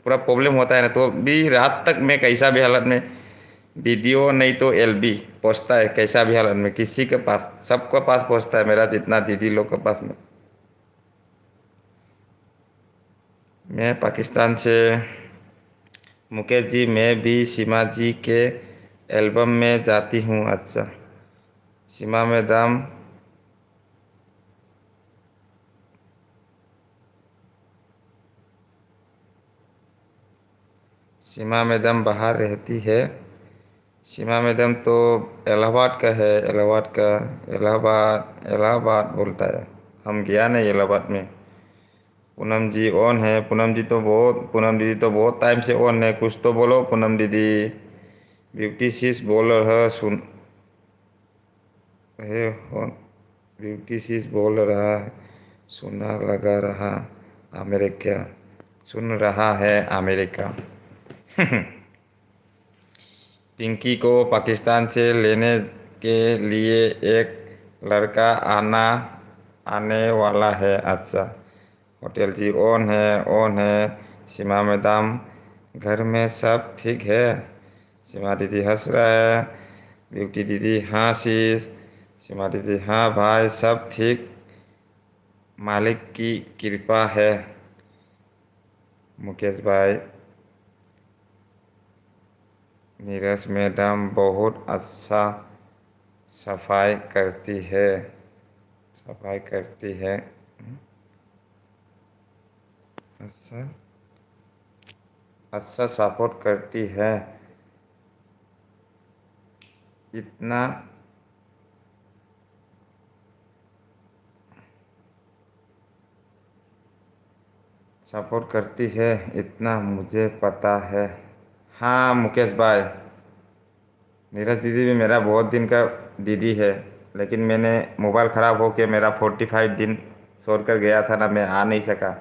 पूरा प्रॉब्लम होता है ना, तो भी रात तक मैं कैसा भी हालत में वीडियो नहीं तो एलबी पहुंचता है। कैसा भी हालत में किसी के पास, सबके पास पहुंचता है मेरा, जितना दीदी लोग के पास में। मैं पाकिस्तान से। मुकेश जी मैं भी सीमा जी के एल्बम में जाती हूँ। अच्छा। सीमा मैडम। सीमा मैडम बाहर रहती है। सीमा मैडम तो इलाहाबाद का है, इलाहाबाद का। इलाहाबाद इलाहाबाद बोलता है। हम गया नहीं इलाहाबाद में। पूनम जी ऑन है। पूनम दीदी तो बहुत टाइम से ऑन है। कुछ तो बोलो पूनम दीदी। ब्यूटी सिस बोल रहा सुन है हो। ब्यूटी सिस बोल रहा है, सुना लगा रहा अमेरिका। सुन रहा है अमेरिका। पिंकी को पाकिस्तान से लेने के लिए एक लड़का आने वाला है। अच्छा। होटल जी ऑन है, ऑन है। सीमा मैडम घर में सब ठीक है? सीमा दीदी हंस रहा है। ब्यूटी दीदी हाँ शीश। सीमा दीदी हाँ भाई सब ठीक, मालिक की कृपा है। मुकेश भाई नीरज मैडम बहुत अच्छा सफाई करती है। सफाई करती है। अच्छा। अच्छा सपोर्ट करती है। इतना सपोर्ट करती है, इतना मुझे पता है। हाँ मुकेश भाई, नीरज दीदी भी मेरा बहुत दिन का दीदी है, लेकिन मैंने मोबाइल ख़राब हो के मेरा 45 दिन छोड़ कर गया था ना, मैं आ नहीं सका।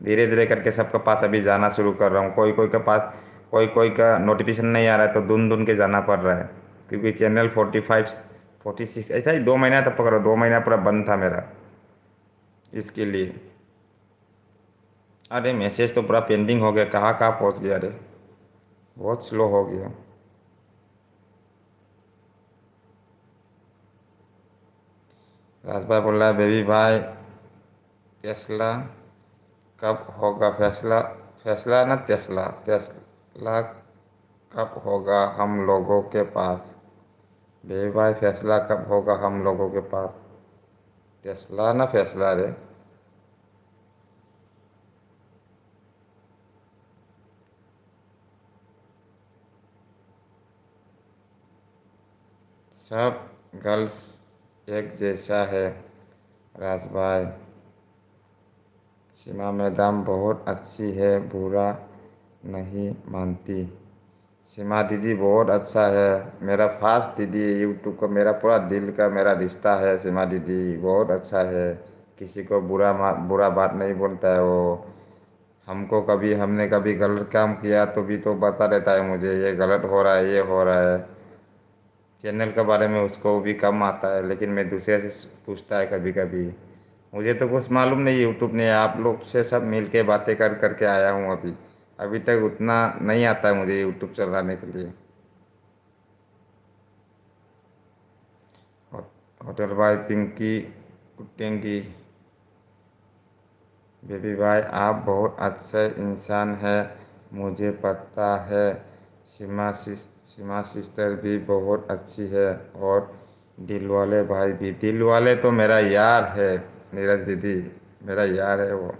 धीरे धीरे करके सबके पास अभी जाना शुरू कर रहा हूँ। कोई कोई के पास, कोई कोई का नोटिफिकेशन नहीं आ रहा है तो ढूंढ ढूंढ के जाना पड़ रहा है, क्योंकि चैनल 45 46 ऐसा ही 2 महीना तक पकड़ो, 2 महीना पूरा बंद था मेरा इसके लिए। अरे मैसेज तो पूरा पेंडिंग हो गया, कहाँ कहाँ पहुँच गया। अरे बहुत स्लो हो गया। राज भाई बोल रहा है बेबी भाई टेस्ला कब होगा फैसला? फैसला ना टेस्ला, टेस्ला कब होगा हम लोगों के पास? बेबी भाई फैसला कब होगा हम लोगों के पास? टेस्ला ना फैसला रे। सब गर्ल्स एक जैसा है। राज भाई, सीमा मैडम बहुत अच्छी है, बुरा नहीं मानती। सीमा दीदी बहुत अच्छा है, मेरा फास्ट दीदी है यूट्यूब का, मेरा पूरा दिल का मेरा रिश्ता है। सीमा दीदी बहुत अच्छा है, किसी को बुरा बात नहीं बोलता है वो। हमको कभी हमने कभी गलत काम किया तो भी तो बता देता है मुझे, ये गलत हो रहा है, ये हो रहा है। चैनल के बारे में उसको भी कम आता है, लेकिन मैं दूसरे से पूछता है कभी कभी। मुझे तो कुछ मालूम नहीं यूट्यूब ने, आप लोग से सब मिल के बातें कर करके आया हूँ अभी। अभी तक उतना नहीं आता है मुझे यूट्यूब चलाने के लिए। होटल भाई, पिंकी कुटेंगी। बेबी भाई, आप बहुत अच्छे इंसान हैं, मुझे पता है। सीमा सिस्टर भी बहुत अच्छी है, और दिलवाले भाई भी। दिलवाले तो मेरा यार है, नीरज दीदी मेरा यार है वो।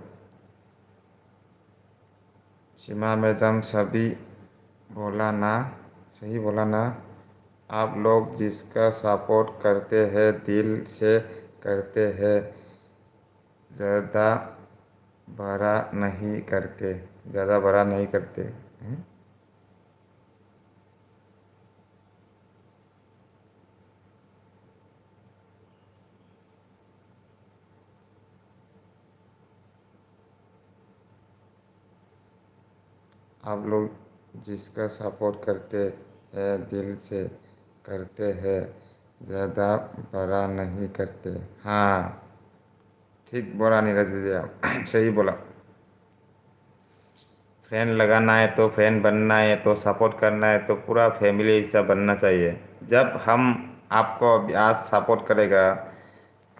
सीमा मैडम सभी बोला ना, सही बोला ना। आप लोग जिसका सपोर्ट करते हैं दिल से करते हैं, ज़्यादा बड़ा नहीं करते, ज़्यादा बड़ा नहीं करते। आप लोग जिसका सपोर्ट करते हैं दिल से करते हैं, ज़्यादा बड़ा नहीं करते। हाँ, ठीक बोला नीरज दीदी, आप सही बोला। फैन लगाना है तो फैन बनना है तो सपोर्ट करना है तो पूरा फैमिली हिस्सा बनना चाहिए। जब हम आपको आज सपोर्ट करेगा,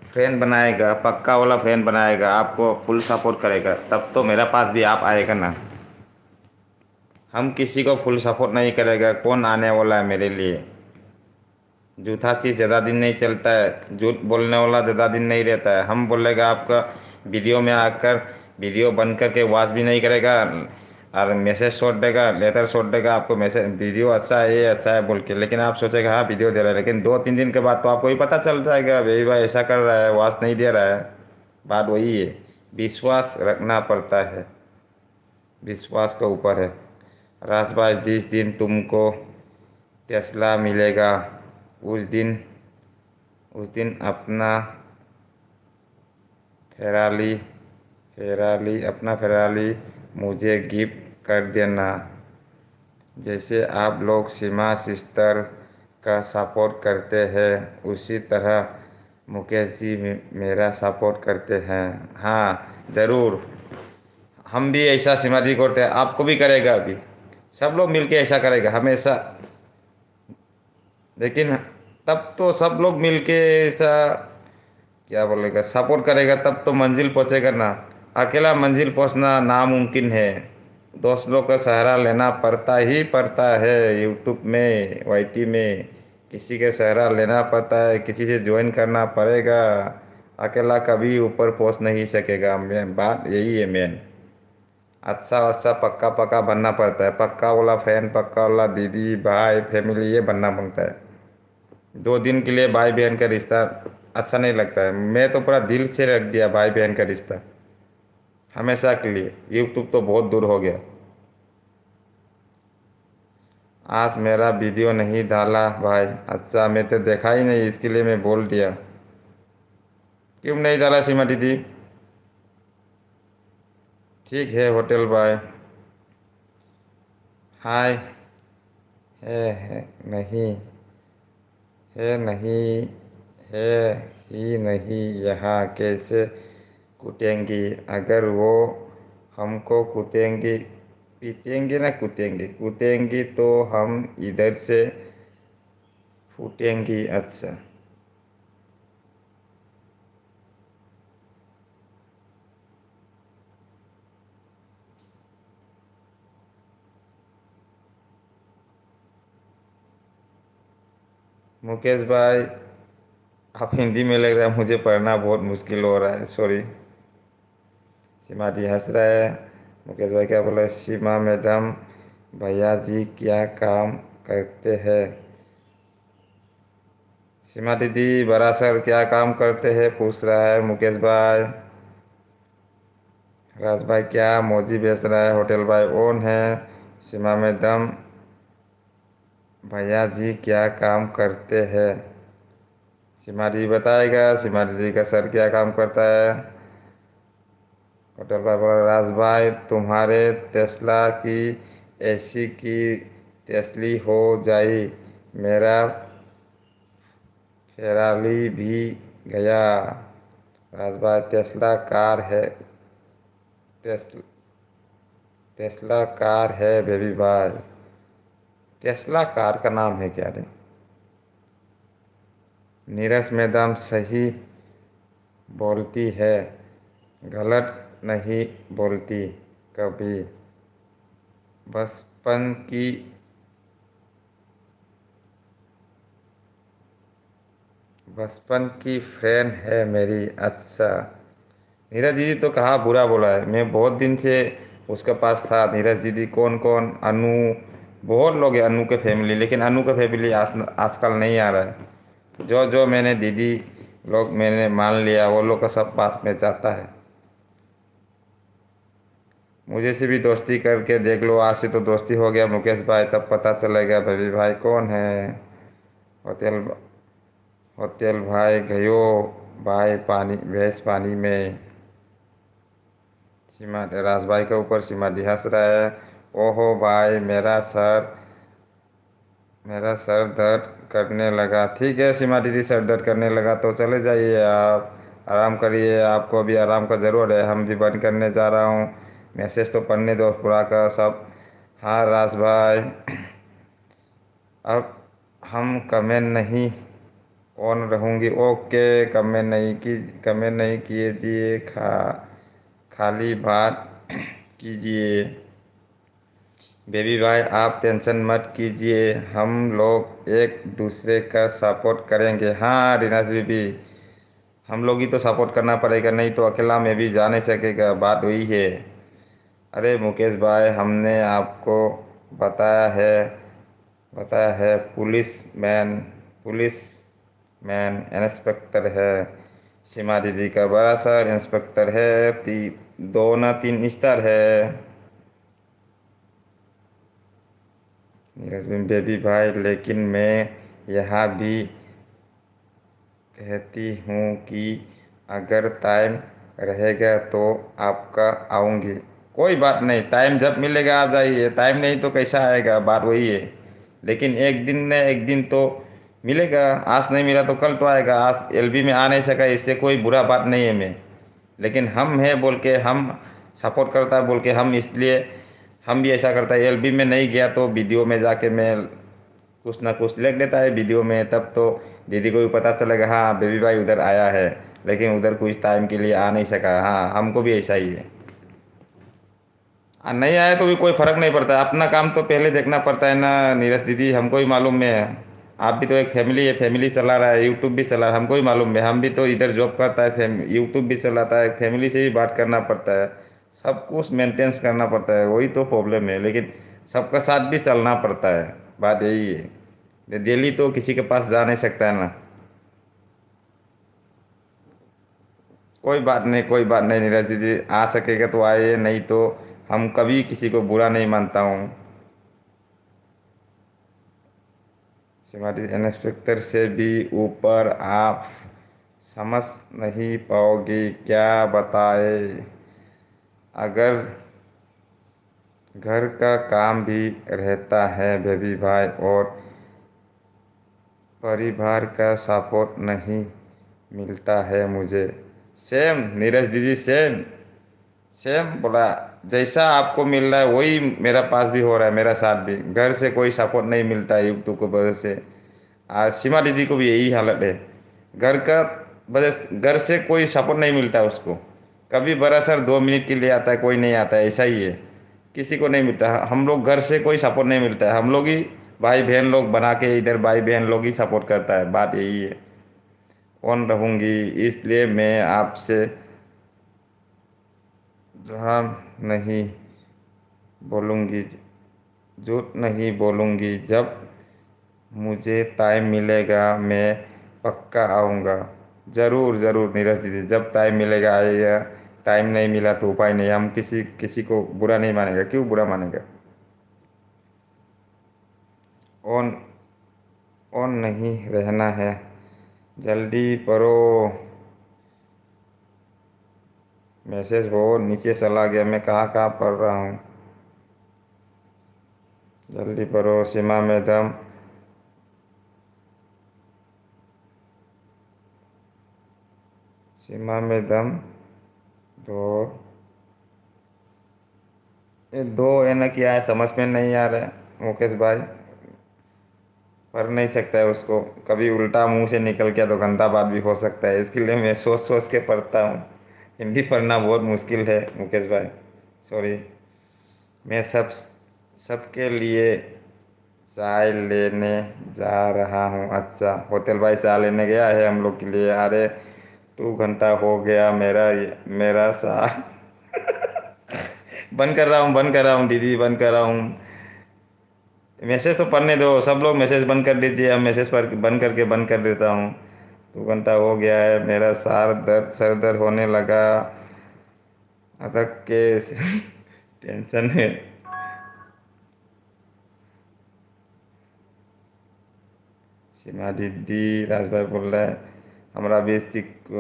फैन बनाएगा, पक्का वाला फैन बनाएगा, आपको फुल सपोर्ट करेगा, तब तो मेरा पास भी आप आएगा ना। हम किसी को फुल सपोर्ट नहीं करेगा, कौन आने वाला है मेरे लिए। झूठा चीज़ ज़्यादा दिन नहीं चलता है, झूठ बोलने वाला ज़्यादा दिन नहीं रहता है। हम बोलेगा आपका वीडियो में आकर, वीडियो बन करके वॉच भी नहीं करेगा, और मैसेज छोड़ देगा, लेटर छोड़ देगा आपको, मैसेज वीडियो अच्छा है, ये अच्छा है बोल के, लेकिन आप सोचेगा हाँ वीडियो दे रहा है, लेकिन 2-3 दिन के बाद तो आपको ही पता चल जाएगा भाई भाई ऐसा कर रहा है, वॉच नहीं दे रहा है। बात वही है, विश्वास रखना पड़ता है, विश्वास के ऊपर है। राज भाई, जिस दिन तुमको टेस्ला मिलेगा, उस दिन अपना फेरारी अपना फेरारी मुझे गिफ्ट कर देना। जैसे आप लोग सीमा सिस्टर का सपोर्ट करते हैं, उसी तरह मुकेश जी मेरा सपोर्ट करते हैं। हाँ, ज़रूर। हम भी ऐसा सीमा जी करते हैं, आपको भी करेगा अभी। सब लोग मिलके ऐसा करेगा हमेशा। लेकिन तब तो सब लोग मिलके ऐसा क्या बोलेगा, सपोर्ट करेगा, तब तो मंजिल पहुंचेगा ना। अकेला मंजिल पहुंचना नामुमकिन है, दोस्त लोग का सहारा लेना पड़ता ही पड़ता है। यूट्यूब में, वाईटी में किसी का सहारा लेना पड़ता है, किसी से ज्वाइन करना पड़ेगा। अकेला कभी ऊपर पहुंच नहीं सकेगा, मेन बात यही है। मेन अच्छा अच्छा पक्का पक्का बनना पड़ता है, पक्का वाला फैन, पक्का वाला दीदी भाई फैमिली, ये बनना पड़ता है। 2 दिन के लिए भाई बहन का रिश्ता अच्छा नहीं लगता है। मैं तो पूरा दिल से रख दिया भाई बहन का रिश्ता, हमेशा के लिए। यूट्यूब तो बहुत दूर हो गया। आज मेरा वीडियो नहीं डाला भाई। अच्छा, मैं तो देखा ही नहीं, इसके लिए मैं बोल दिया। क्यों नहीं डाला सीमा दीदी? ठीक है होटल बॉय। हाय। है नहीं, है नहीं, है ही नहीं, यहाँ कैसे कूटेंगी? अगर वो हमको कूटेंगी, पीटेंगे ना, कूटेंगी, कूटेंगी तो हम इधर से फूटेंगी। अच्छा, मुकेश भाई, आप हिंदी में लग रहा है, मुझे पढ़ना बहुत मुश्किल हो रहा है, सॉरी। सीमा जी हंस रहा है। मुकेश भाई क्या बोला? सीमा मैडम, भैया जी क्या काम करते हैं? सीमा दीदी, बड़ा सर क्या काम करते हैं, पूछ रहा है मुकेश भाई। राज भाई, क्या मोजी बेच रहा है, होटल भाई ओन है। सीमा मैडम, भैया जी क्या काम करते हैं। सीमा दीदी बताएगा, सीमा दीदी का सर क्या काम करता है। होटल भाई बोला, राज भाई तुम्हारे टेस्ला की एसी की तेसली हो जाई, मेरा फेरारी भी गया। राज भाई, टेस्ला कार है, टेस्ला टेस्ला कार है बेबी भाई। टेस्ला कार का नाम है क्या रे। नीरज मैडम सही बोलती है, गलत नहीं बोलती कभी। बचपन की बचपन की फ्रेंड है मेरी। अच्छा, नीरज दीदी तो कहाँ बुरा बोला है, मैं बहुत दिन से उसके पास था। नीरज दीदी कौन कौन, अनु, बहुत लोग हैं अनु के फैमिली, लेकिन अनु का फैमिली आजकल नहीं आ रहा है। जो जो मैंने दीदी लोग मैंने मान लिया, वो लोग का सब पास में जाता है। मुझे से भी दोस्ती करके देख लो, आज से तो दोस्ती हो गया मुकेश भाई, तब पता चलेगा बेबी भाई कौन है। होटल होटल भाई गयो भाई पानी, भैंस पानी में। सीमा राज भाई के ऊपर सीमा दी हंस रहा है। ओहो भाई, मेरा सर दर्द करने लगा। ठीक है सीमा दीदी, सर दर्द करने लगा तो चले जाइए आप, आराम करिए। आपको अभी आराम का ज़रूर है, हम भी बंद करने जा रहा हूँ। मैसेज तो पढ़ने दो पूरा का सब। हाँ राज भाई, अब हम कमेंट नहीं ऑन रहूँगी। ओके, कमेंट नहीं कीजिए, खाली बात कीजिए। बेबी भाई आप टेंशन मत कीजिए, हम लोग एक दूसरे का सपोर्ट करेंगे। हाँ रिनाज बीबी, हम लोग ही तो सपोर्ट करना पड़ेगा, नहीं तो अकेला में भी जा नहीं सकेगा, बात वही है। अरे मुकेश भाई, हमने आपको बताया है बताया है, पुलिस मैन इंस्पेक्टर है। सीमा दीदी का बड़ा सर इंस्पेक्टर है, 2 न 3 स्टार है। नीरज बेबी भाई, लेकिन मैं यहाँ भी कहती हूँ कि अगर टाइम रहेगा तो आपका आऊँगी। कोई बात नहीं, टाइम जब मिलेगा आ जाइए, टाइम नहीं तो कैसा आएगा, बात वही है। लेकिन एक दिन न एक दिन तो मिलेगा, आज नहीं मिला तो कल तो आएगा। आज एलबी में आ नहीं सका, इससे कोई बुरा बात नहीं है मैं, लेकिन हम है बोल के, हम सपोर्ट करता है बोल के, हम इसलिए हम भी ऐसा करता है। एलबी में नहीं गया तो वीडियो में जाके मैं कुछ ना कुछ लिख देता है वीडियो में, तब तो दीदी को भी पता चलेगा हाँ बेबी भाई उधर आया है। लेकिन उधर कुछ टाइम के लिए आ नहीं सका। हाँ हमको भी ऐसा ही है। नहीं आया तो भी कोई फर्क नहीं पड़ता, अपना काम तो पहले देखना पड़ता है ना नीरज दीदी, हमको ही मालूम है। आप भी तो एक फैमिली है, फैमिली चला रहा है, यूट्यूब भी चला रहा है, हमको ही मालूम है। हम भी तो इधर जॉब करता है, यूट्यूब भी चलाता है, फैमिली से भी बात करना पड़ता है, सब कुछ मेंटेनेंस करना पड़ता है, वही तो प्रॉब्लम है। लेकिन सबका साथ भी चलना पड़ता है, बात यही है। डेली तो किसी के पास जा नहीं सकता है ना। कोई बात नहीं नीरज दीदी, आ सकेगा तो आए, नहीं तो हम कभी किसी को बुरा नहीं मानता हूँ। हमारी इंस्पेक्टर से भी ऊपर, आप समझ नहीं पाओगे, क्या बताए। अगर घर का काम भी रहता है बेबी भाई, और परिवार का सपोर्ट नहीं मिलता है मुझे। सेम नीरज दीदी, सेम सेम बोला, जैसा आपको मिल रहा है वही मेरा पास भी हो रहा है, मेरा साथ भी। घर से कोई सपोर्ट नहीं मिलता है यूट्यूब की वजह से। आज सीमा दीदी को भी यही हालत है, घर का वजह, घर से कोई सपोर्ट नहीं मिलता है उसको। कभी बड़ा सर 2 मिनट के लिए आता है, कोई नहीं आता है, ऐसा ही है। किसी को नहीं मिलता, हम लोग घर से कोई सपोर्ट नहीं मिलता है, हम लोग ही भाई बहन लोग बना के, इधर भाई बहन लोग ही सपोर्ट करता है, बात यही है। कौन रहूँगी, इसलिए मैं आपसे जहाँ नहीं बोलूँगी, झूठ नहीं बोलूँगी। जब मुझे टाइम मिलेगा मैं पक्का आऊँगा। ज़रूर ज़रूर नीरज दीदी, जब टाइम मिलेगा आइएगा। टाइम नहीं मिला तो उपाय नहीं, हम किसी किसी को बुरा नहीं मानेगा, क्यों बुरा मानेगा। ऑन ऑन नहीं रहना है, जल्दी पढ़ो। मैसेज वो नीचे चला गया, मैं कहाँ कहाँ पढ़ रहा हूँ। जल्दी पढ़ो सीमा मैडम। सीमा मैडम दो, ये दो है ना, क्या है समझ में नहीं आ रहा है मुकेश भाई। पढ़ नहीं सकता है उसको, कभी उल्टा मुंह से निकल गया तो गंदा बात भी हो सकता है, इसके लिए मैं सोच सोच के पढ़ता हूँ। हिंदी पढ़ना बहुत मुश्किल है मुकेश भाई, सॉरी। मैं सबके लिए चाय लेने जा रहा हूँ। अच्छा, होटल भाई चाय लेने गया है हम लोग के लिए। अरे 2 घंटा हो गया, मेरा मेरा सा बंद कर रहा हूँ, बंद कर रहा हूँ दीदी, बंद कर रहा हूँ। मैसेज तो पढ़ने दो, सब लोग मैसेज बंद कर दीजिए, अब मैसेज पर बंद करके बंद कर देता हूँ। 2 घंटा हो गया है, मेरा सर दर्द होने लगा। अटक के टेंशन है। सीमा दीदी, राज भाई बोल रहा है हमारा भी चिक्कू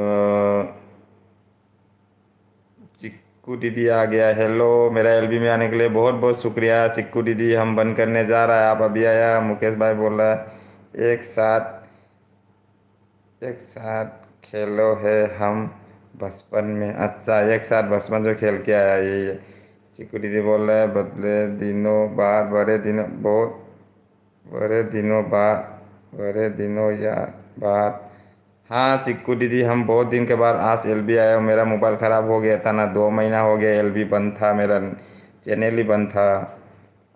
दीदी आ गया। हेलो, मेरा एलबी में आने के लिए बहुत बहुत शुक्रिया चिक्कू दीदी। हम बंद करने जा रहा है, आप अभी आया। मुकेश भाई बोल रहा है एक साथ खेलो है हम बचपन में। अच्छा, एक साथ बचपन जो खेल के आया ये चिक्कू दीदी बोल रहा है, बड़े दिनों बाद बड़े दिनों यार बाद। हाँ चिक्कू दीदी, हम बहुत दिन के बाद आज एलबी आया हूँ। मेरा मोबाइल ख़राब हो गया था ना, 2 महीना हो गया, एलबी बंद था मेरा, चैनल ही बंद था।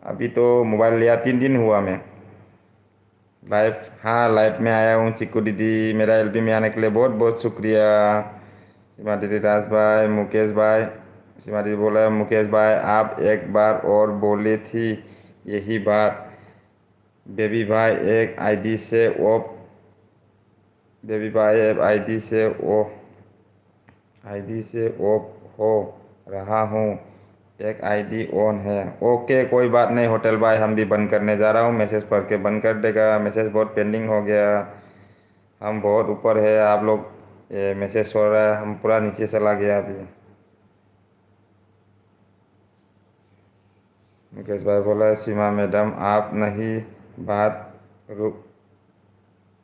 अभी तो मोबाइल लिया 3 दिन हुआ मैं। लाइव, हाँ लाइव में आया हूँ चिक्कू दीदी। मेरा एलबी में आने के लिए बहुत बहुत शुक्रिया। सीमा दीदी, राज भाई, मुकेश भाई। सीमा दीदी बोला, मुकेश भाई आप एक बार और बोली थी यही बात। बेबी भाई एक आईडी से ऑफ बेबी भाई एक आईडी से ऑफ हो रहा हूँ, एक आईडी ऑन है। ओके कोई बात नहीं होटल भाई, हम भी बंद करने जा रहा हूँ, मैसेज पढ़ के बंद कर देगा। मैसेज बहुत पेंडिंग हो गया, हम बहुत ऊपर है, आप लोग ये मैसेज छोड़ रहा है, हम पूरा नीचे चला गया अभी। मुकेश भाई बोला, सीमा मैडम आप बात रुक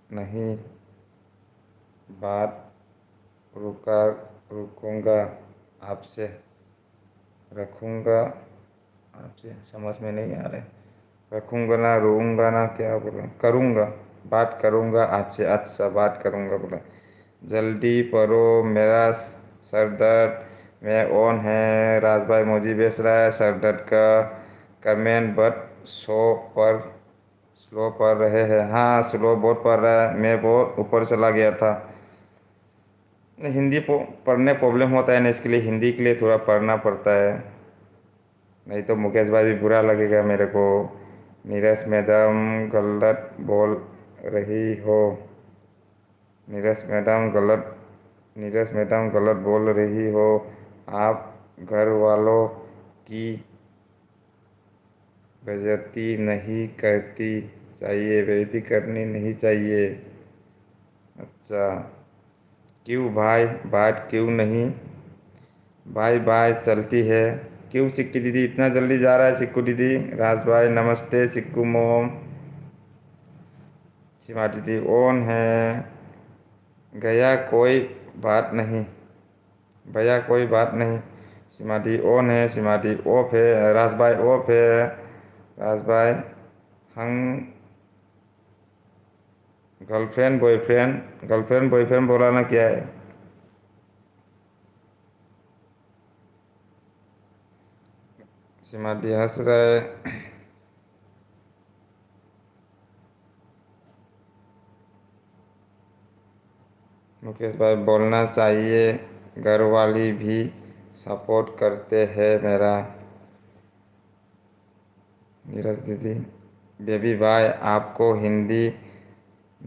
नहीं बात रुका रुकूंगा आपसे रखूंगा आपसे, समझ में नहीं आ रहा है। रखूंगा ना रोऊंगा ना, क्या बोला, करूंगा, बात करूंगा आपसे। अच्छा, बात करूंगा बोला। जल्दी पढ़ो, मेरा सर दर्द में ऑन है। राज भाई मोजी बेच रहा है सर दर्द का कमेंट, बट पर स्लो पढ़ रहे हैं। हाँ स्लो बहुत पढ़ रहा है, मैं बहुत ऊपर चला गया था। हिंदी पढ़ने प्रॉब्लम होता है ना, इसके लिए हिंदी के लिए थोड़ा पढ़ना पड़ता है, नहीं तो मुकेश भाई भी बुरा लगेगा मेरे को। नीरज मैडम गलत बोल रही हो। नीरज मैडम गलत नीरज मैडम गलत बोल रही हो। आप घर वालों की बेइज्जती नहीं करती चाहिए, बेइज्जती करनी नहीं चाहिए। अच्छा, क्यों भाई, बात क्यों नहीं भाई, बात चलती है। क्यों चिक्की दीदी इतना जल्दी जा रहा है चिक्कू दीदी। राज भाई नमस्ते चिक्कू मोम। सीमा दीदी ऑन है, गया कोई बात नहीं, भैया कोई बात नहीं। सीमा दी ऑन है, सीमा दी ऑफ है, राज भाई ऑफ है। राज भाई हम गर्लफ्रेंड बॉयफ्रेंड बोलाना क्या है। सीमा दी हंस रहे। मुकेश भाई बोलना चाहिए, घर वाली भी सपोर्ट करते हैं मेरा। नीरज दीदी, बेबी भाई आपको हिंदी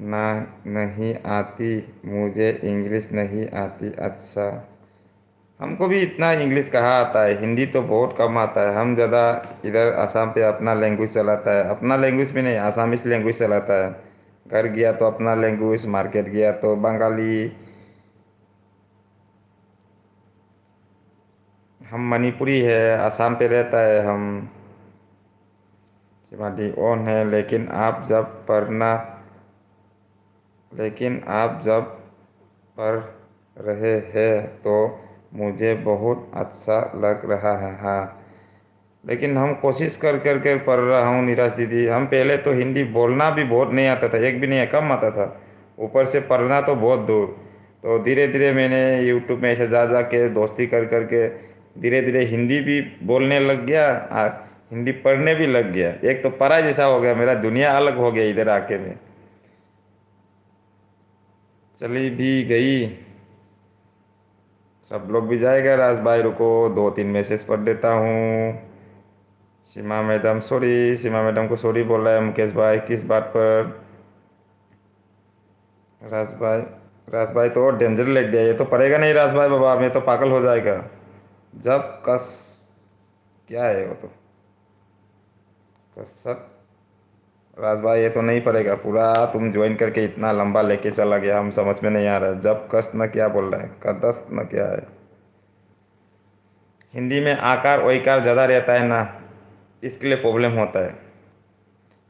ना नहीं आती, मुझे इंग्लिश नहीं आती। अच्छा, हमको भी इतना इंग्लिश कहाँ आता है, हिंदी तो बहुत कम आता है। हम ज़्यादा इधर असम पे अपना लैंग्वेज चलाता है, अपना लैंग्वेज भी नहीं, आसामीज लैंग्वेज चलाता है। घर गया तो अपना लैंग्वेज, मार्केट गया तो बंगाली। हम मणिपुरी है, असम पे रहता है हम। सिमाली ओन है, लेकिन आप जब पढ़ रहे हैं तो मुझे बहुत अच्छा लग रहा है। हाँ, लेकिन हम कोशिश कर कर कर पढ़ रहा हूँ नीरज दीदी। हम पहले तो हिंदी बोलना भी बहुत नहीं आता था, एक भी नहीं, कम आता था। ऊपर से पढ़ना तो बहुत दूर। तो धीरे धीरे मैंने यूट्यूब में ऐसे जा जा के दोस्ती कर कर के धीरे धीरे हिंदी भी बोलने लग गया और हिंदी पढ़ने भी लग गया। एक तो पढ़ाई जैसा हो गया, मेरा दुनिया अलग हो गया इधर आके में। चली भी गई, सब लोग भी जाएगा। राज भाई रुको, दो तीन मैसेज पढ़ देता हूँ। सीमा मैडम सॉरी, सीमा मैडम को सॉरी बोल रहा है मुकेश भाई, किस बात पर? राज भाई, राज भाई तो डेंजर लग गया, ये तो पड़ेगा नहीं राज भाई, बाबा मैं तो पागल हो जाएगा। जब कस, क्या है वो तो, कसक। राज भाई ये तो नहीं पड़ेगा पूरा, तुम ज्वाइन करके इतना लंबा लेके चला गया, हम समझ में नहीं आ रहा। जब कस न क्या बोल रहा है, कदस न क्या है? हिंदी में आकार ओकार ज़्यादा रहता है ना, इसके लिए प्रॉब्लम होता है।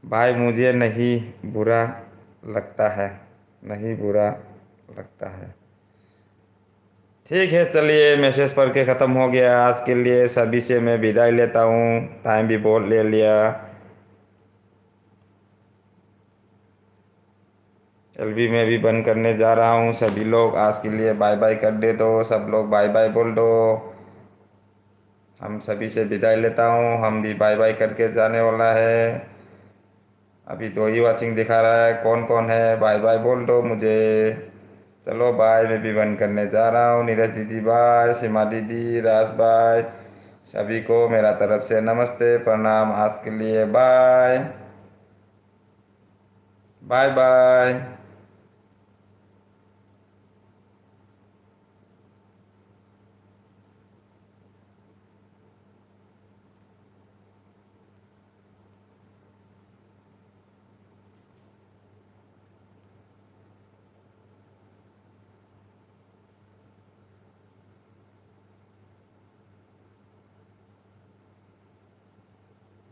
भाई मुझे नहीं बुरा लगता है, नहीं बुरा लगता है। ठीक है चलिए, मैसेज पढ़ के ख़त्म हो गया आज के लिए। सभी से मैं विदाई लेता हूँ, टाइम भी बहुत ले लिया। एलबी में भी बंद करने जा रहा हूँ। सभी लोग आज के लिए बाय बाय कर दे दो, सब लोग बाय बाय बोल दो। हम सभी से विदाई लेता हूँ, हम भी बाय बाय करके जाने वाला है। अभी दो ही वॉचिंग दिखा रहा है, कौन कौन है? बाय बाय बोल दो मुझे। चलो बाय, मैं भी बंद करने जा रहा हूँ। नीरज दीदी बाय, सीमा दीदी, राज बाय, सभी को मेरा तरफ से नमस्ते प्रणाम। आज के लिए बाय, बाय बाय।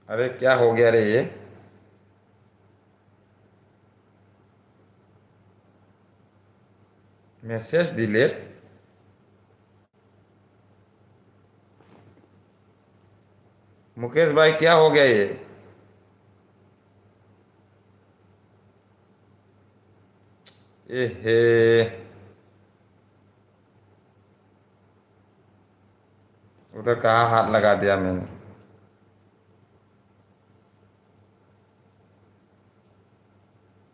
अरे क्या हो गया रे ये? Message delete? मुकेश भाई क्या हो गया ये? ए हे, उधर कहाँ हाथ लगा दिया मैंने?